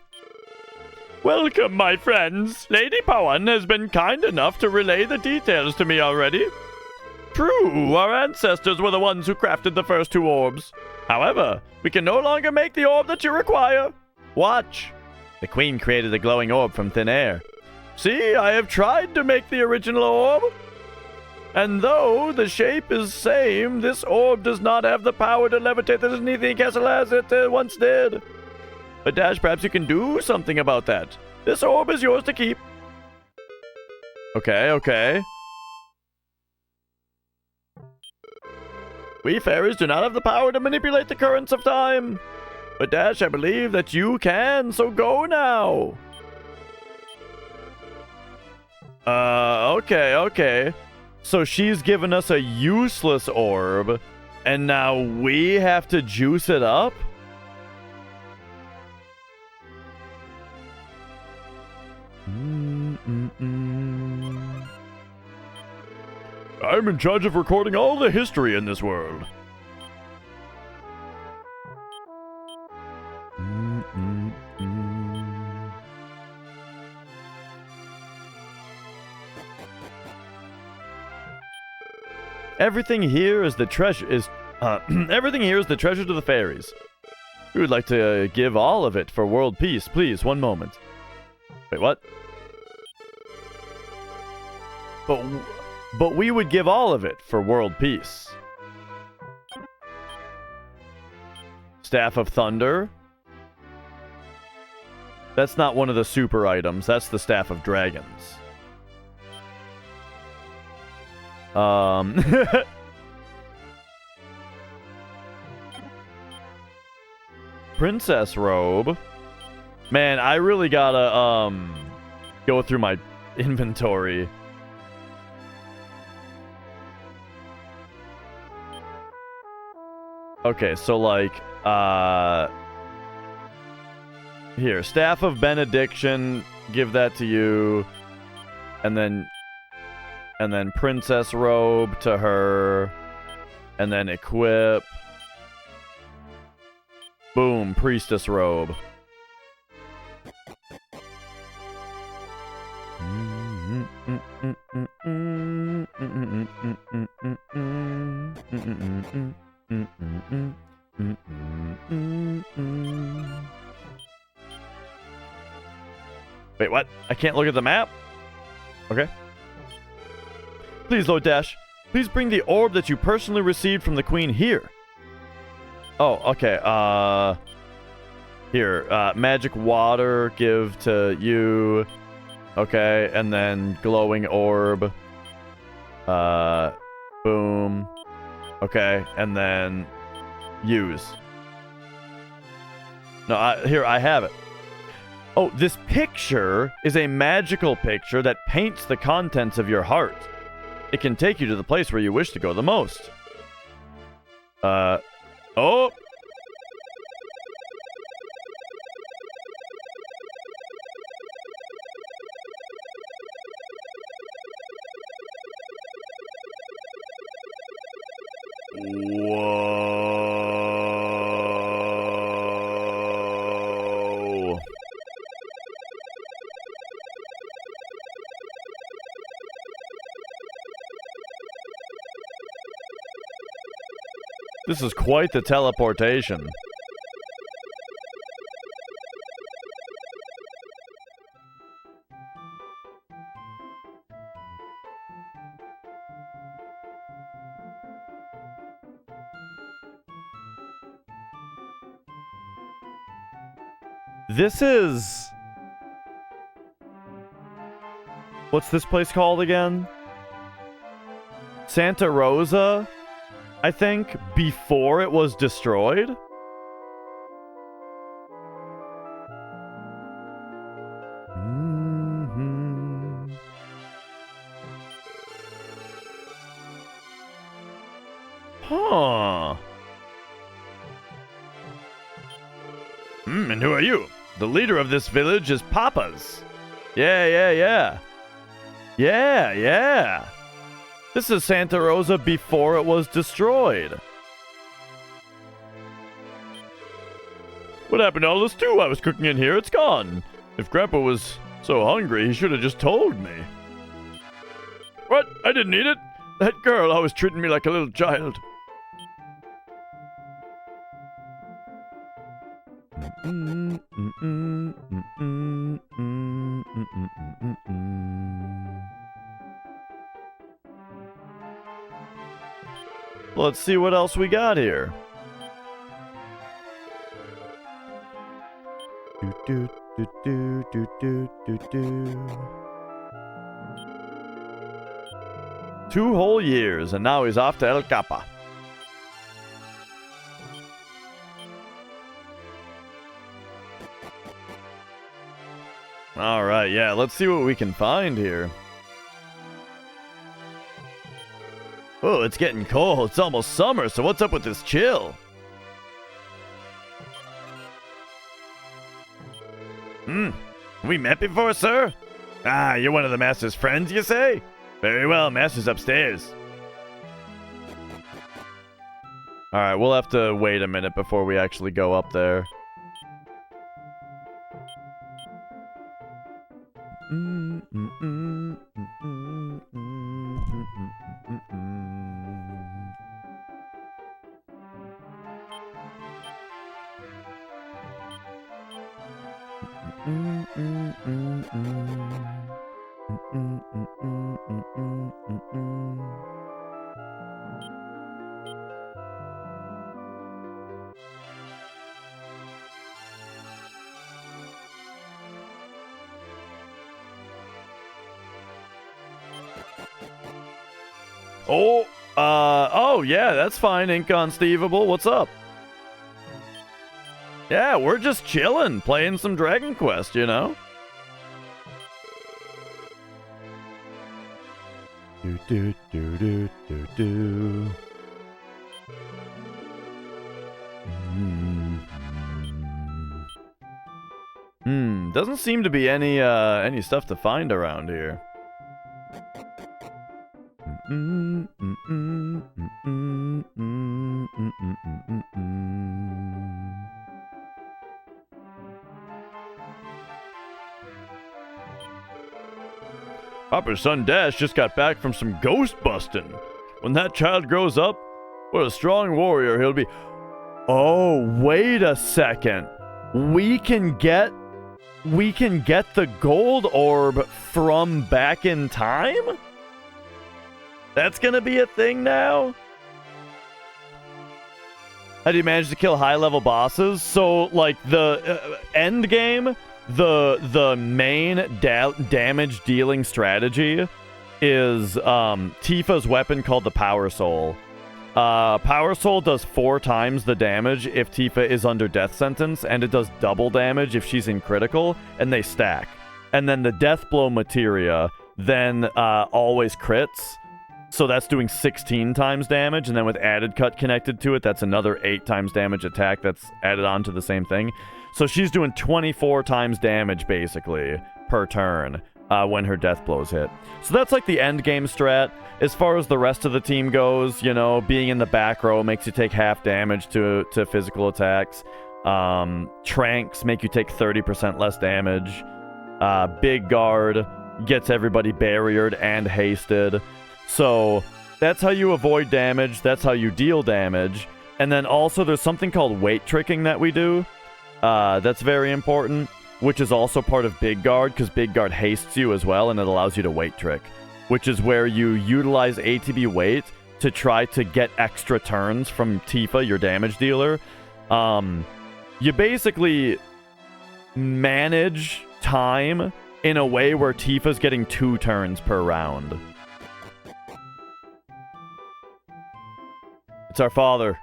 Welcome, my friends. Lady Pawan has been kind enough to relay the details to me already. True, our ancestors were the ones who crafted the first 2 orbs. However, we can no longer make the orb that you require. Watch. The queen created a glowing orb from thin air. See, I have tried to make the original orb. And though the shape is same, this orb does not have the power to levitate the Sneaking Castle as it once did. But Dash, perhaps you can do something about that. This orb is yours to keep. Okay. We fairies do not have the power to manipulate the currents of time. But Dash, I believe that you can, so go now. Okay. So she's given us a useless orb, and now we have to juice it up? I'm in charge of recording all the history in this world. Everything here is the treasure everything here is the treasure to the fairies. We would like to give all of it for world peace. Please, one moment. Wait, what? But we would give all of it for world peace. Staff of Thunder. That's not one of the super items. That's the Staff of Dragons. Princess Robe. Man, I really gotta, go through my inventory. Okay, so like, here, Staff of Benediction, give that to you, and then Princess Robe to her, and then equip. Boom, Priestess Robe. Wait, what? I can't look at the map? Okay. Please, Lord Dash, please bring the orb that you personally received from the queen here. Oh, okay. Here, magic water, give to you. Okay, and then glowing orb. Boom. Okay, and then use. No, here, I have it. Oh, this picture is a magical picture that paints the contents of your heart. It can take you to the place where you wish to go the most. Oh! Whoa. This is quite the teleportation. This is... What's this place called again? Santa Rosa, I think, before it was destroyed? Mm-hmm. Huh. And who are you? The leader of this village is Papa's. Yeah. This is Santa Rosa before it was destroyed. What happened to all this stew I was cooking in here? It's gone. If Grandpa was so hungry, he should have just told me. What? I didn't eat it? That girl always treated me like a little child. Let's see what else we got here. Do. 2 whole years, and now he's off to El Capa. Alright, yeah, let's see what we can find here. Oh, it's getting cold. It's almost summer, so what's up with this chill? We met before, sir? Ah, you're one of the Master's friends, you say? Very well, Master's upstairs. Alright, we'll have to wait a minute before we actually go up there. Oh, yeah, that's fine, Inconceivable. What's up? Yeah, we're just chilling, playing some Dragon Quest, you know? Do. Doesn't seem to be any stuff to find around here. Papa's son Dash just got back from some ghost busting. When that child grows up, what a strong warrior he'll be. Oh, wait a second. We can get the gold orb from back in time? That's gonna be a thing now? How do you manage to kill high-level bosses? So, like, the end game, the main damage-dealing strategy is Tifa's weapon called the Power Soul. Power Soul does 4 times the damage if Tifa is under death sentence, and it does double damage if she's in critical, and they stack. And then the Death Blow materia then always crits. So that's doing 16 times damage, and then with added cut connected to it, that's another 8 times damage attack that's added on to the same thing. So she's doing 24 times damage, basically, per turn when her death blows hit. So that's like the end game strat. As far as the rest of the team goes, you know, being in the back row makes you take half damage to physical attacks. Tranks make you take 30% less damage. Big guard gets everybody barriered and hasted. So that's how you avoid damage. That's how you deal damage. And then also there's something called weight tricking that we do. That's very important, which is also part of Big Guard, because Big Guard hastes you as well, and it allows you to weight trick, which is where you utilize ATB weight to try to get extra turns from Tifa, your damage dealer. You basically manage time in a way where Tifa's getting 2 turns per round. It's our father.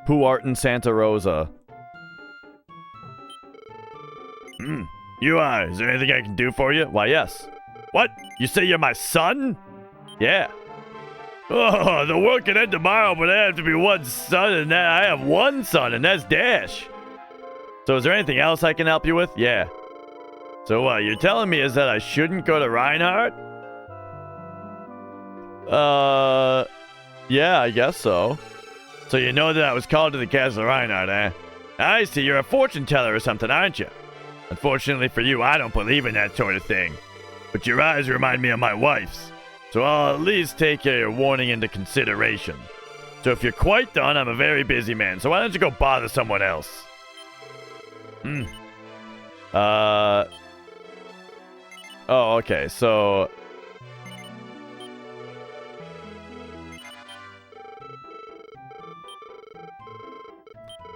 Who art in Santa Rosa? You are. Is there anything I can do for you? Why, yes. What? You say you're my son? Yeah. Oh, the world can end tomorrow, but I have to be one son, and I have one son, and that's Dash. So is there anything else I can help you with? Yeah. So what you're telling me is that I shouldn't go to Reinhardt? Yeah, I guess so. So you know that I was called to the Castle of Reinhardt, eh? I see, you're a fortune teller or something, aren't you? Unfortunately for you, I don't believe in that sort of thing. But your eyes remind me of my wife's. So I'll at least take your warning into consideration. So if you're quite done, I'm a very busy man, so why don't you go bother someone else? Oh, okay, so...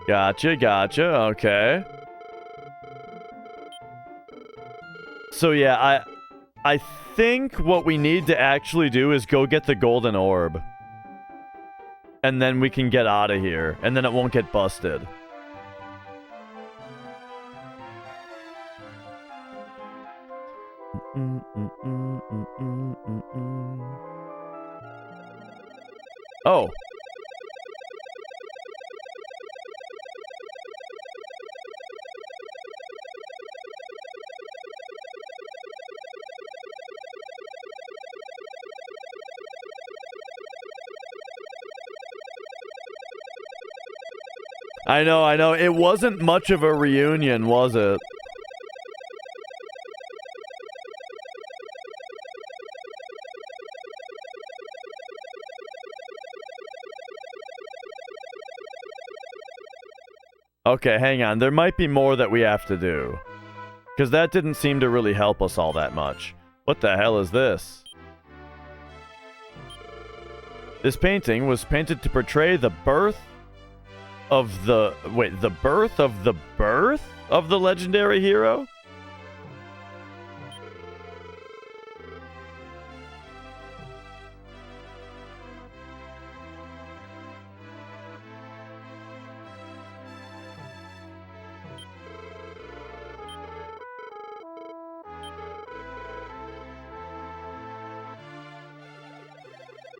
Gotcha, okay. So yeah, I think what we need to actually do is go get the golden orb. And then we can get out of here, and then it won't get busted. Oh. I know. It wasn't much of a reunion, was it? Okay, hang on. There might be more that we have to do. Because that didn't seem to really help us all that much. What the hell is this? This painting was painted to portray the birth of the... Wait, the birth of the legendary hero?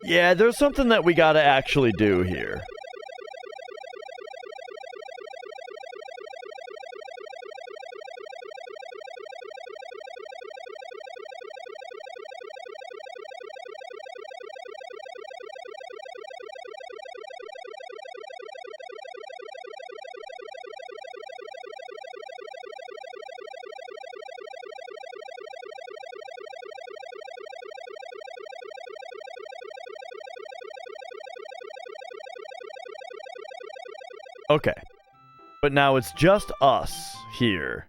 Yeah, there's something that we gotta actually do here. Okay. But now it's just us here.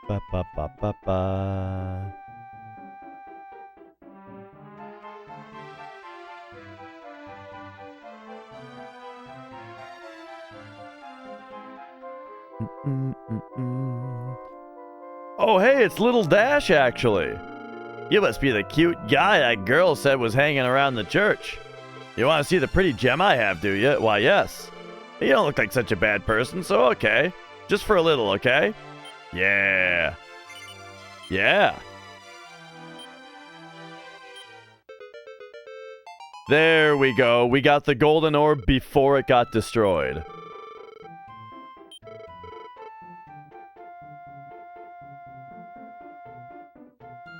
Ba ba ba ba ba. Oh, hey, it's Little Dash, actually. You must be the cute guy that girl said was hanging around the church. You want to see the pretty gem I have, do you? Why, yes. You don't look like such a bad person, so okay. Just for a little, okay? Yeah. Yeah. There we go. We got the golden orb before it got destroyed.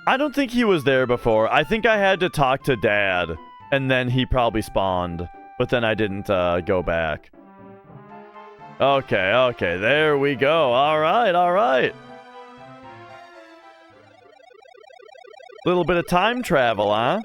I don't think he was there before. I think I had to talk to Dad, and then he probably spawned. But then I didn't go back. Okay, there we go. All right. Little bit of time travel, huh?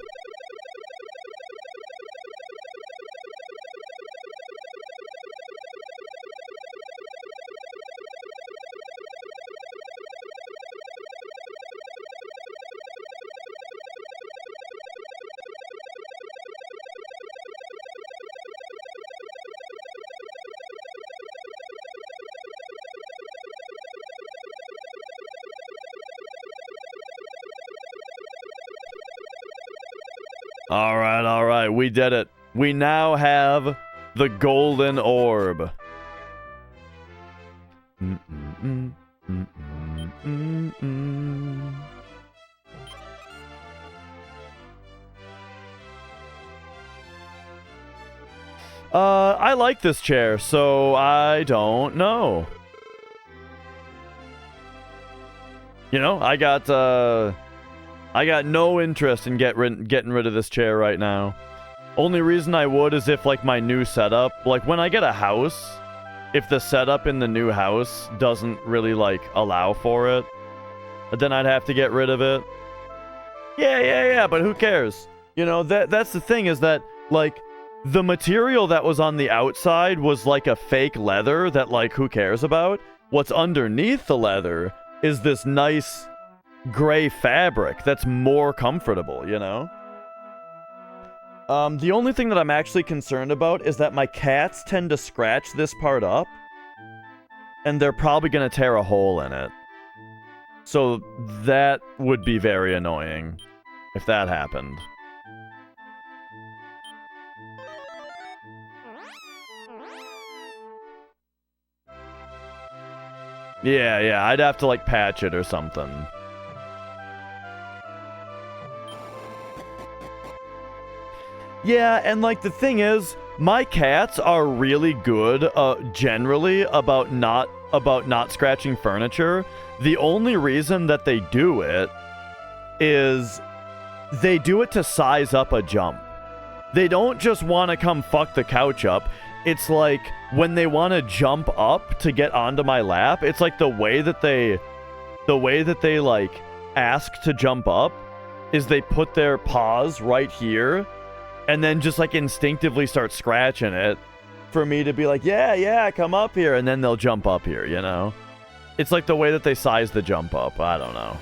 All right, we did it. We now have the golden orb. I like this chair, so I don't know. You know, I got no interest in getting rid of this chair right now. Only reason I would is if, like, my new setup, like, when I get a house, if the setup in the new house doesn't really, like, allow for it, then I'd have to get rid of it. Yeah, but who cares? You know, that's the thing, is that, like, the material that was on the outside was, like, a fake leather that, like, who cares about? What's underneath the leather is this nice gray fabric that's more comfortable, you know? The only thing that I'm actually concerned about is that my cats tend to scratch this part up, and they're probably going to tear a hole in it. So that would be very annoying if that happened. Yeah, I'd have to, like, patch it or something. Yeah, and, like, the thing is, my cats are really good, generally, about not scratching furniture. The only reason that they do it is they do it to size up a jump. They don't just want to come fuck the couch up. It's like when they want to jump up to get onto my lap, it's like the way that they like ask to jump up is they put their paws right here and then just like instinctively start scratching it for me to be like, yeah, come up here, and then they'll jump up here, you know? It's like the way that they size the jump up. I don't know.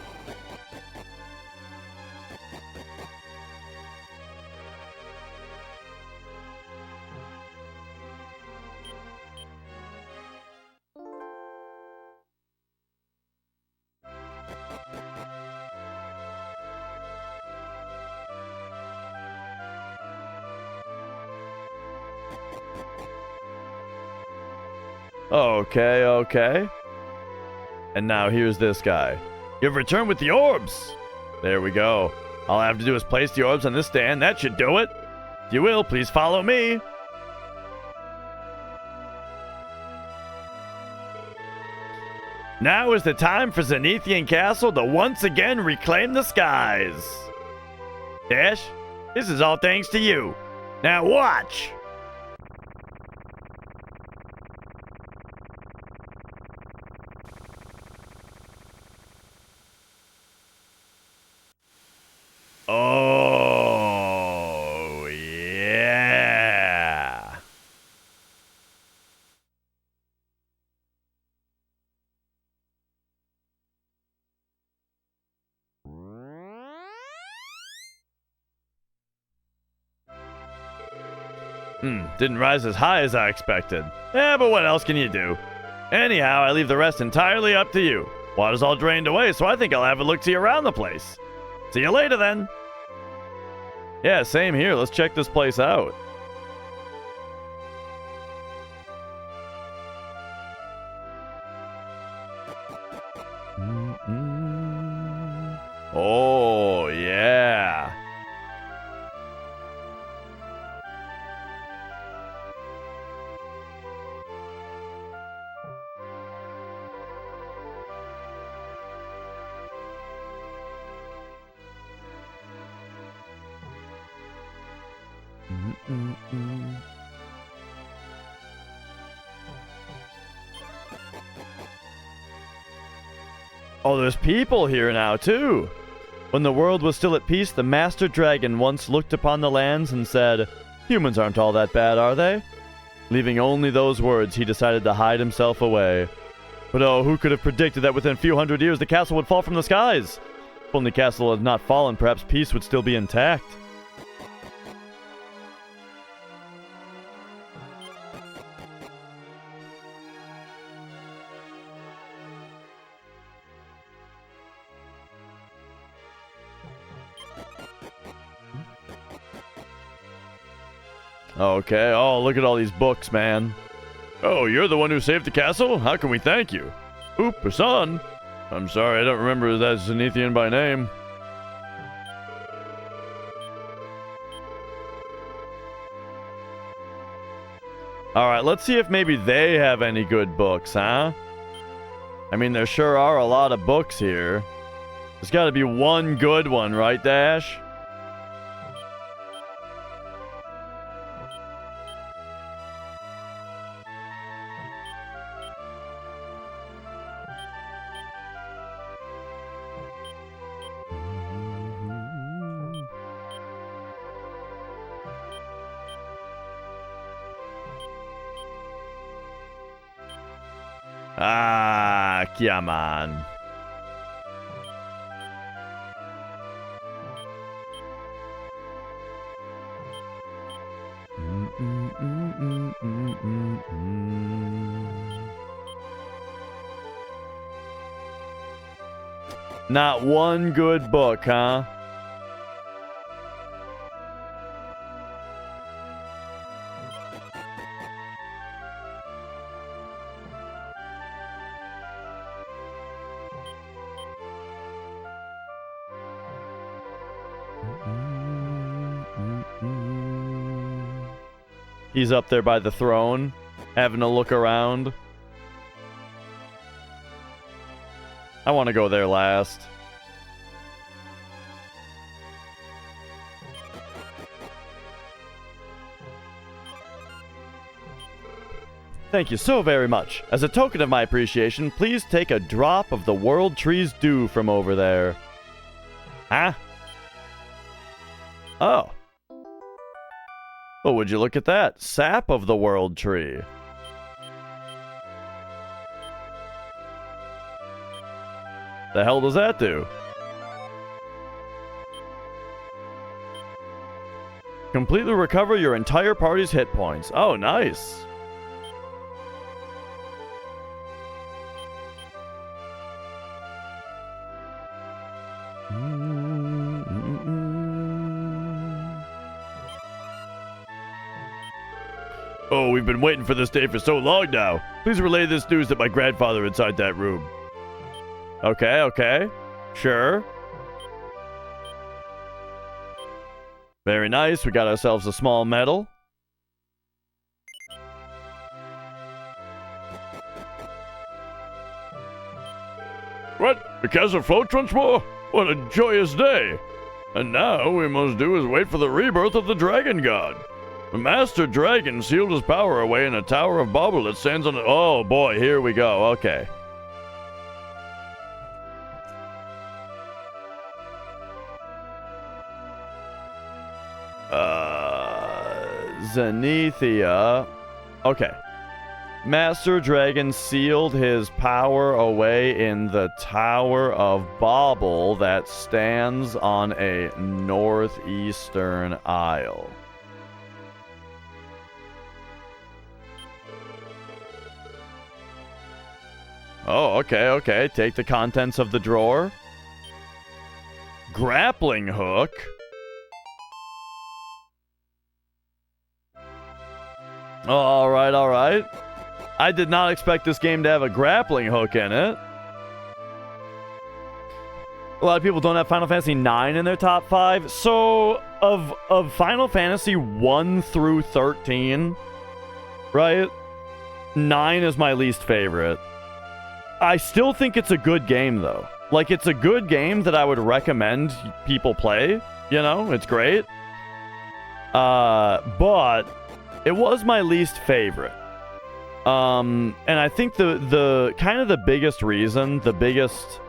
Okay. And now here's this guy. You've returned with the orbs! There we go. All I have to do is place the orbs on this stand. That should do it. If you will, please follow me. Now is the time for Zenithian Castle to once again reclaim the skies. Dash, this is all thanks to you. Now watch! Oh, yeah. Didn't rise as high as I expected. Yeah, but what else can you do? Anyhow, I leave the rest entirely up to you. Water's all drained away, so I think I'll have a look-see around the place. See you later, then. Yeah, same here. Let's check this place out. Oh, yeah. Oh, there's people here now, too. When the world was still at peace, the Master Dragon once looked upon the lands and said, "Humans aren't all that bad, are they?" Leaving only those words, he decided to hide himself away. But oh, who could have predicted that within a few hundred years the castle would fall from the skies? If only the castle had not fallen, perhaps peace would still be intact. Okay, oh, look at all these books, man. Oh, you're the one who saved the castle? How can we thank you? Oop, Hassan. I'm sorry, I don't remember that Zenithian by name. Alright, let's see if maybe they have any good books, huh? I mean, there sure are a lot of books here. There's gotta be one good one, right, Dash? Ah, come on. Not one good book, huh? He's up there by the throne, having a look around. I want to go there last. Thank you so very much. As a token of my appreciation, please take a drop of the World Tree's dew from over there. Huh? Oh. Well, would you look at that? Sap of the World Tree. The hell does that do? Completely recover your entire party's hit points. Oh, nice. Oh, we've been waiting for this day for so long now. Please relay this news to my grandfather inside that room. Okay, okay. Sure. Very nice. We got ourselves a small medal. What? The castle floats once more? What a joyous day. And now we must do is wait for the rebirth of the Dragon God. The Master Dragon sealed his power away in a tower of bauble that stands on it. Oh boy, here we go. Okay. Zenithia. Okay. Master Dragon sealed his power away in the Tower of Bauble that stands on a northeastern isle. Oh, okay, okay. Take the contents of the drawer. Grappling hook. Oh, alright, alright. I did not expect this game to have a grappling hook in it. A lot of people don't have Final Fantasy 9 in their top 5. So, of Final Fantasy 1 through 13, right? 9 is my least favorite. I still think it's a good game, though. Like, it's a good game that I would recommend people play. You know, it's great. But it was my least favorite. And I think the kind of the biggest reason, the biggest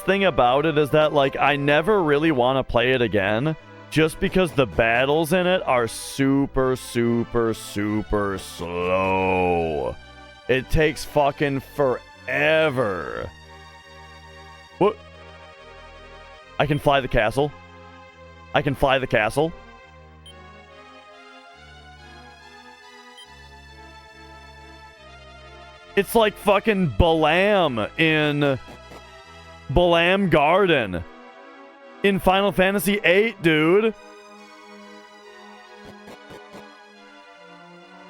thing about it is that, like, I never really want to play it again just because the battles in it are super, super, super slow. It takes fucking forever. What? I can fly the castle. I can fly the castle. It's like fucking Balam in Balam Garden in Final Fantasy VIII, dude.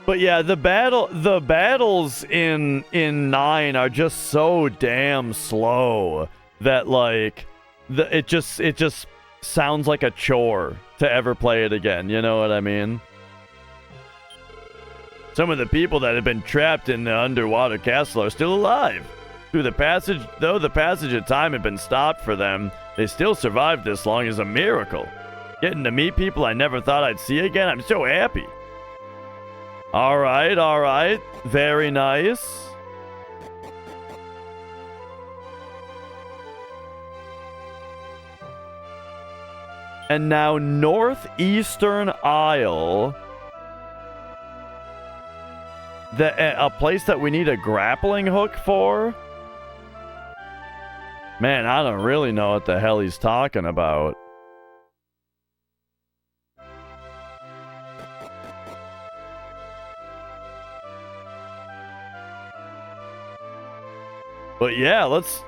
But yeah, the battles in 9 are just so damn slow that, like, it just sounds like a chore to ever play it again. You know what I mean? Some of the people that have been trapped in the underwater castle are still alive. Though the passage of time had been stopped for them, they still survived this long is a miracle. Getting to meet people I never thought I'd see again, I'm so happy. Alright. Very nice. And now Northeastern Isle. A place that we need a grappling hook for? Man, I don't really know what the hell he's talking about. But yeah, let's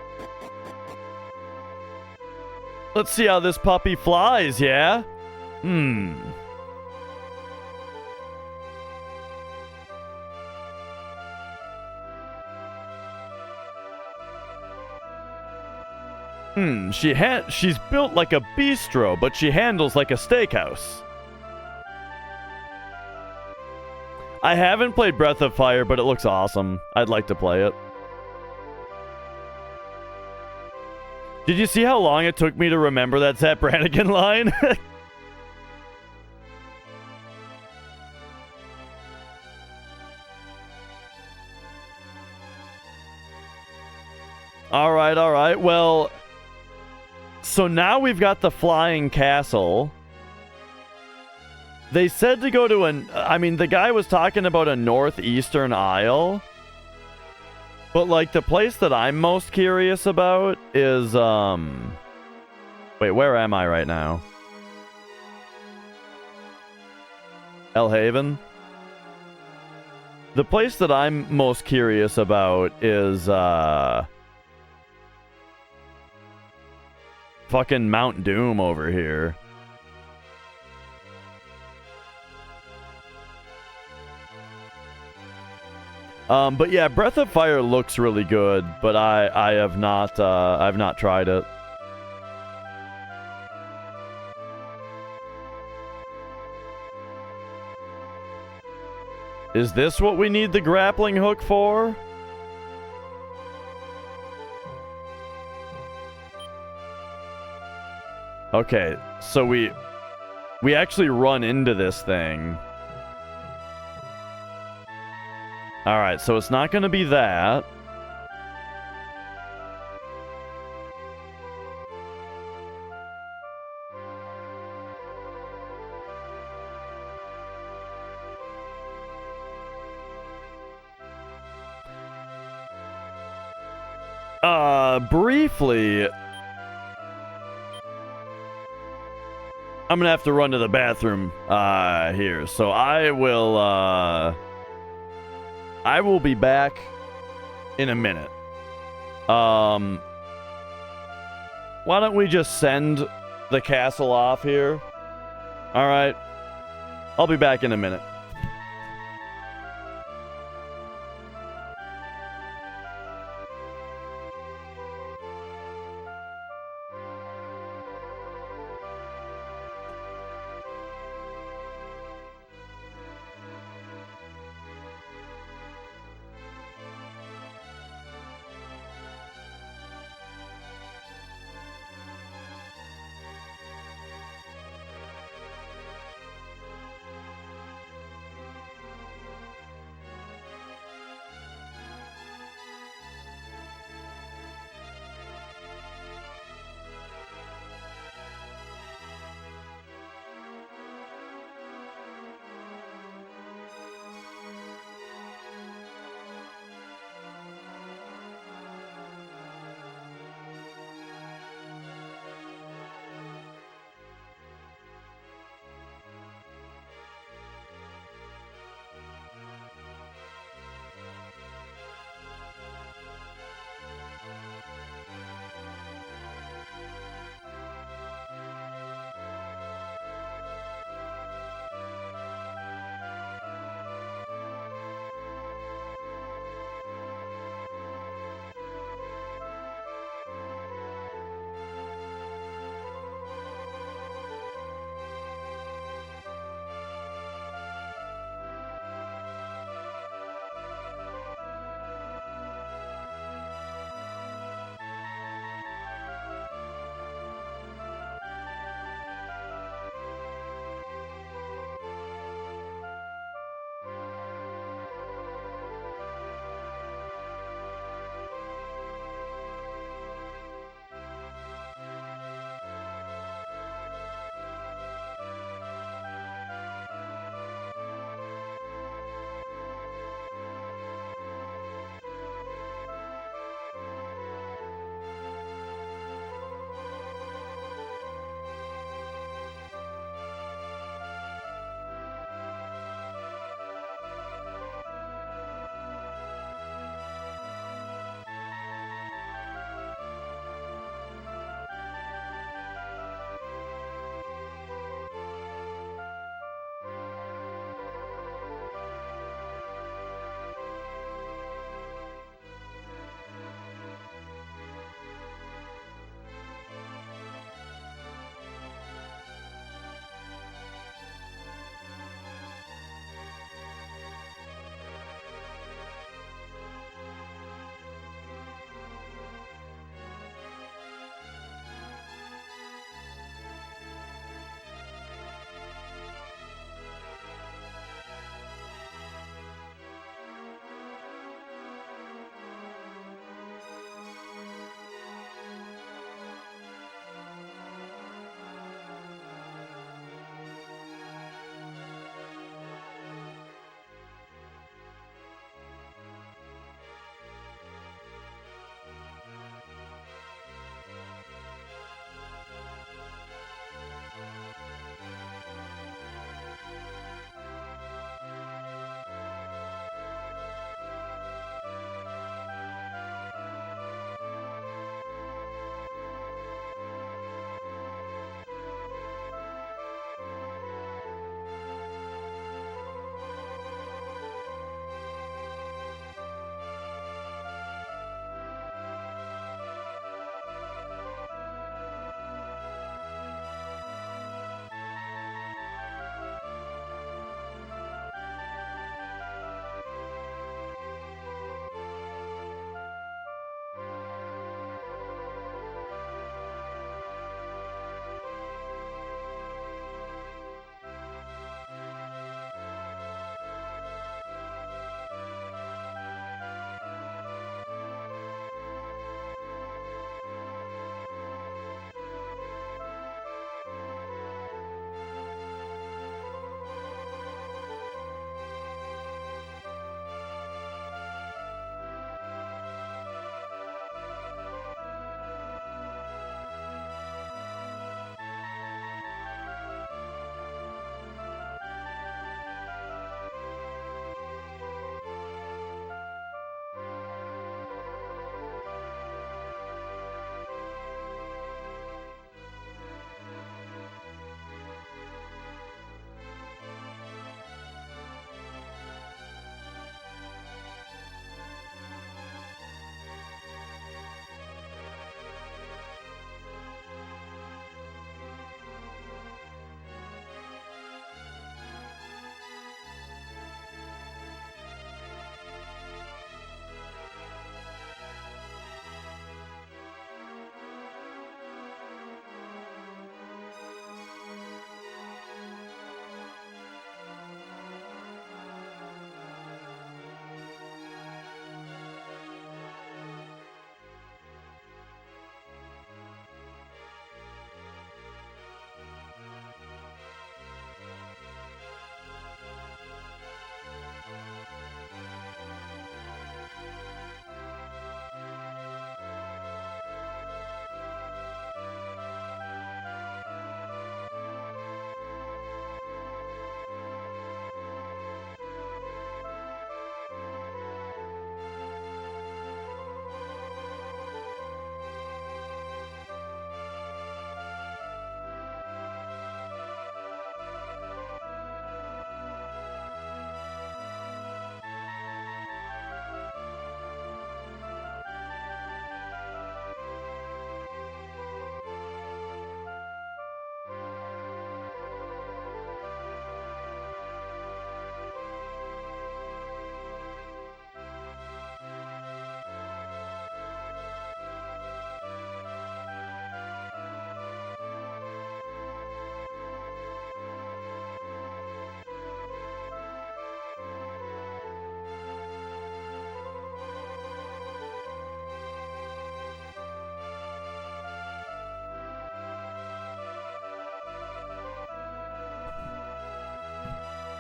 see how this puppy flies, yeah? She's built like a bistro, but she handles like a steakhouse. I haven't played Breath of Fire, but it looks awesome. I'd like to play it. Did you see how long it took me to remember that Zap Brannigan line? Alright. Well, so now we've got the flying castle. They said to go to the guy was talking about a northeastern isle. But, like, the place that I'm most curious about is, wait, where am I right now? El Haven? The place that I'm most curious about is, fucking Mount Doom over here. But yeah, Breath of Fire looks really good, but I've not tried it. Is this what we need the grappling hook for? Okay, so we actually run into this thing. Alright, so it's not going to be that. Briefly, I'm gonna have to run to the bathroom here, so I will be back in a minute. Why don't we just send the castle off here? Alright. I'll be back in a minute.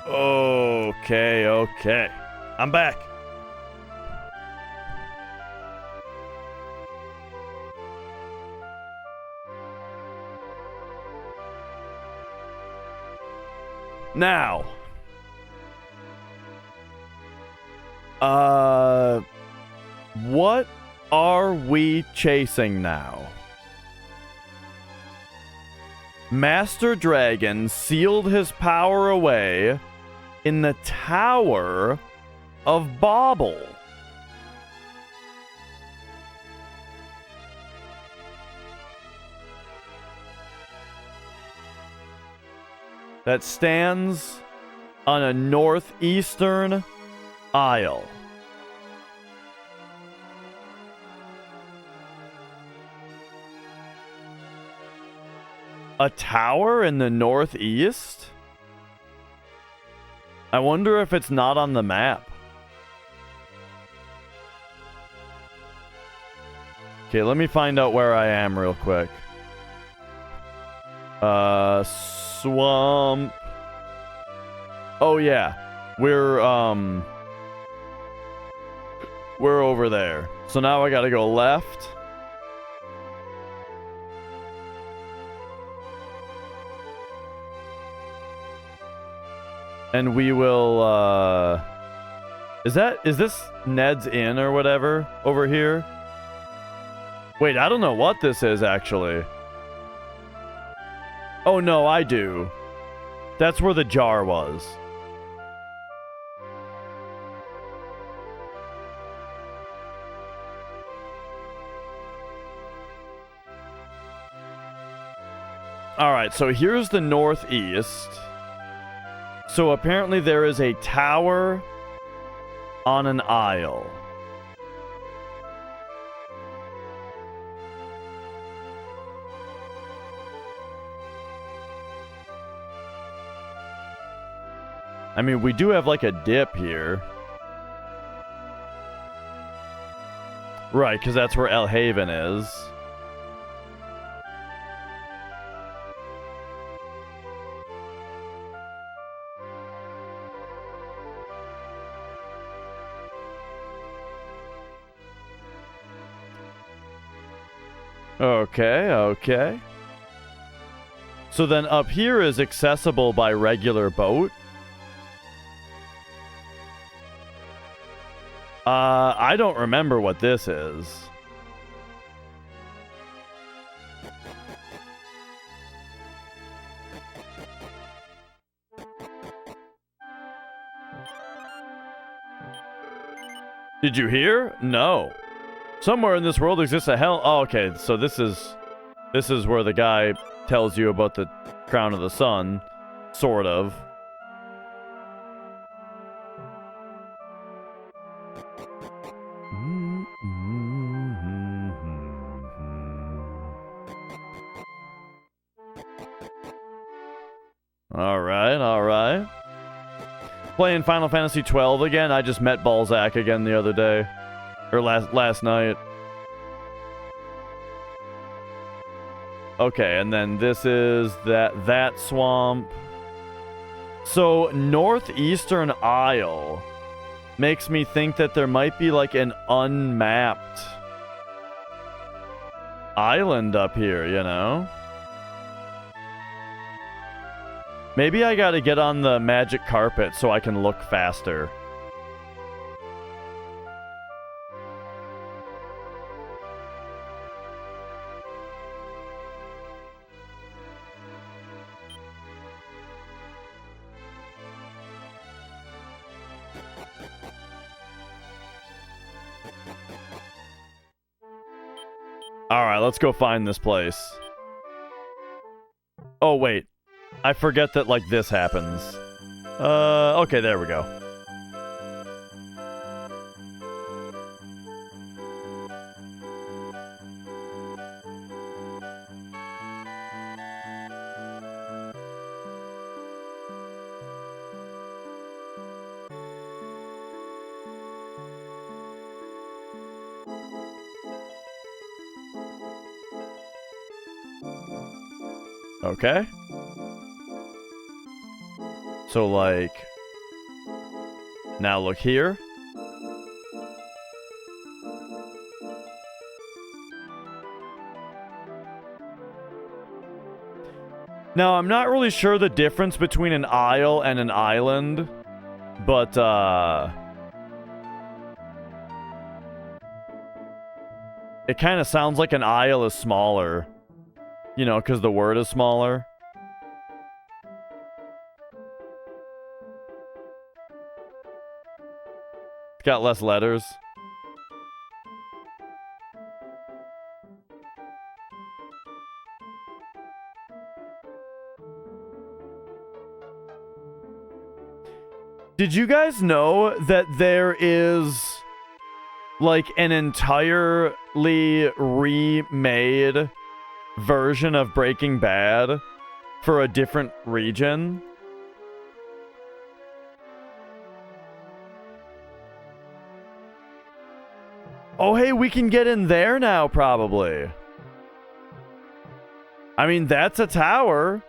Okay, okay. I'm back. Now, what are we chasing now? Master Dragon sealed his power away in the Tower of Bauble. That stands on a northeastern isle. A tower in the northeast? I wonder if it's not on the map. Okay, let me find out where I am real quick. Swamp. Oh yeah. We're over there. So now I gotta go left. And we will, is this Ned's Inn or whatever over here? Wait, I don't know what this is, actually. Oh, no, I do. That's where the jar was. Alright, so here's the northeast. So apparently there is a tower on an isle. I mean, we do have like a dip here. Right, because that's where El Haven is. Okay, okay. So then up here is accessible by regular boat. I don't remember what this is. Did you hear? No. Somewhere in this world exists a hell. Oh, okay. So this is where the guy tells you about the Crown of the Sun, sort of. All right, all right. Playing Final Fantasy 12 again. I just met Balzac again the other day. Or last night. Okay, and then this is that swamp. So, Northeastern Isle makes me think that there might be like an unmapped island up here, you know? Maybe I gotta get on the magic carpet so I can look faster. Alright, let's go find this place. Oh, wait. I forget that, like, this happens. Okay, there we go. Okay. So, like, Now look here. Now, I'm not really sure the difference between an isle and an island, but, it kind of sounds like an isle is smaller. You know, because the word is smaller. It's got less letters. Did you guys know that there is like an entirely remade version of Breaking Bad for a different region? Oh, hey, we can get in there now, probably. I mean, that's a tower.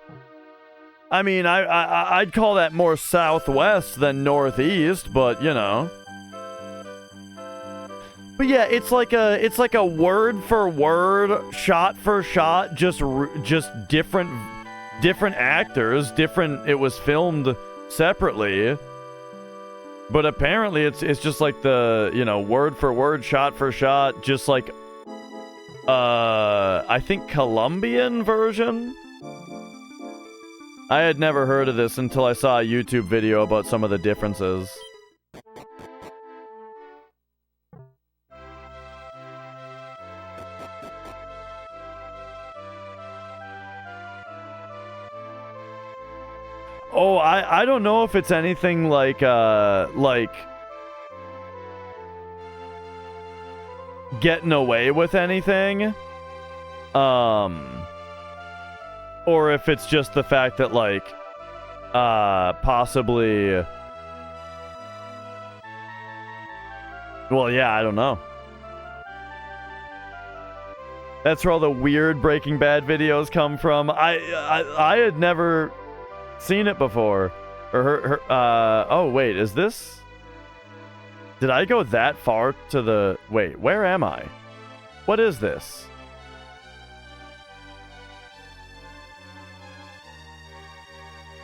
I mean, I'd call that more southwest than northeast, but you know. But yeah, it's like a word for word, shot for shot, just different actors, different. It was filmed separately, but apparently it's just like the, you know, word for word, shot for shot, just like I think Colombian version. I had never heard of this until I saw a YouTube video about some of the differences. Oh, I don't know if it's anything like getting away with anything. Or if it's just the fact that, like, possibly... Well, yeah, I don't know. That's where all the weird Breaking Bad videos come from. I had never seen it before. Or oh, wait, is this... Did I go that far to the... Wait, where am I? What is this?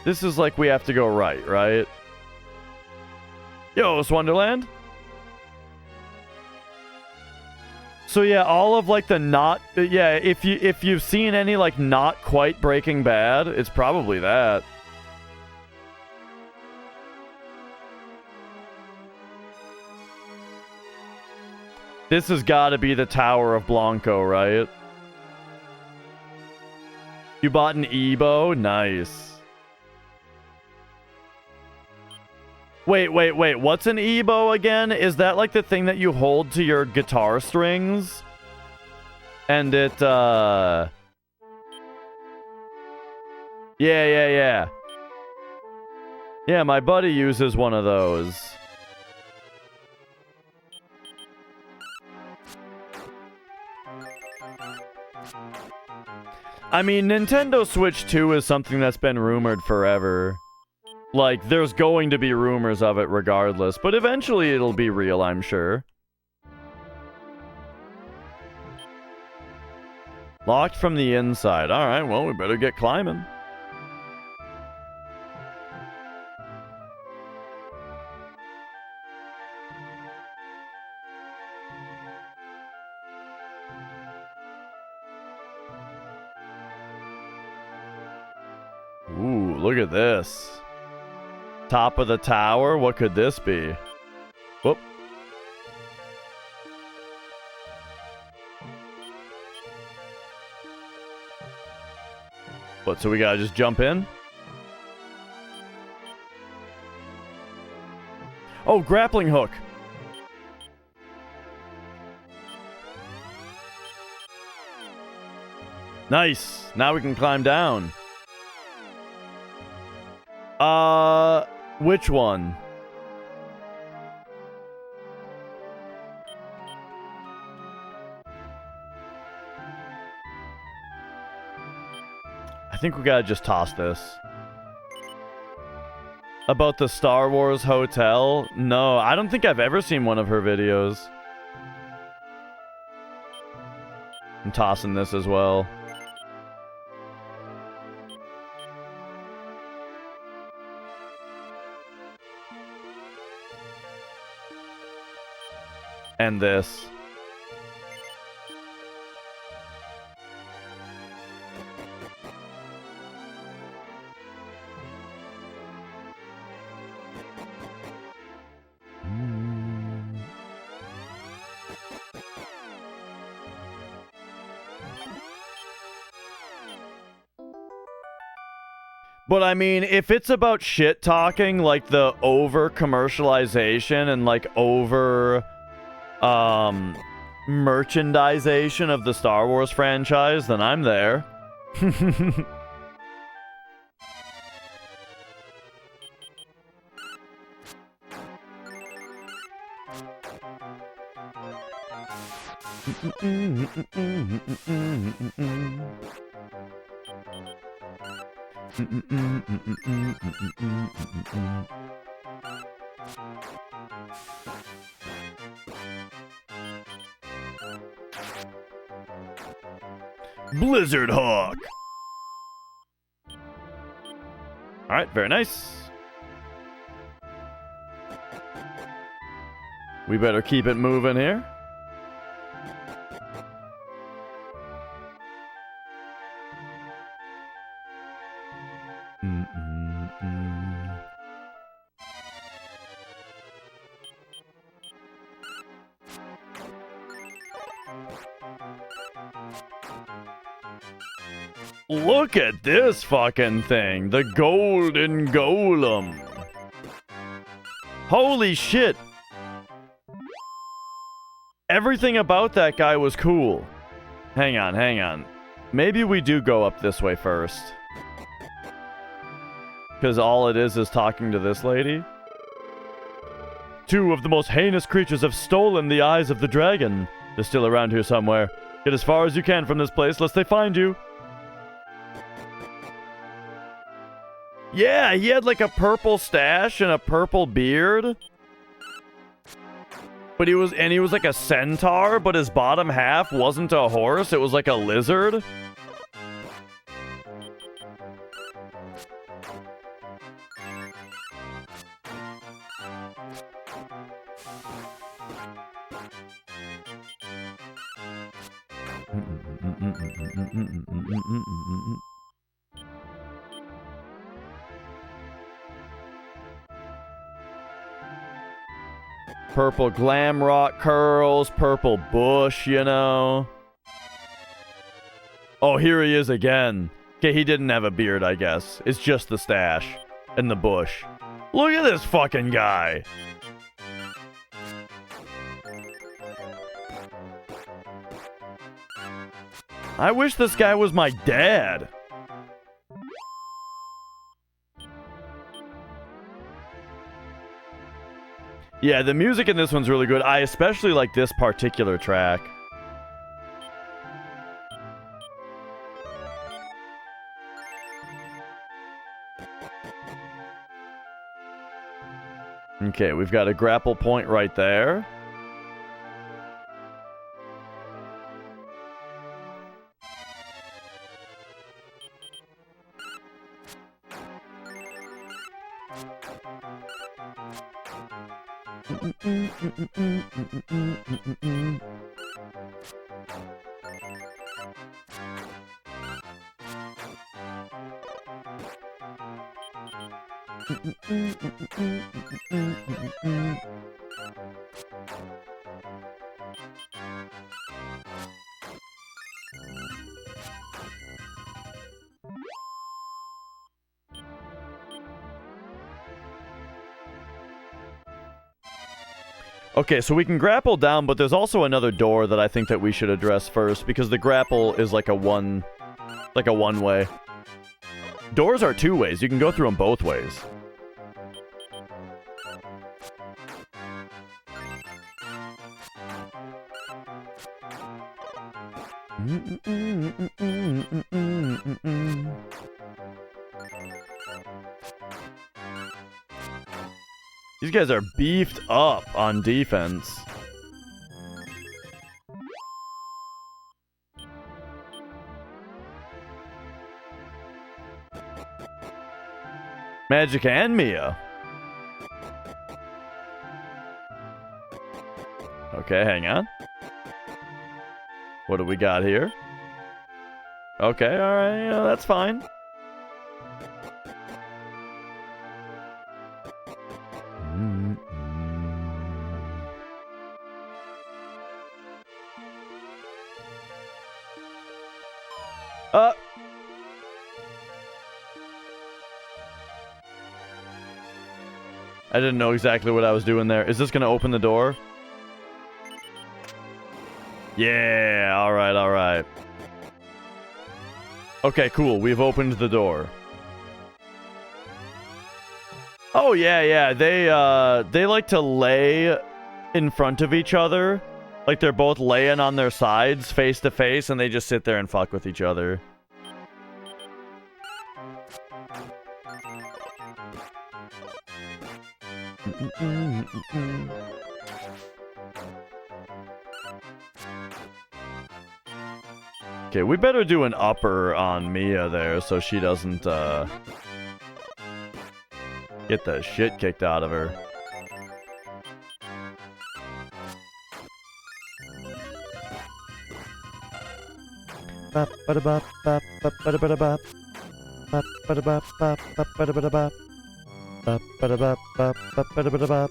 This is like we have to go right? Yo, it's Wonderland? So yeah, all of like the not... Yeah, if you've seen any like not quite Breaking Bad, it's probably that. This has got to be the Tower of Blanco, right? You bought an Evo? Nice. Wait. What's an Evo again? Is that like the thing that you hold to your guitar strings? And it, Yeah, Yeah, my buddy uses one of those. I mean, Nintendo Switch 2 is something that's been rumored forever. Like, there's going to be rumors of it regardless, but eventually it'll be real, I'm sure. Locked from the inside. Alright, well, we better get climbing. Ooh, look at this. Top of the tower? What could this be? Whoop. What, so we gotta just jump in? Oh, grappling hook. Nice. Now we can climb down. Which one? I think we gotta just toss this. About the Star Wars hotel? No, I don't think I've ever seen one of her videos. I'm tossing this as well. And this. But I mean, if it's about shit talking, like the over commercialization and like over merchandisation of the Star Wars franchise, then I'm there. Blizzard Hawk. All right, very nice. We better keep it moving here. Look at this fucking thing. The Golden Golem. Holy shit. Everything about that guy was cool. Hang on, hang on. Maybe we do go up this way first. Because all it is talking to this lady. Two of the most heinous creatures have stolen the eyes of the dragon. They're still around here somewhere. Get as far as you can from this place, lest they find you. Yeah, he had like a purple stash and a purple beard. But he was like a centaur, but his bottom half wasn't a horse, it was like a lizard. Purple glam rock curls, purple bush, you know. Oh, here he is again. Okay, he didn't have a beard, I guess. It's just the stash and the bush. Look at this fucking guy. I wish this guy was my dad. Yeah, the music in this one's really good. I especially like this particular track. Okay, we've got a grapple point right there. Okay, so we can grapple down, but there's also another door that I think that we should address first, because the grapple is like a one-way. Doors are two ways. You can go through them both ways. These guys are beefed up on defense. Magic and Mia. Okay, hang on. What do we got here? Okay, alright, yeah, that's fine. I didn't know exactly what I was doing there. Is this gonna open the door? Yeah, alright, alright. Okay, cool. We've opened the door. Oh, yeah. They like to lay in front of each other. Like they're both laying on their sides, face to face, and they just sit there and fuck with each other. Okay, we better do an upper on Mia there so she doesn't get the shit kicked out of her. Bop, bada, bop, bop, bop, bada, bada, bop. Bop, bada, bop, bop, bop, bada, bada, bop. Bop, bada, bop, bop, bop, bada, bada, bop.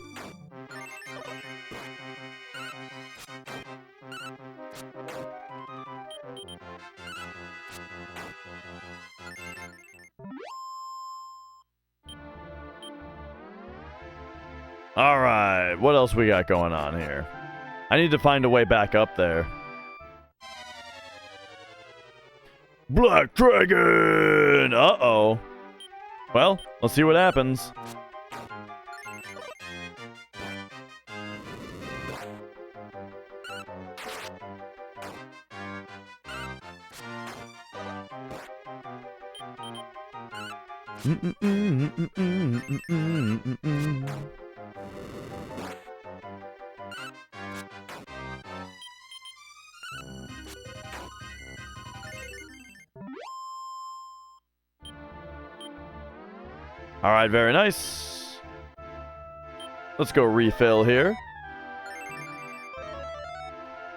Alright, what else we got going on here? I need to find a way back up there. Black Dragon! Uh-oh. Well, let's see what happens. Alright, very nice. Let's go refill here.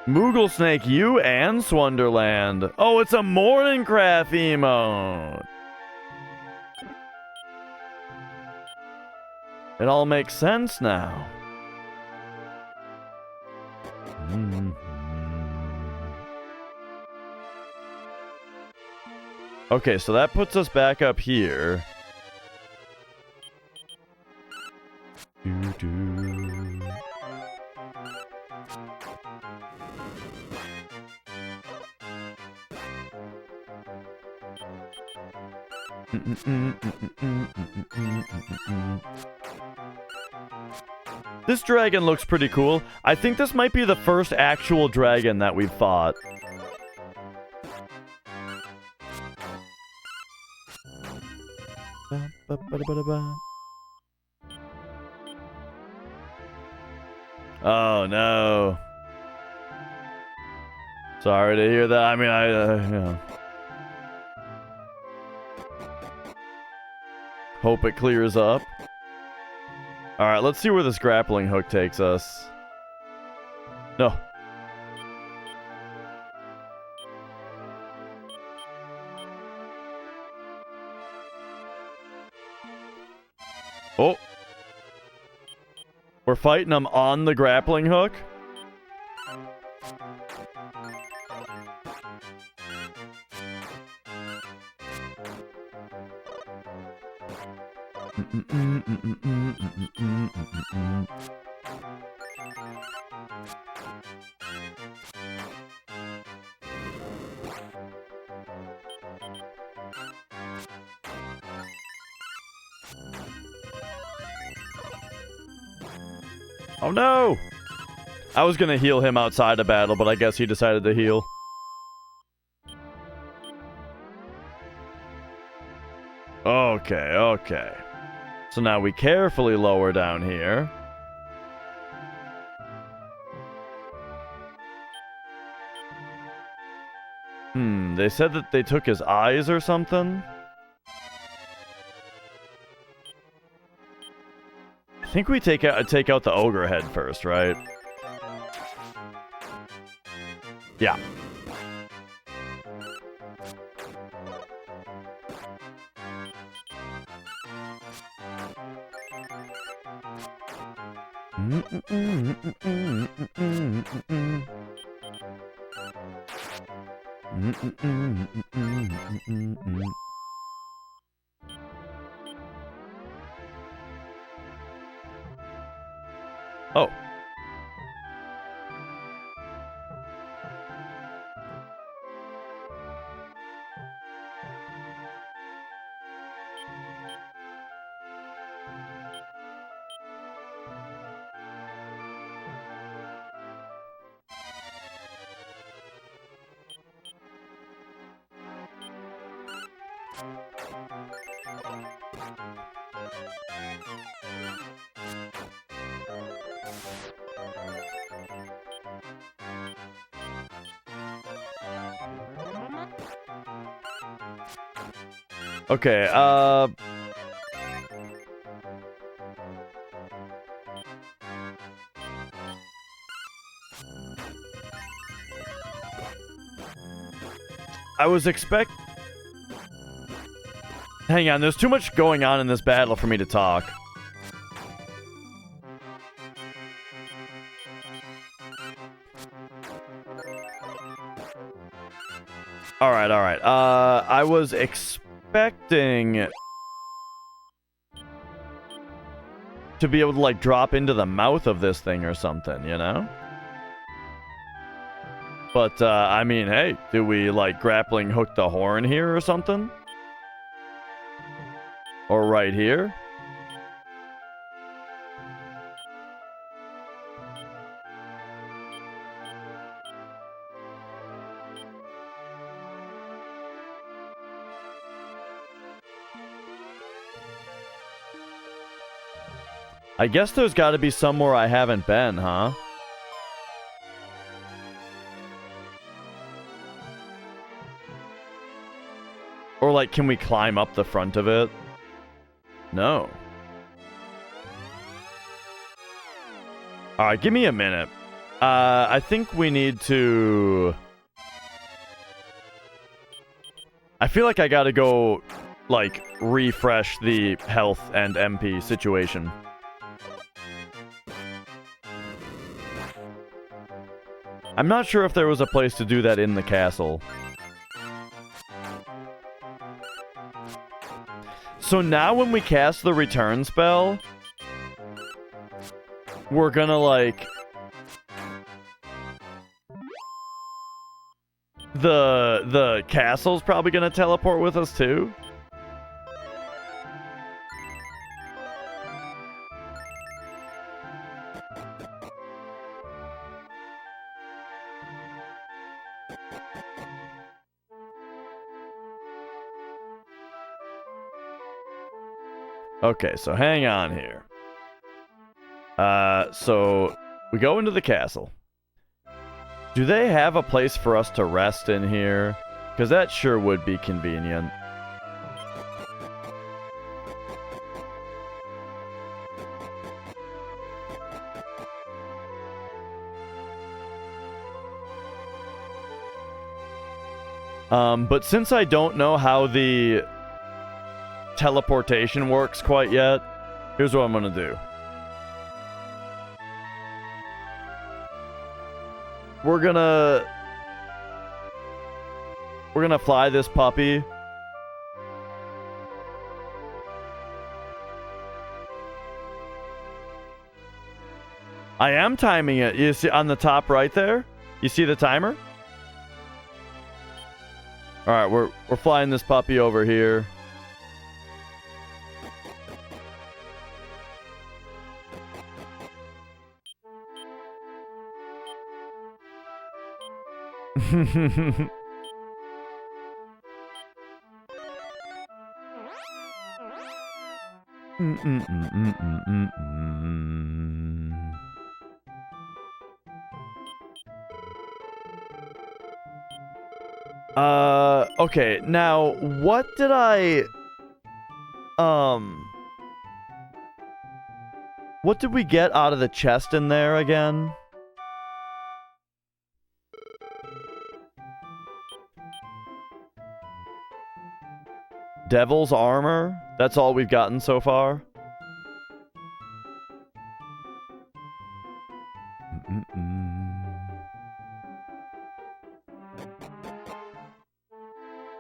Moogle Snake, you and Swonderland. Oh, it's a Morningscraft emote. It all makes sense now. Okay, so that puts us back up here. This dragon looks pretty cool. I think this might be the first actual dragon that we've fought. Oh no. Sorry to hear that. I mean, you know. Hope it clears up. Alright, let's see where this grappling hook takes us. No. Oh. We're fighting them on the grappling hook. Oh no! I was gonna heal him outside of battle, but I guess he decided to heal. Okay. So now we carefully lower down here. They said that they took his eyes or something. I think we take out the ogre head first, right? Yeah. Oh. Okay, I was Hang on, there's too much going on in this battle for me to talk. Alright, alright. I was expecting to be able to, like, drop into the mouth of this thing or something, you know? But, I mean, hey, do we, like, grappling hook the horn here or something? Or right here? I guess there's got to be somewhere I haven't been, huh? Or, like, can we climb up the front of it? No. Alright, give me a minute. I think we need to... I feel like I gotta go, like, refresh the health and MP situation. I'm not sure if there was a place to do that in the castle. So now when we cast the return spell, we're gonna, like... The castle's probably gonna teleport with us too? Okay, so hang on here. So we go into the castle. Do they have a place for us to rest in here? Because that sure would be convenient. But since I don't know how the teleportation works quite yet, here's what I'm gonna do. We're gonna fly this puppy. I am timing it. You see on the top right there? You see the timer? Alright, we're flying this puppy over here. Okay, now, what did what did we get out of the chest in there again? Devil's armor? That's all we've gotten so far?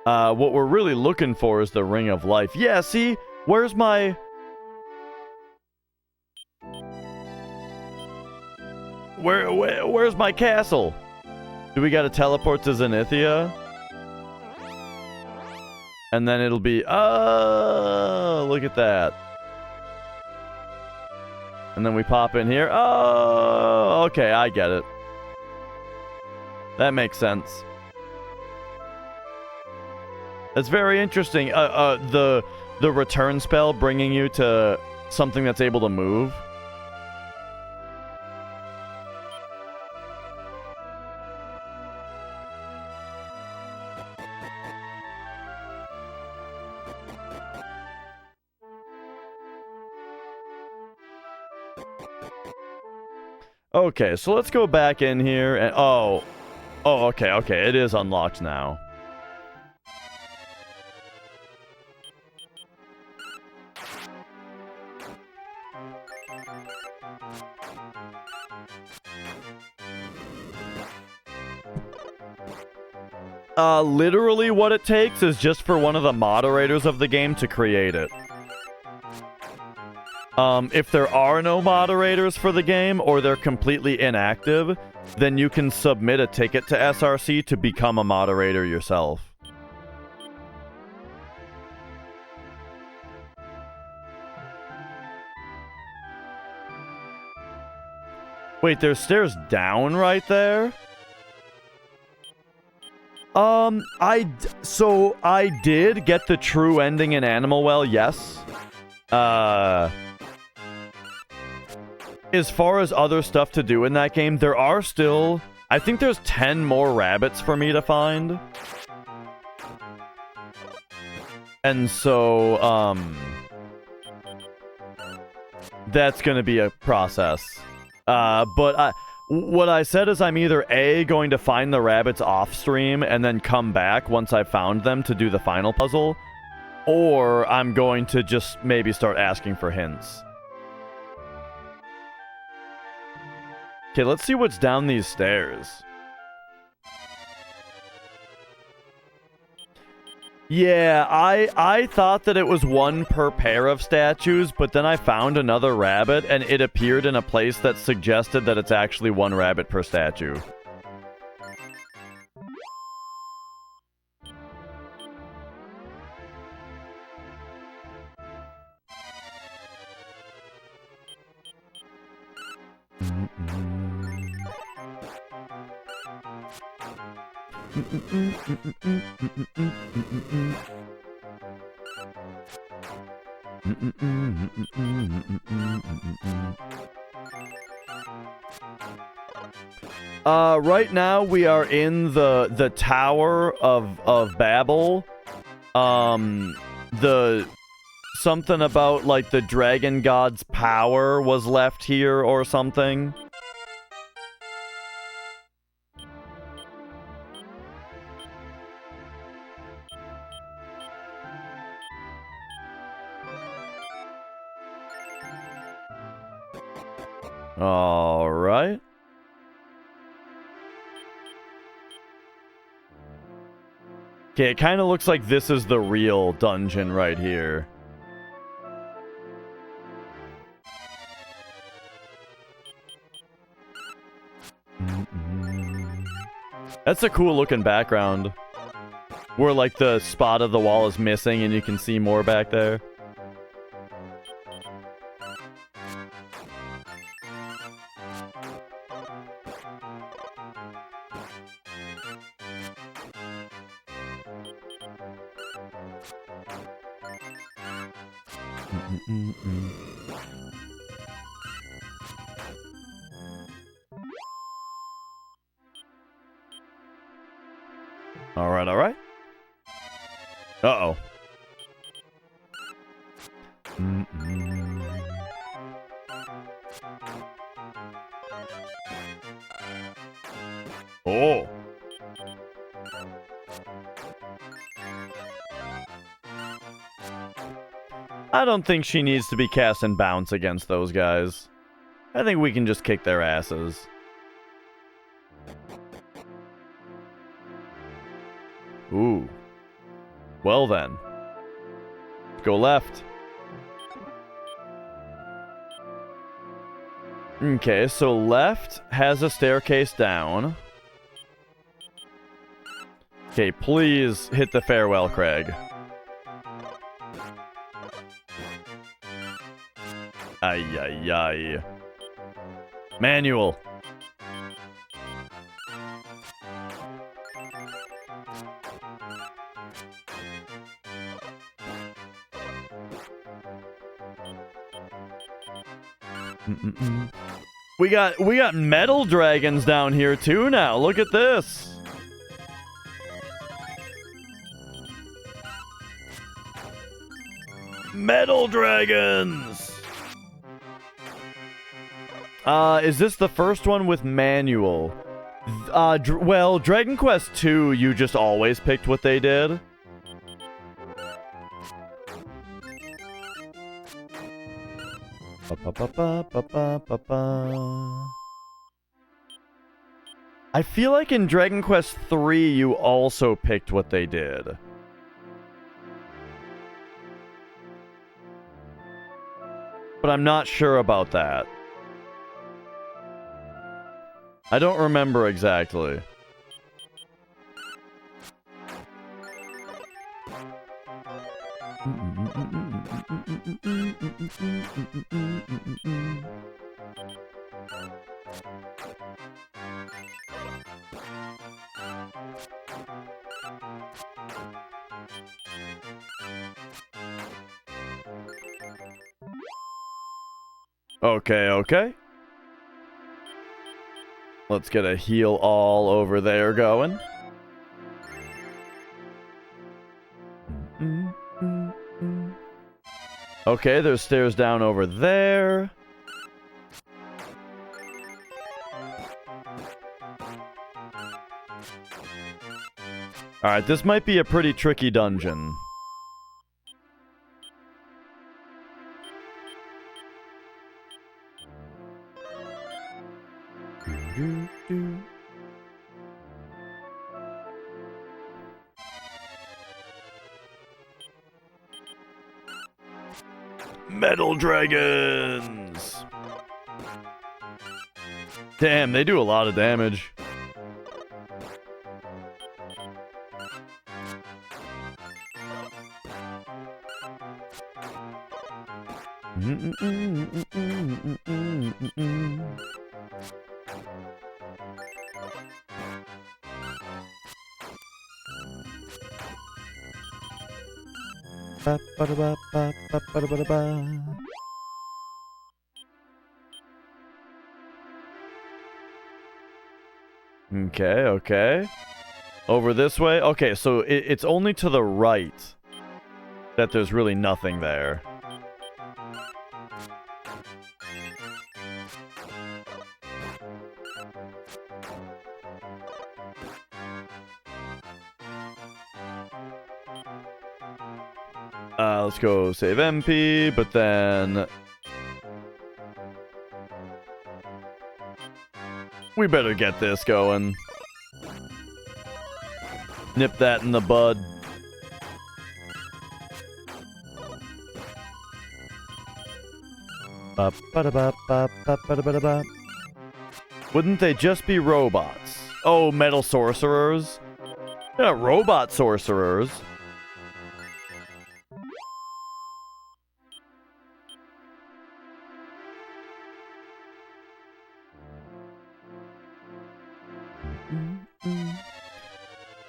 What we're really looking for is the Ring of Life. Yeah, see? Where's my... Where's my castle? Do we gotta teleport to Zenithia? And then it'll be... Oh, look at that. And then we pop in here. Oh, okay, I get it. That makes sense. That's very interesting. The return spell bringing you to something that's able to move. Okay, so let's go back in here and... Oh, okay, it is unlocked now. Literally what it takes is just for one of the moderators of the game to create it. If there are no moderators for the game, or they're completely inactive, then you can submit a ticket to SRC to become a moderator yourself. Wait, there's stairs down right there? So I did get the true ending in Animal Well, yes. As far as other stuff to do in that game, there are still... I think there's 10 more rabbits for me to find. And so, that's gonna be a process. But what I said is I'm either A, going to find the rabbits off stream and then come back once I've found them to do the final puzzle, or I'm going to just maybe start asking for hints. Okay, let's see what's down these stairs. Yeah, I thought that it was one per pair of statues, but then I found another rabbit, and it appeared in a place that suggested that it's actually one rabbit per statue. Right now we are in the Tower of Babel. The something about like the dragon god's power was left here or something. All right. Okay, it kind of looks like this is the real dungeon right here. That's a cool looking background. Where like the spot of the wall is missing and you can see more back there. All right, all right. Uh-oh. Oh. I don't think she needs to be cast and bounce against those guys. I think we can just kick their asses. Ooh. Well then. Go left. Okay, so left has a staircase down. Okay, please hit the farewell, Craig. Ay, ay, ay. Manual. We got metal dragons down here too now. Look at this. Metal dragons. Is this the first one with manual? Well, Dragon Quest II, you just always picked what they did. I feel like in Dragon Quest III, you also picked what they did. But I'm not sure about that. I don't remember exactly. Okay, okay. Let's get a heal all over there going. Okay, there's stairs down over there. Alright, this might be a pretty tricky dungeon. Metal dragons! Damn, they do a lot of damage. Okay, okay. Over this way? Okay, so it's only to the right that there's really nothing there. Let's go save MP, but then we better get this going. Nip that in the bud. Wouldn't they just be robots? Oh, metal sorcerers? Yeah, robot sorcerers.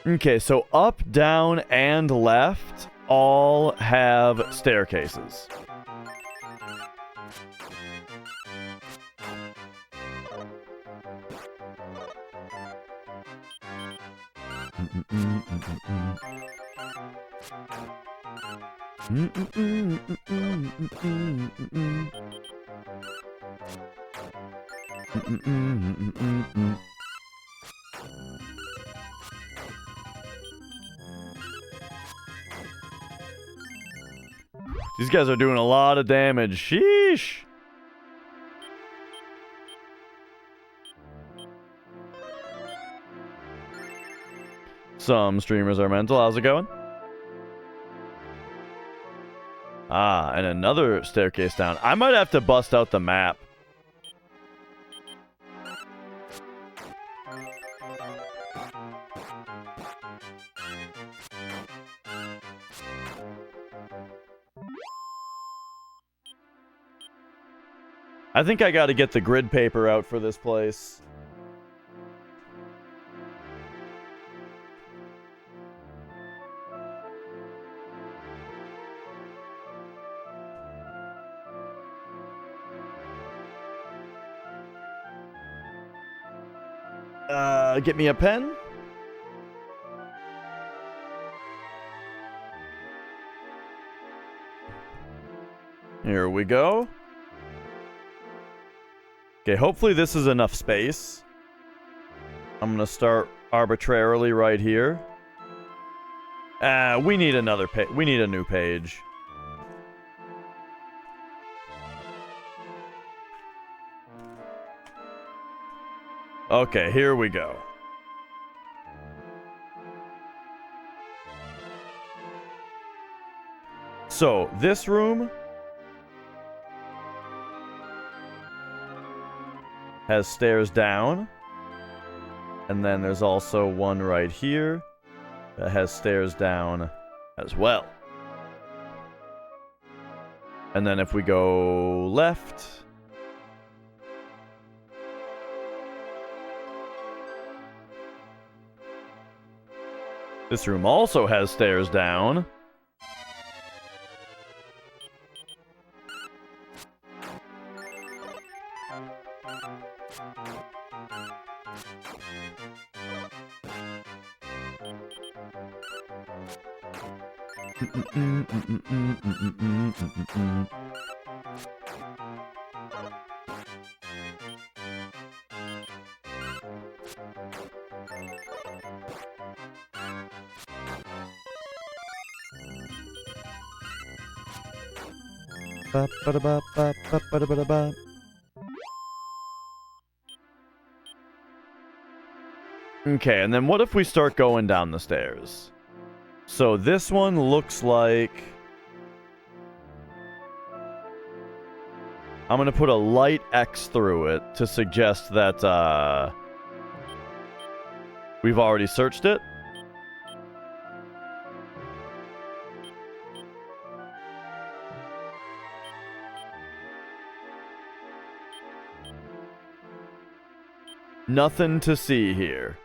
Okay, so up, down, and left all have staircases. These guys are doing a lot of damage. Sheesh. Some streamers are mental. How's it going? Ah, and another staircase down. I might have to bust out the map. I think I gotta get the grid paper out for this place. Get me a pen. Here we go. Okay, hopefully this is enough space. I'm gonna start arbitrarily right here. We need another page. We need a new page. Okay, here we go. So, this room has stairs down. And then there's also one right here that has stairs down as well. And then if we go left, this room also has stairs down. Okay, and then what if we start going down the stairs? So this one looks like... I'm going to put a light X through it to suggest that we've already searched it. Nothing to see here.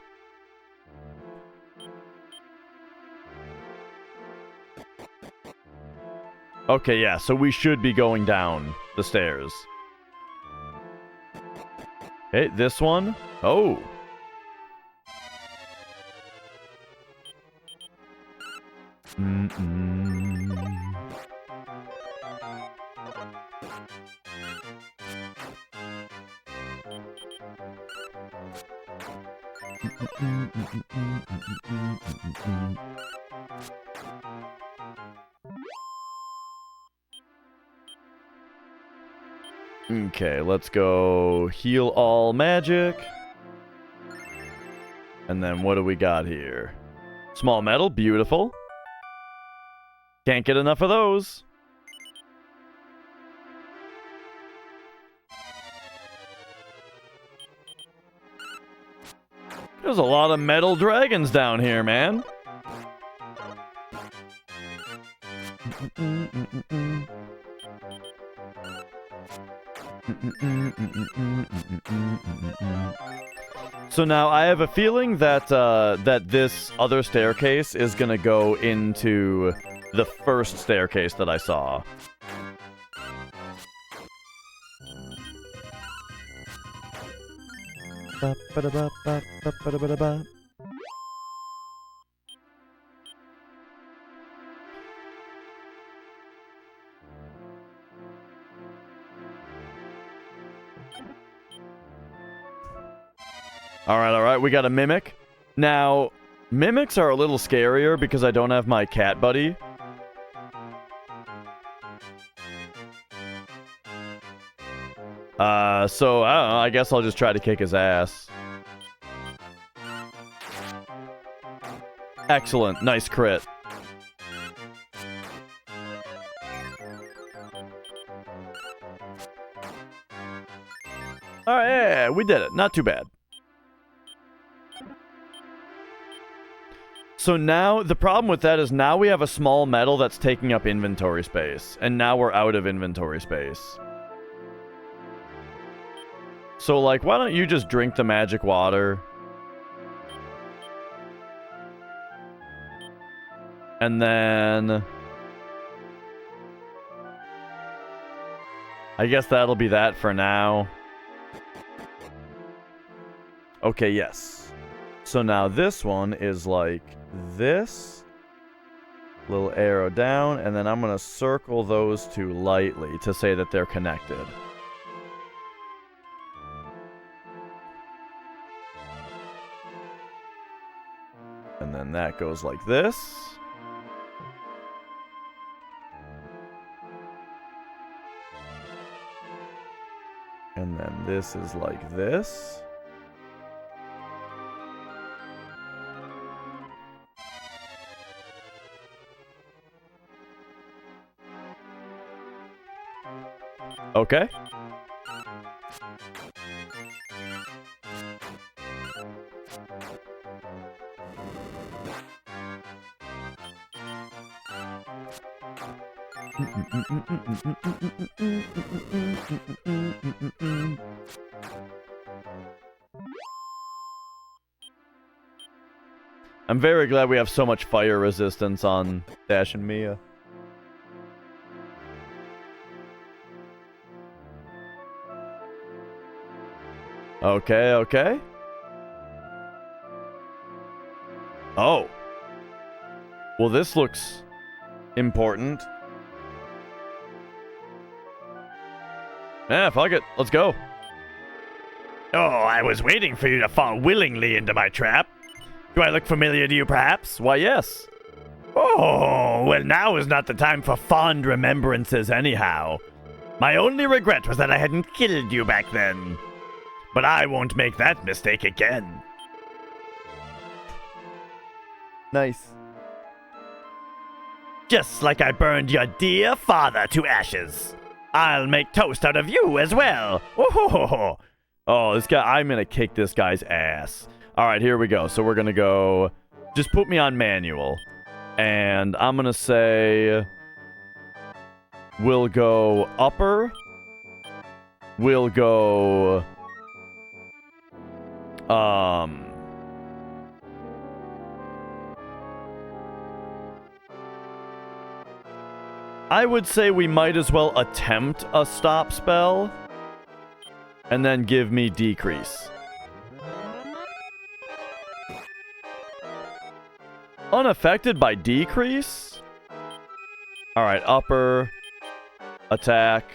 Okay, yeah, so we should be going down the stairs. Okay, this one. Oh. Okay, let's go heal all magic. And then what do we got here? Small metal, beautiful. Can't get enough of those. There's a lot of metal dragons down here, man. So now I have a feeling that that this other staircase is gonna go into the first staircase that I saw. Alright, we got a Mimic. Now, Mimics are a little scarier because I don't have my cat buddy. So, I don't know, I guess I'll just try to kick his ass. Excellent, nice crit. Alright, yeah, we did it. Not too bad. So now, the problem with that is now we have a small medal that's taking up inventory space. And now we're out of inventory space. So, like, why don't you just drink the magic water? And then... I guess that'll be that for now. Okay, yes. So now this one is like this. Little arrow down, and then I'm going to circle those two lightly to say that they're connected. And then that goes like this. And then this is like this. Okay. I'm very glad we have so much fire resistance on Dash and Mia. Okay, okay. Oh. Well, this looks important. Yeah, fuck it. Let's go. Oh, I was waiting for you to fall willingly into my trap. Do I look familiar to you, perhaps? Why, yes. Oh, well, now is not the time for fond remembrances anyhow. My only regret was that I hadn't killed you back then. But I won't make that mistake again. Nice. Just like I burned your dear father to ashes. I'll make toast out of you as well. Oh, oh, this guy, I'm gonna kick this guy's ass. Alright, here we go. So we're gonna go, just put me on manual. And I'm gonna say, we'll go upper. We'll go, I would say we might as well attempt a stop spell. And then give me decrease. Unaffected by decrease? Alright, upper. Attack.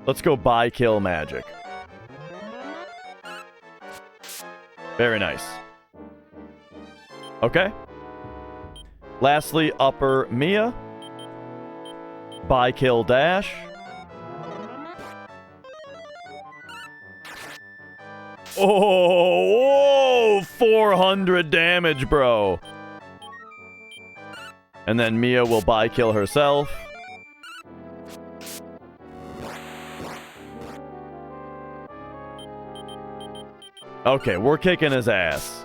Let's go buy kill magic. Very nice. Okay. Lastly, upper Mia. Buy kill dash. Oh, 400 damage, bro. And then Mia will buy kill herself. Okay, we're kicking his ass.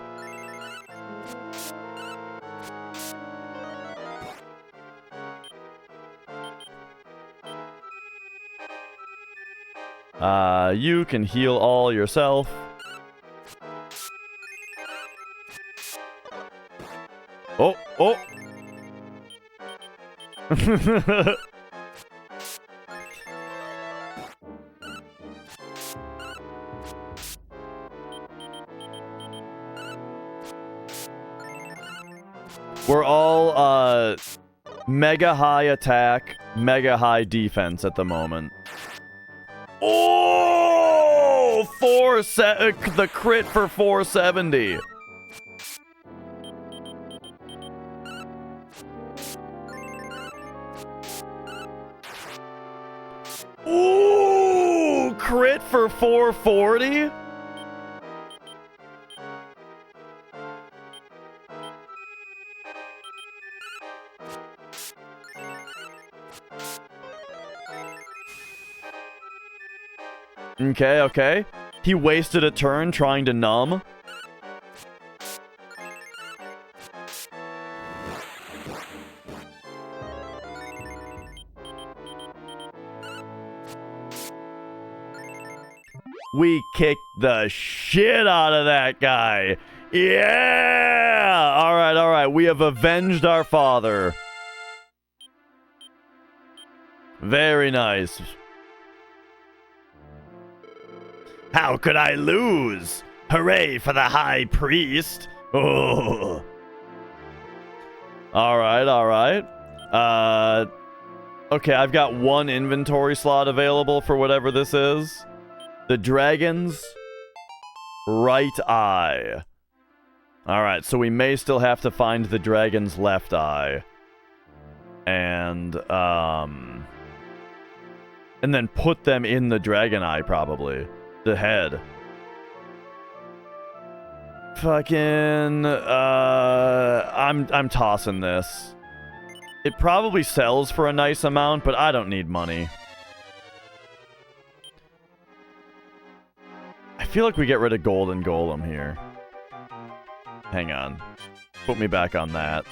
You can heal all yourself. Oh, oh. We're all, mega high attack, mega high defense at the moment. Oh! the crit for 470. Ooh, crit for 440? Okay, okay. He wasted a turn trying to numb. We kicked the shit out of that guy. Yeah! Alright, alright. We have avenged our father. Very nice. How could I lose? Hooray for the High Priest. Oh. Alright, alright. Okay, I've got one inventory slot available for whatever this is. The dragon's right eye. Alright, so we may still have to find the dragon's left eye. And then put them in the dragon eye, probably. The head. Fucking, I'm tossing this. It probably sells for a nice amount, but I don't need money. I feel like we get rid of Golden Golem here. Hang on. Put me back on that.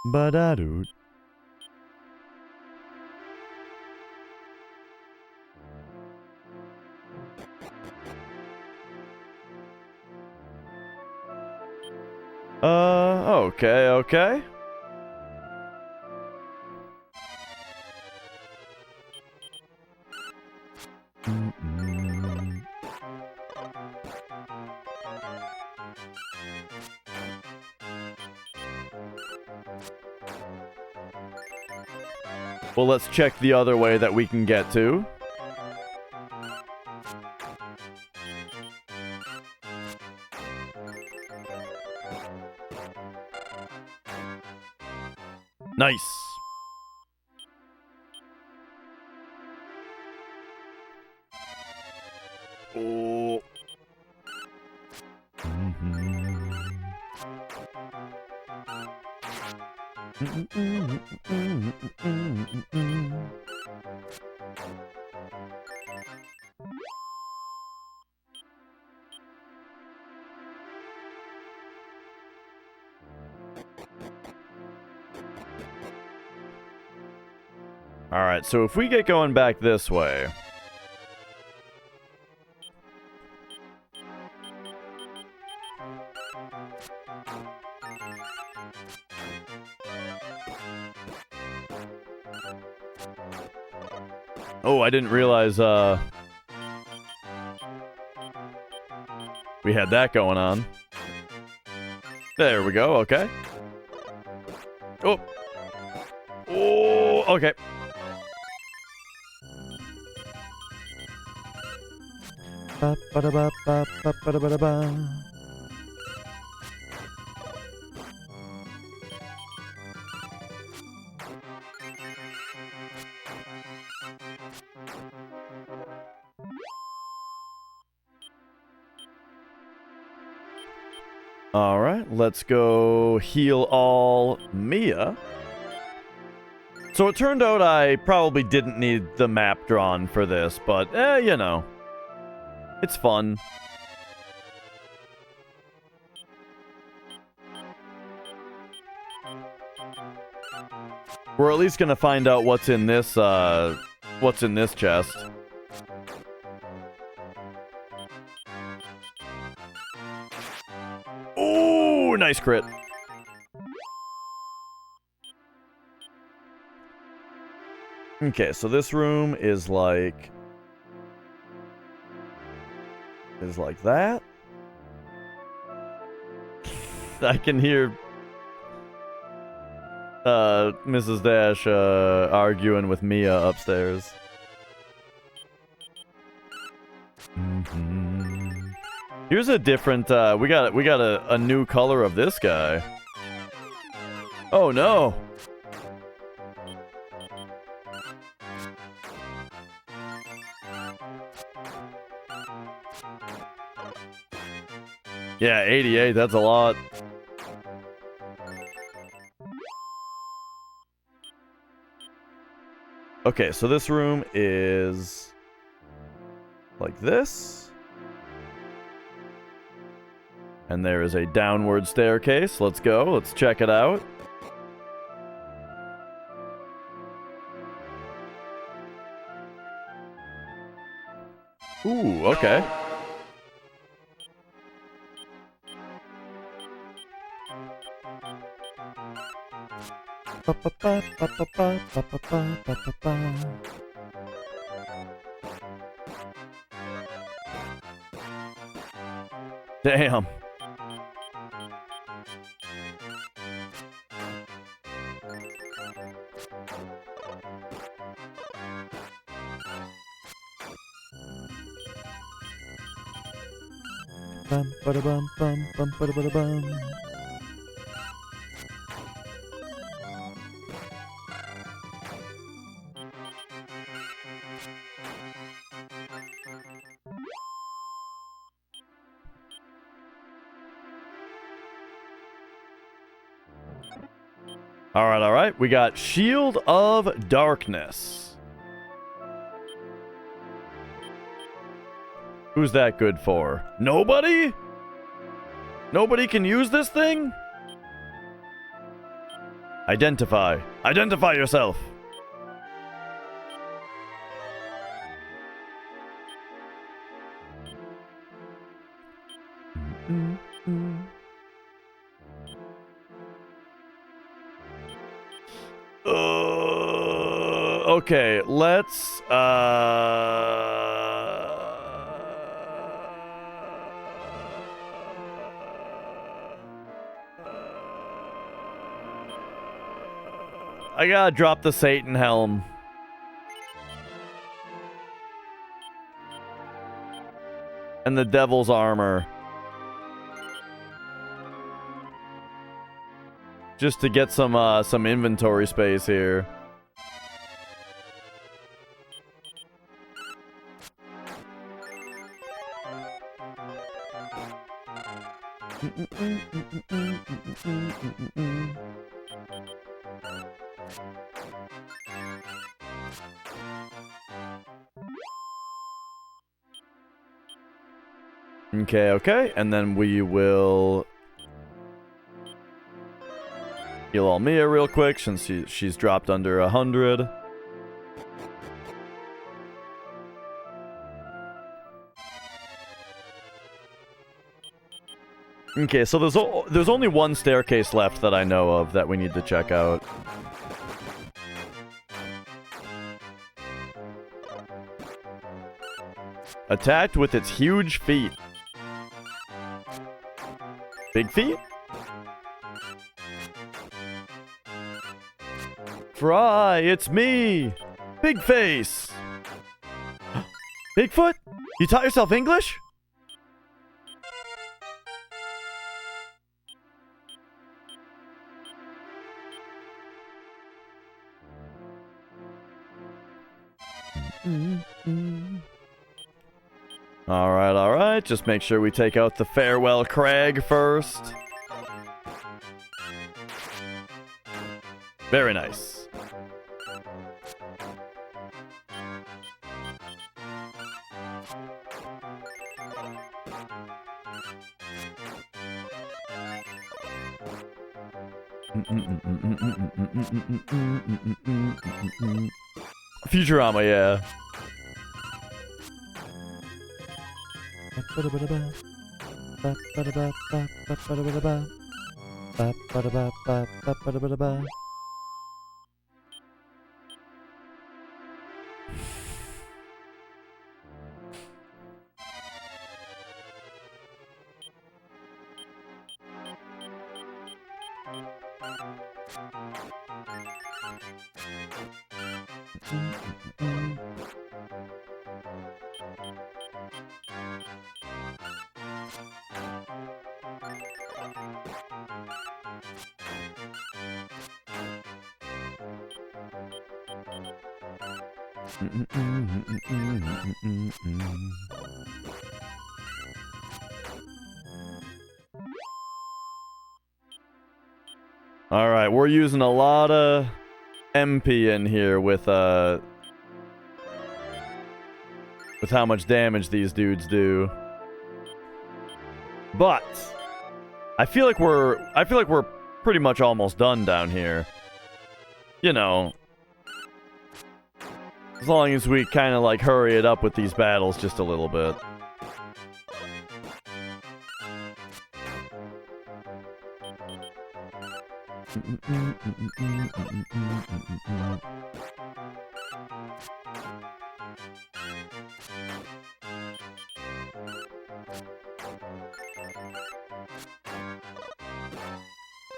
Ba-da-doo. Okay, okay. Well, let's check the other way that we can get to. Nice. Oh. Alright, so if we get going back this way... Oh, I didn't realize, we had that going on. There we go, okay. Oh. Oh, okay. Ba-ba-da-ba-ba-ba-ba-da-ba. Alright, let's go heal all Mia. So it turned out I probably didn't need the map drawn for this, but, you know. It's fun. We're at least gonna find out what's in this chest. Ooh, nice crit. Okay, so this room is like that. I can hear Mrs. Dash arguing with Mia upstairs. Here's a different we got a new color of this guy. Oh no. Yeah, 88, that's a lot. Okay, so this room is like this. And there is a downward staircase. Let's go. Let's check it out. Ooh, okay. Damn. Bum ba bum bum bum ba bum. All right. We got Shield of Darkness. Who's that good for? Nobody? Nobody can use this thing? Identify. Identify yourself. Okay, let's I gotta drop the Satan helm. And the devil's armor. Just to get some inventory space here. Okay, and then we will heal Almia real quick since she's dropped under 100. Okay, so there's only one staircase left that I know of that we need to check out. Attacked with its huge feet. Big feet? Fry, it's me! Big Face! Bigfoot? You taught yourself English? Alright. Just make sure we take out the Farewell Crag first. Very nice. Futurama, yeah. All right, we're using a lot of MP in here with how much damage these dudes do. But I feel like we're pretty much almost done down here. You know, as long as we kind of like hurry it up with these battles just a little bit.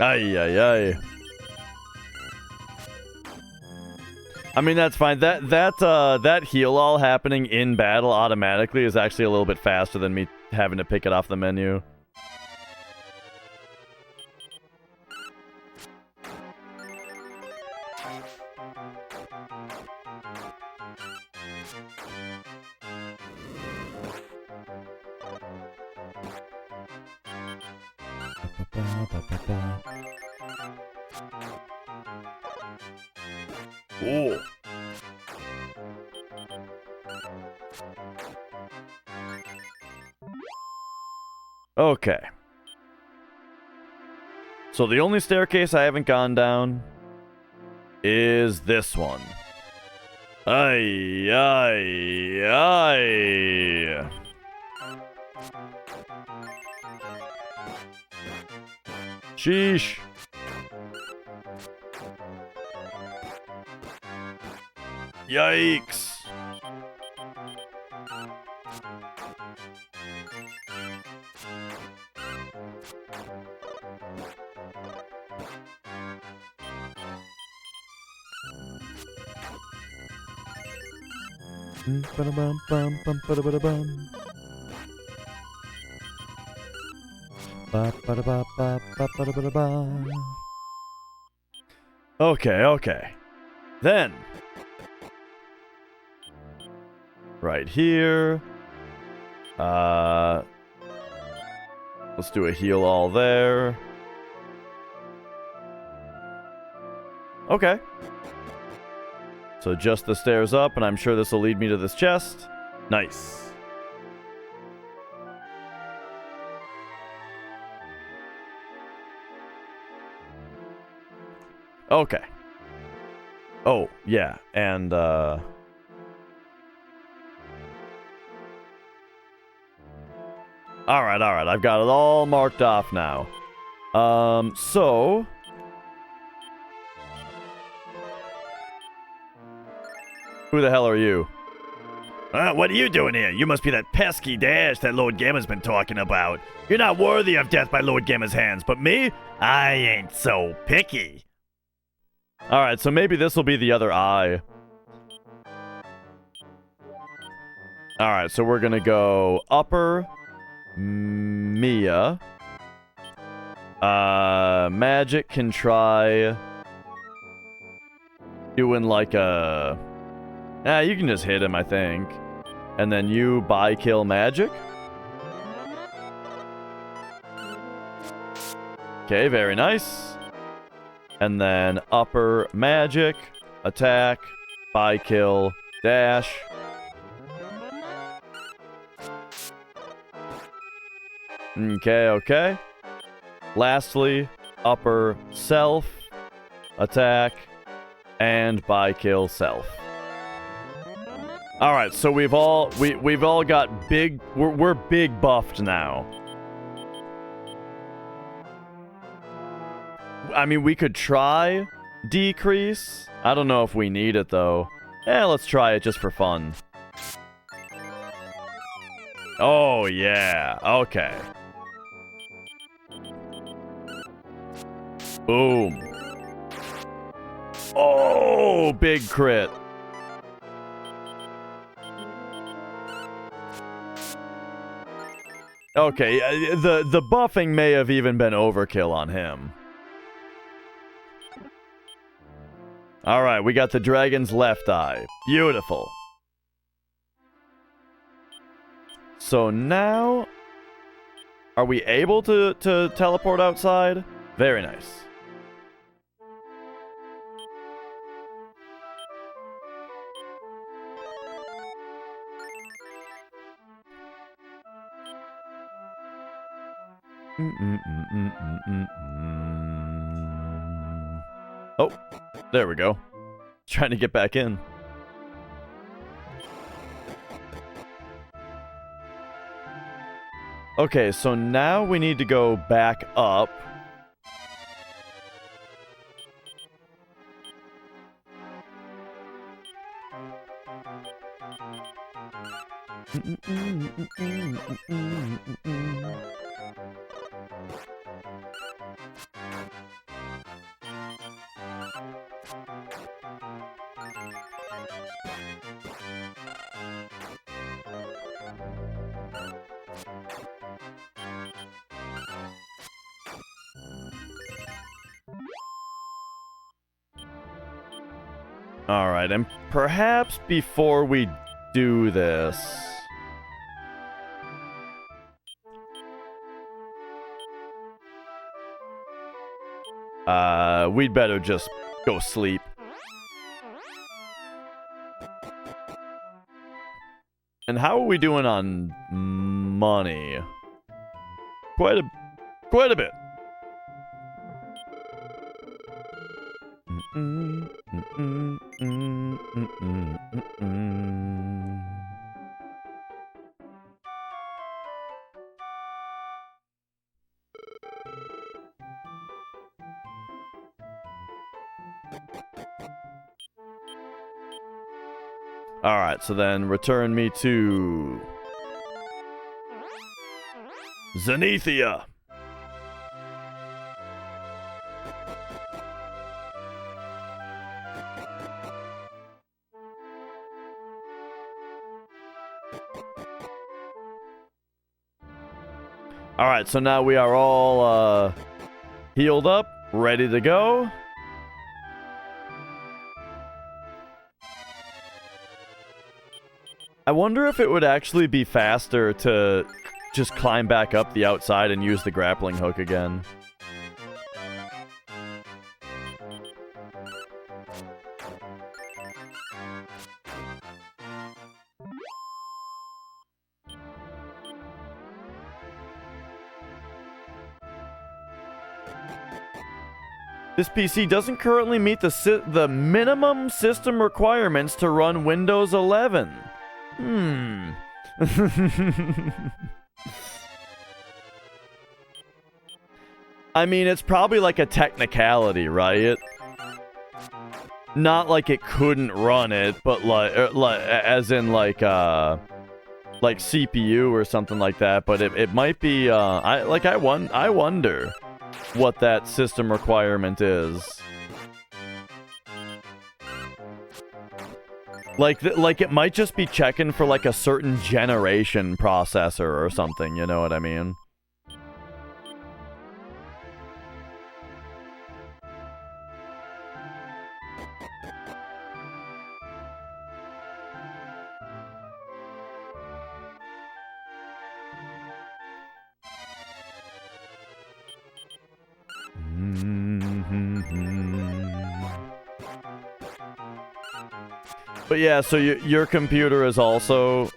Ay, ay, ay. I mean, that's fine. That heal all happening in battle automatically is actually a little bit faster than me having to pick it off the menu. Ooh. Okay. So the only staircase I haven't gone down is this one. Ay, ay, ay. Sheesh. Yikes. Okay. Then, right here, let's do a heal all there. Okay. So just the stairs up, and I'm sure this will lead me to this chest. Nice. Okay. Oh, yeah, and, Alright, I've got it all marked off now. So... Who the hell are you? What are you doing here? You must be that pesky Dash that Lord Gamma's been talking about. You're not worthy of death by Lord Gamma's hands, but me? I ain't so picky. Alright, so maybe this will be the other eye. Alright, so we're gonna go upper Mia. Magic can try doing like a... you can just hit him, I think. And then you buy kill Magic. Okay, very nice. And then upper Magic, attack, buy kill, dash. Okay. Lastly, upper self, attack, and by kill self. All right, so we've all got big. We're big buffed now. I mean, we could try decrease. I don't know if we need it though. Let's try it just for fun. Oh yeah. Okay. Boom. Oh, big crit. Okay, the buffing may have even been overkill on him. Alright, we got the dragon's left eye. Beautiful. So now, are we able to teleport outside? Very nice. Oh, there we go. Trying to get back in. Okay, so now we need to go back up. Alright, and perhaps before we do this... we'd better just go sleep. And how are we doing on money? Quite a bit. Alright, so then return me to Zenithia. Alright, so now we are all healed up, ready to go. I wonder if it would actually be faster to just climb back up the outside and use the grappling hook again. This PC doesn't currently meet the minimum system requirements to run Windows 11. I mean, it's probably like a technicality, right? Not like it couldn't run it, but like as in like CPU or something like that. But it might be. I wonder what that system requirement is. Like it might just be checking for like a certain generation processor or something, you know what I mean? But yeah, so your computer is also...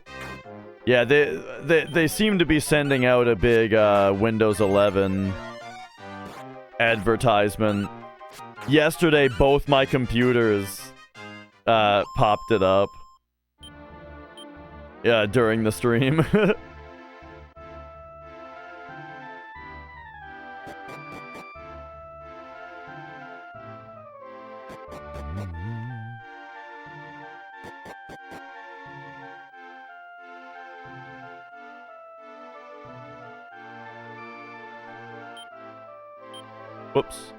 Yeah, they seem to be sending out a big Windows 11 advertisement. Yesterday, both my computers popped it up. Yeah, during the stream. Whoops.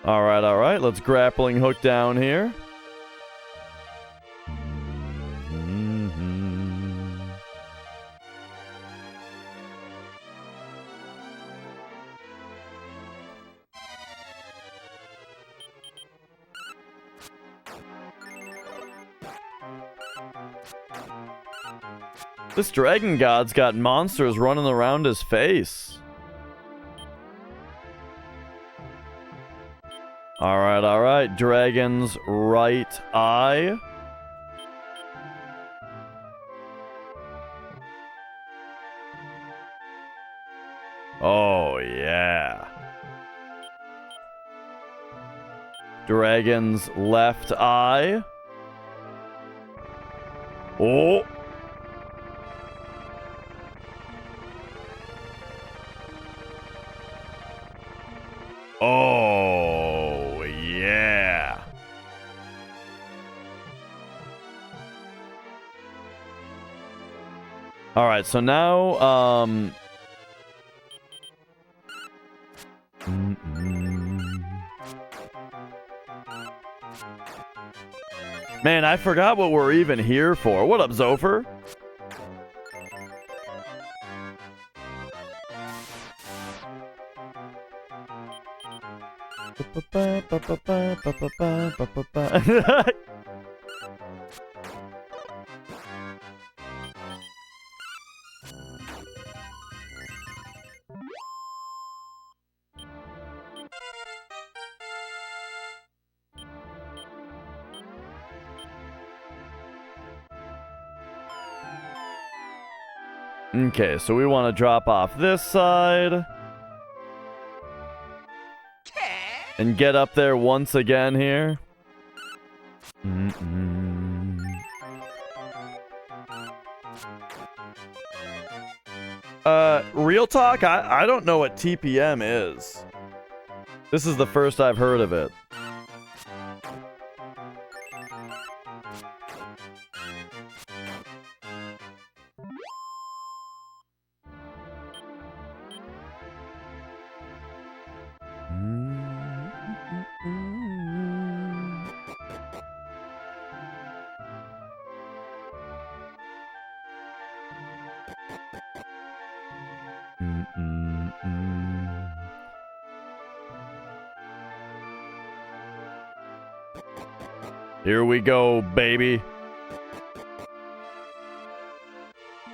Alright, let's grappling hook down here. This dragon god's got monsters running around his face. Alright. Dragon's right eye. Oh, yeah. Dragon's left eye. Oh. Oh, yeah. Alright, so now, man, I forgot what we're even here for. What up, Zopher? Okay, so we want to drop off this side. And get up there once again here. Real talk, I don't know what TPM is. This is the first I've heard of it. Here we go, baby.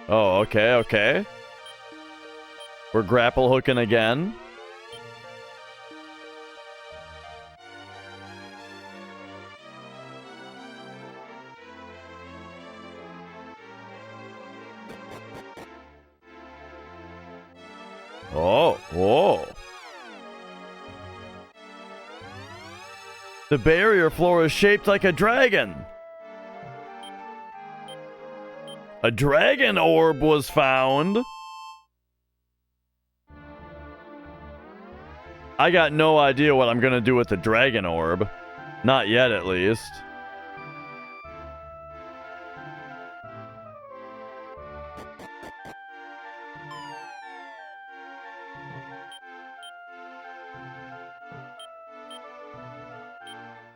Oh, okay. We're grapple hooking again. Oh, whoa. The barrier floor is shaped like a dragon. A dragon orb was found. I got no idea what I'm gonna do with the dragon orb. Not yet, at least.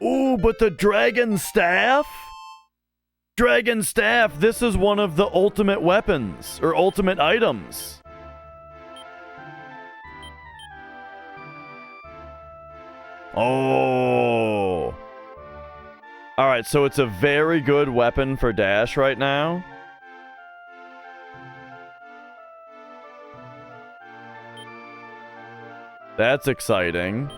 Ooh, but the dragon staff? Dragon staff, this is one of the ultimate weapons, or ultimate items. Oh. Alright, so it's a very good weapon for Dash right now. That's exciting.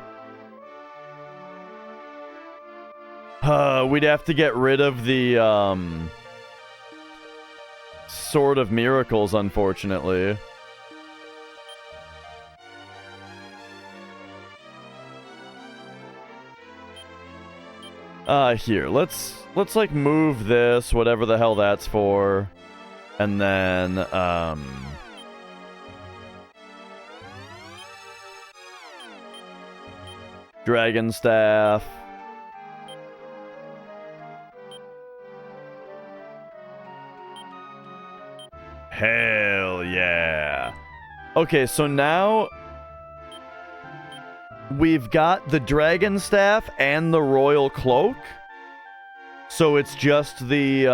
We'd have to get rid of the, Sword of Miracles, unfortunately. Here, let's like move this, whatever the hell that's for. And then, Dragon Staff. Hell yeah. Okay, so now we've got the Dragon Staff and the Royal Cloak. So it's just the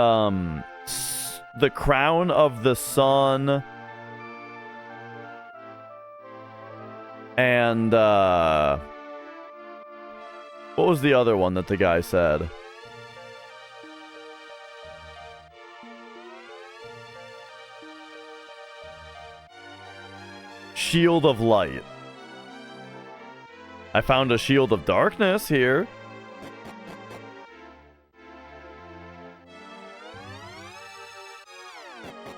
Crown of the Sun and what was the other one that the guy said? Shield of Light. I found a Shield of Darkness here.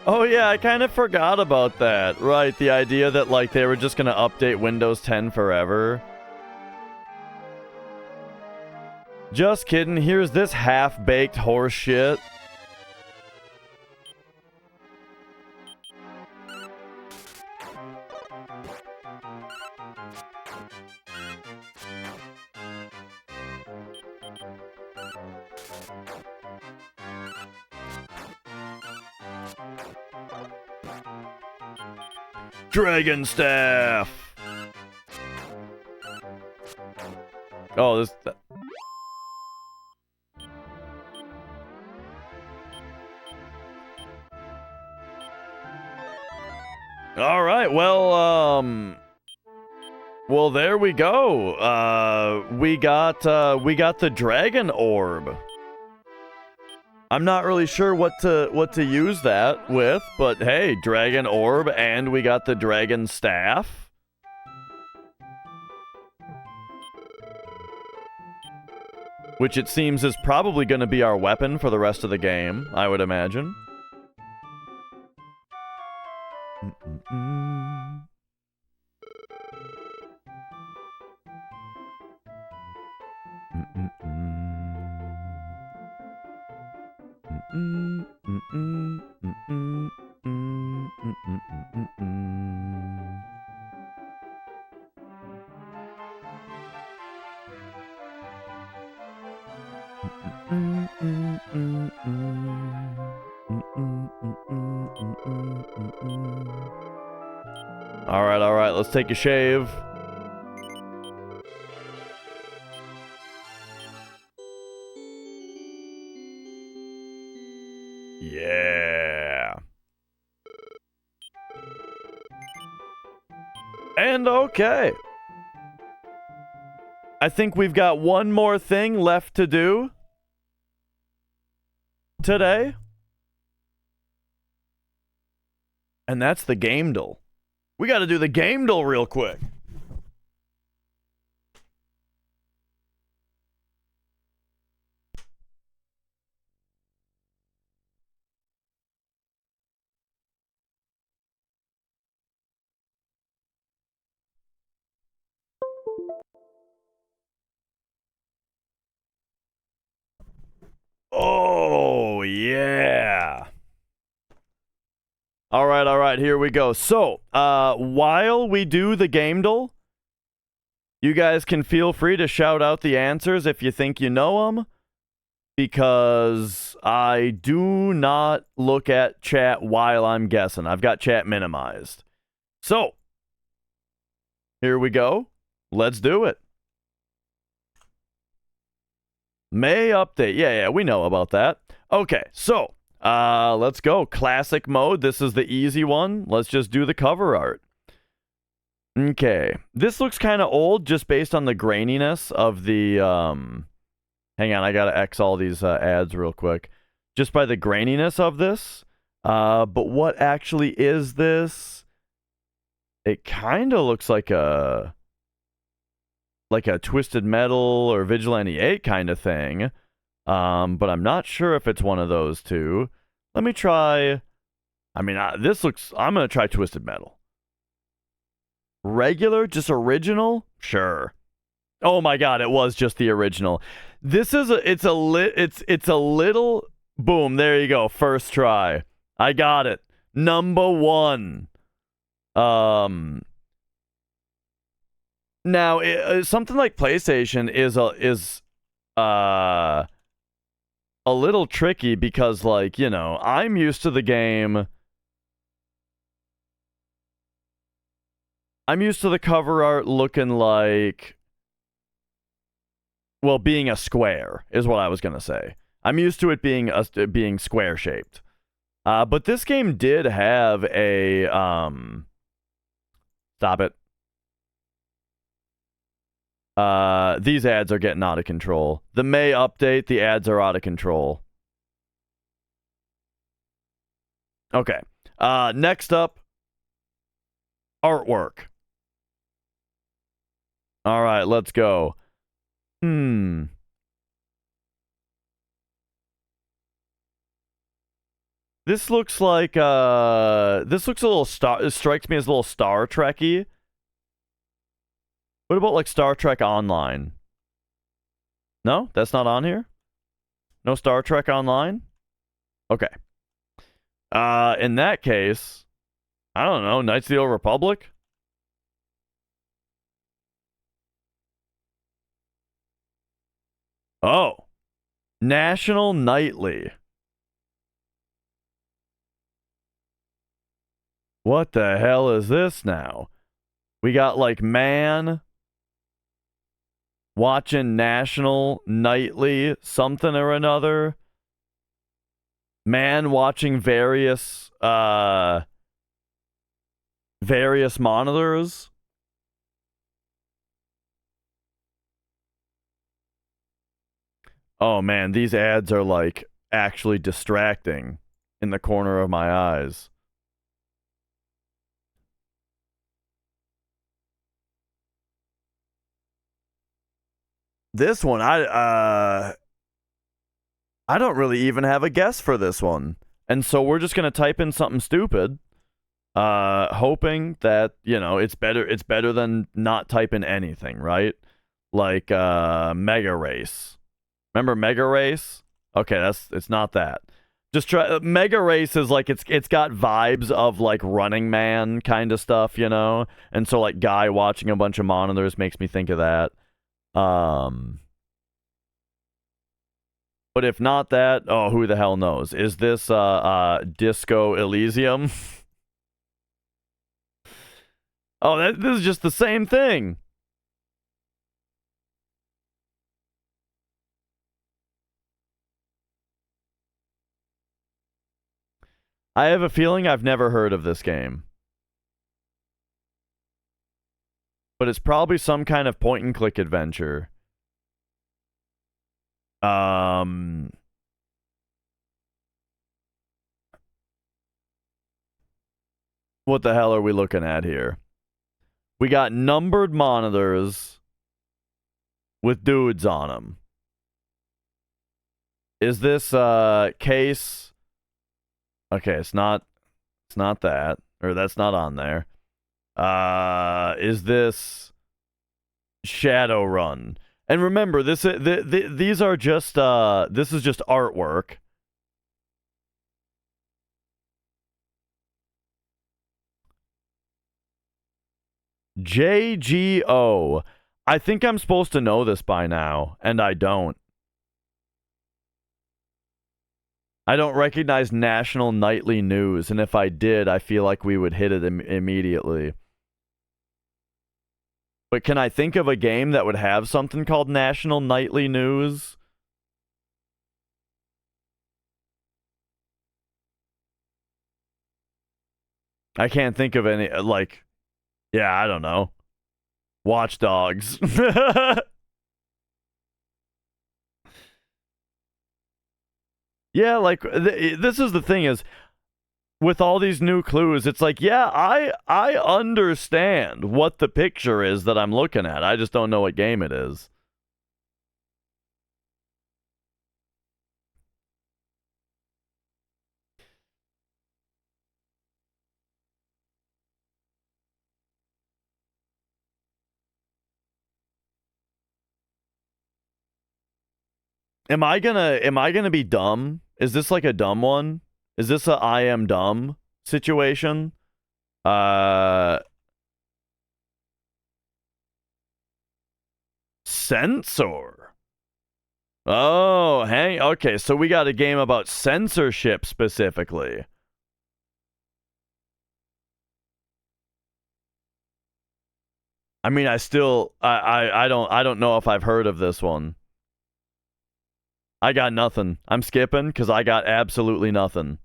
Oh yeah, I kind of forgot about that. Right, the idea that like they were just gonna update Windows 10 forever. Just kidding, here's this half-baked horse shit. Dragon Staff! Oh, this... Alright, well, well, there we go. We got the Dragon Orb. I'm not really sure what to use that with, but hey, Dragon Orb, and we got the Dragon Staff. Which it seems is probably going to be our weapon for the rest of the game, I would imagine. All right, let's take a shave. Yeah. And okay. I think we've got one more thing left to do today. And that's the Gamedel. We got to do the Gamedel real quick. Oh, yeah. All right, here we go. So, while we do the Gamedel, you guys can feel free to shout out the answers if you think you know them, because I do not look at chat while I'm guessing. I've got chat minimized. So, here we go. Let's do it. May update. Yeah, we know about that. Okay, so, let's go. Classic mode. This is the easy one. Let's just do the cover art. Okay. This looks kind of old just based on the graininess of the, hang on, I gotta X all these ads real quick. Just by the graininess of this. But what actually is this? It kind of looks like a Twisted Metal or Vigilante 8 kind of thing. But I'm not sure if it's one of those two. Let me try. I mean, this looks. I'm going to try Twisted Metal. Regular, just original? Sure. Oh my god, it was just the original. This is it's a little boom, there you go. First try. I got it. Number 1. Now something like PlayStation is a little tricky because, like, you know, I'm used to the game. I'm used to the cover art looking like, well, being a square is what I was gonna say. I'm used to it being square shaped. But this game did have a stop it. These ads are getting out of control. The May update, the ads are out of control. Okay. Next up, artwork. All right, let's go. This looks like this looks a little it strikes me as a little Star Trek-y. What about like Star Trek Online? No, that's not on here. No Star Trek Online. Okay. In that case, I don't know. Knights of the Old Republic. Oh, National Nightly. What the hell is this now? We got like man watching National Nightly something or another. Man watching various monitors. Oh man, these ads are like actually distracting in the corner of my eyes. This one, I don't really even have a guess for this one. And so we're just gonna type in something stupid, hoping that, you know, it's better than not typing anything, right? Like Mega Race. Remember Mega Race? Okay, it's not that. Just try Mega Race is like it's got vibes of like Running Man kind of stuff, you know? And so like guy watching a bunch of monitors makes me think of that. But if not that, oh, who the hell knows? Is this Disco Elysium? Oh, this is just the same thing. I have a feeling I've never heard of this game. But it's probably some kind of point and click adventure. What the hell are we looking at here? We got numbered monitors with dudes on them. Is this case? Okay, it's not that, or that's not on there. Is this Shadowrun? And remember, these are just this is just artwork. JGO. I think I'm supposed to know this by now, and I don't. I don't recognize National Nightly News, and if I did, I feel like we would hit it immediately. But can I think of a game that would have something called National Nightly News? I can't think of any, like, yeah, I don't know. Watch Dogs. Yeah, like, this is the thing is, with all these new clues, it's like, yeah, I understand what the picture is that I'm looking at. I just don't know what game it is. Am I gonna be dumb? Is this like a dumb one? Is this a I am dumb situation? Censor. Oh, okay, so we got a game about censorship specifically. I mean, I don't know if I've heard of this one. I got nothing. I'm skipping because I got absolutely nothing.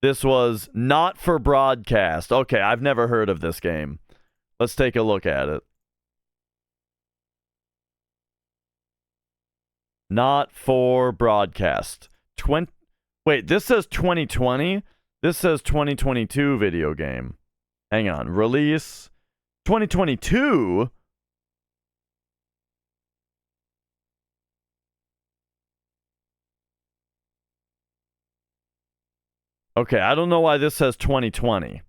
This was not for broadcast. Okay, I've never heard of this game. Let's take a look at it. Not for broadcast. Wait, this says 2020? This says 2022 video game. Hang on. Release 2022? Okay, I don't know why this says 2020.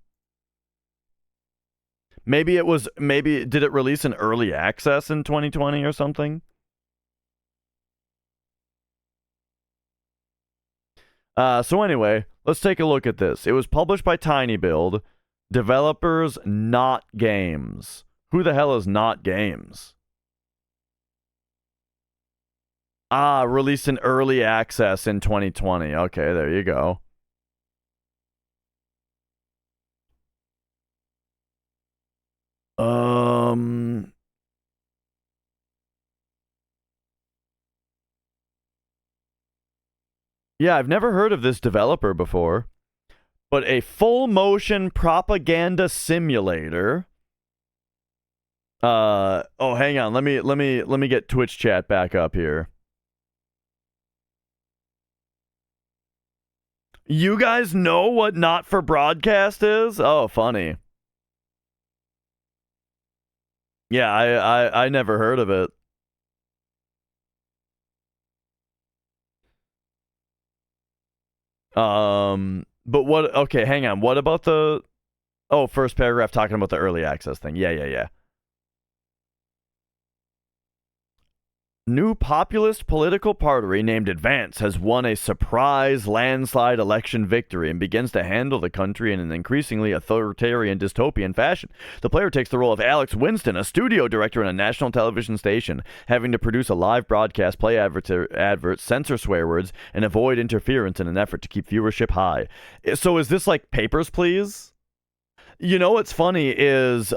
Maybe did it release in early access in 2020 or something? So anyway, let's take a look at this. It was published by tinyBuild. Developers, Not Games. Who the hell is Not Games? Released in early access in 2020. Okay, there you go. Yeah, I've never heard of this developer before. But a full motion propaganda simulator. Oh, hang on. Let me get Twitch chat back up here. You guys know what not for broadcast is? Oh, funny. Yeah, I never heard of it. But what? Okay, hang on. What about the? Oh, first paragraph talking about the early access thing. Yeah. New populist political party named Advance has won a surprise landslide election victory and begins to handle the country in an increasingly authoritarian dystopian fashion. The player takes the role of Alex Winston, a studio director in a national television station, having to produce a live broadcast, play adverts, censor swear words, and avoid interference in an effort to keep viewership high. So is this like Papers, Please? You know what's funny is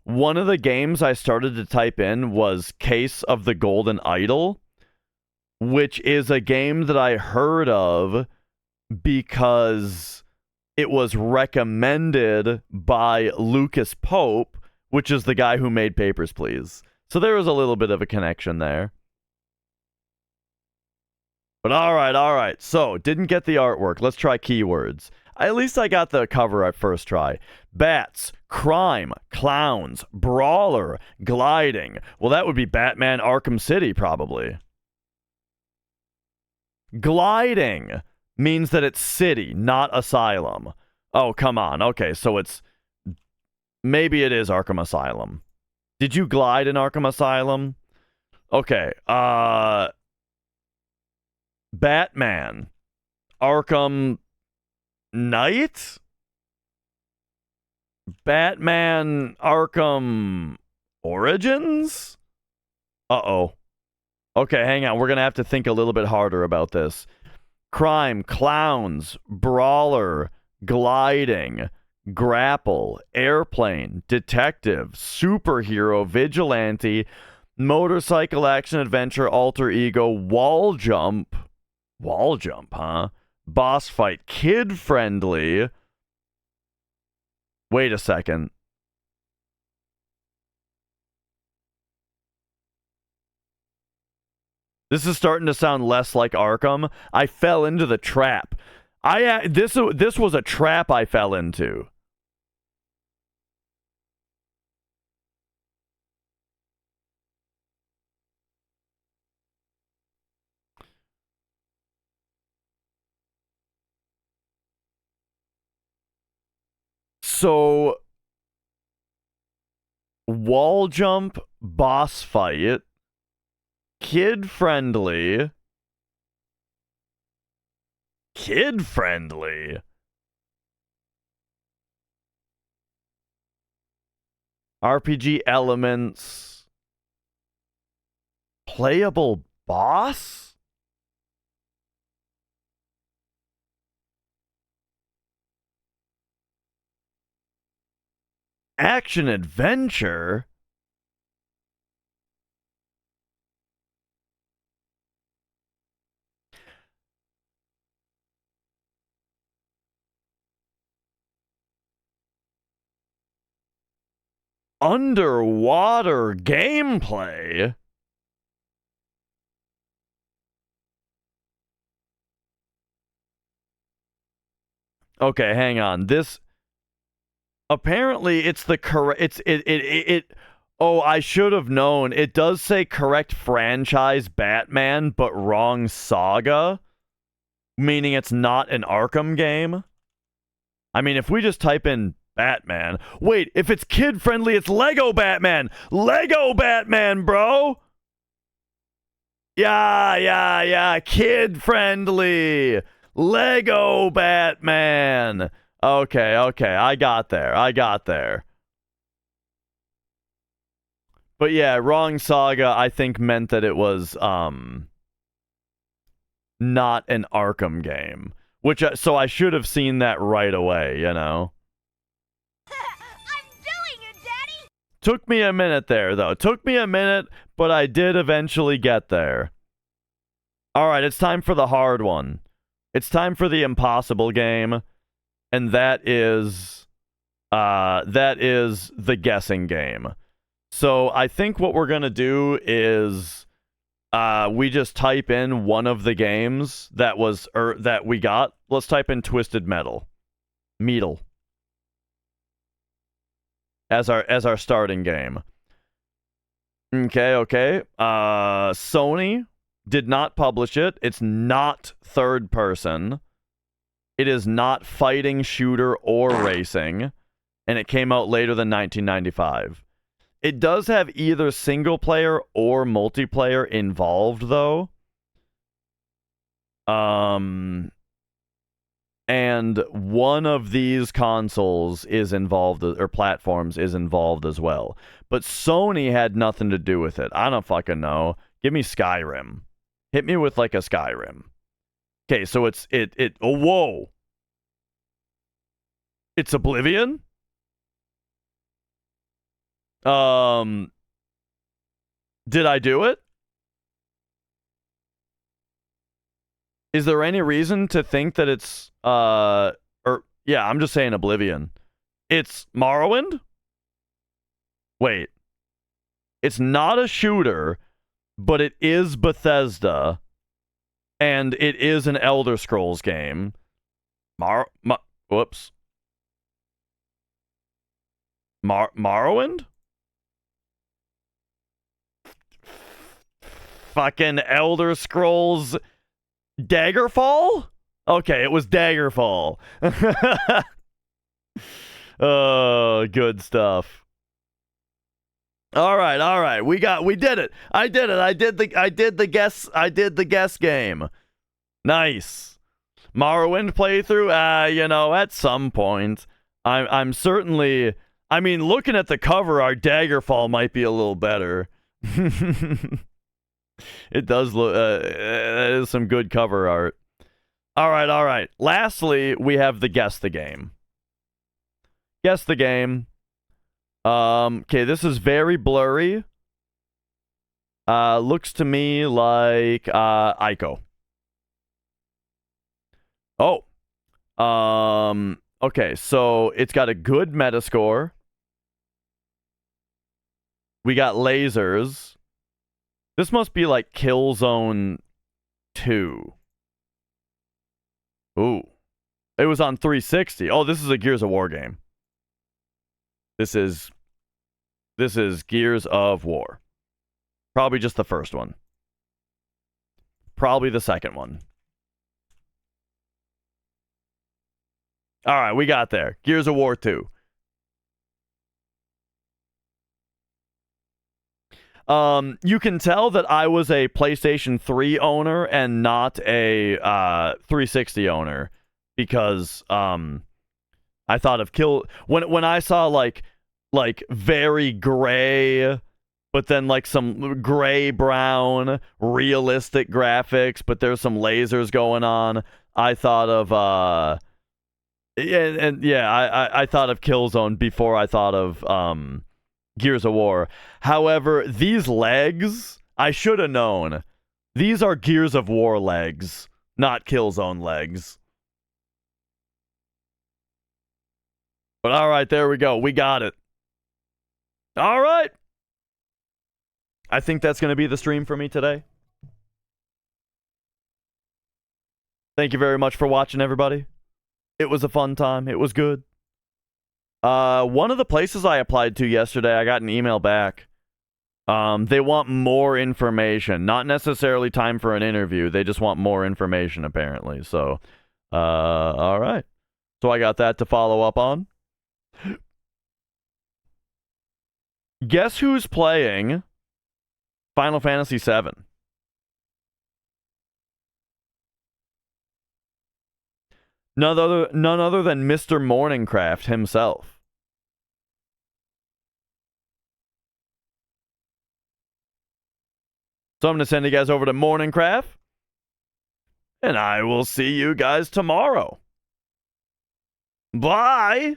one of the games I started to type in was Case of the Golden Idol, which is a game that I heard of because it was recommended by Lucas Pope, which is the guy who made Papers, Please. So there was a little bit of a connection there. But all right. So, didn't get the artwork. Let's try keywords. At least I got the cover at first try. Bats, crime, clowns, brawler, gliding. Well, that would be Batman Arkham City, probably. Gliding means that it's city, not asylum. Oh, come on. Okay, so it's... Maybe it is Arkham Asylum. Did you glide in Arkham Asylum? Okay, Batman. Arkham Knight? Batman Arkham Origins? Uh-oh. Okay, hang on. We're going to have to think a little bit harder about this. Crime, clowns, brawler, gliding, grapple, airplane, detective, superhero, vigilante, motorcycle action adventure, alter ego, wall jump. Wall jump, huh? Boss fight, kid friendly. Wait a second. This is starting to sound less like Arkham. I fell into the trap. This was a trap I fell into. So, wall jump, boss fight. Kid-friendly. Kid-friendly. RPG elements. Playable boss? Action adventure? Underwater gameplay? Okay, hang on. This apparently it's the correct oh, I should have known. It does say correct franchise Batman, but wrong saga, meaning it's not an Arkham game. I mean, if we just type in Batman. Wait, if it's kid friendly, it's Lego Batman. Lego Batman, bro. Yeah. Kid friendly. Lego Batman. Okay. I got there. But yeah, wrong saga, I think meant that it was not an Arkham game. Which so I should have seen that right away, you know. I'm doing it, Daddy! Took me a minute there, though. Took me a minute, but I did eventually get there. Alright, it's time for the hard one. It's time for the impossible game, and that is the guessing game. So I think what we're gonna do is we just type in one of the games that we got. Let's type in Twisted Metal. Metal. As our starting game. Okay. Sony did not publish it. It's not third person. It is not fighting, shooter, or racing. And it came out later than 1995. It does have either single player or multiplayer involved, though. And one of these consoles is involved, or platforms is involved as well. But Sony had nothing to do with it. I don't fucking know. Give me Skyrim. Hit me with like a Skyrim. Okay, so it's oh, whoa. It's Oblivion? Did I do it? Is there any reason to think that it's yeah, I'm just saying Oblivion. It's Morrowind? Wait. It's not a shooter, but it is Bethesda, and it is an Elder Scrolls game. Whoops. Morrowind? Fucking Elder Scrolls Daggerfall? Okay, it was Daggerfall. Oh, good stuff. All right. We did it. I did it. I did the guess game. Nice. Morrowind playthrough? At some point. I'm certainly, I mean, looking at the cover, our Daggerfall might be a little better. It does look, that is some good cover art. All right. Lastly, we have the guess the game. Guess the game. Okay, this is very blurry. Looks to me like Ico. Oh. Okay, so it's got a good Metascore. We got lasers. This must be like Killzone 2. Ooh. It was on 360. Oh, this is a Gears of War game. This is Gears of War. Probably just the first one. Probably the second one. All right, we got there. Gears of War 2. You can tell that I was a PlayStation 3 owner and not a 360 owner because I thought of when I saw like very gray, but then like some gray brown realistic graphics, but there's some lasers going on. I thought of I thought of Killzone before I thought of Gears of War. However, these legs, I should have known. These are Gears of War legs, not Killzone legs. But all right, there we go. We got it. All right. I think that's going to be the stream for me today. Thank you very much for watching, everybody. It was a fun time. It was good. One of the places I applied to yesterday, I got an email back. They want more information. Not necessarily time for an interview. They just want more information, apparently. So, all right. So I got that to follow up on. Guess who's playing Final Fantasy VII? None other than Mr. Morningcraft himself. So I'm going to send you guys over to Morningcraft. And I will see you guys tomorrow. Bye!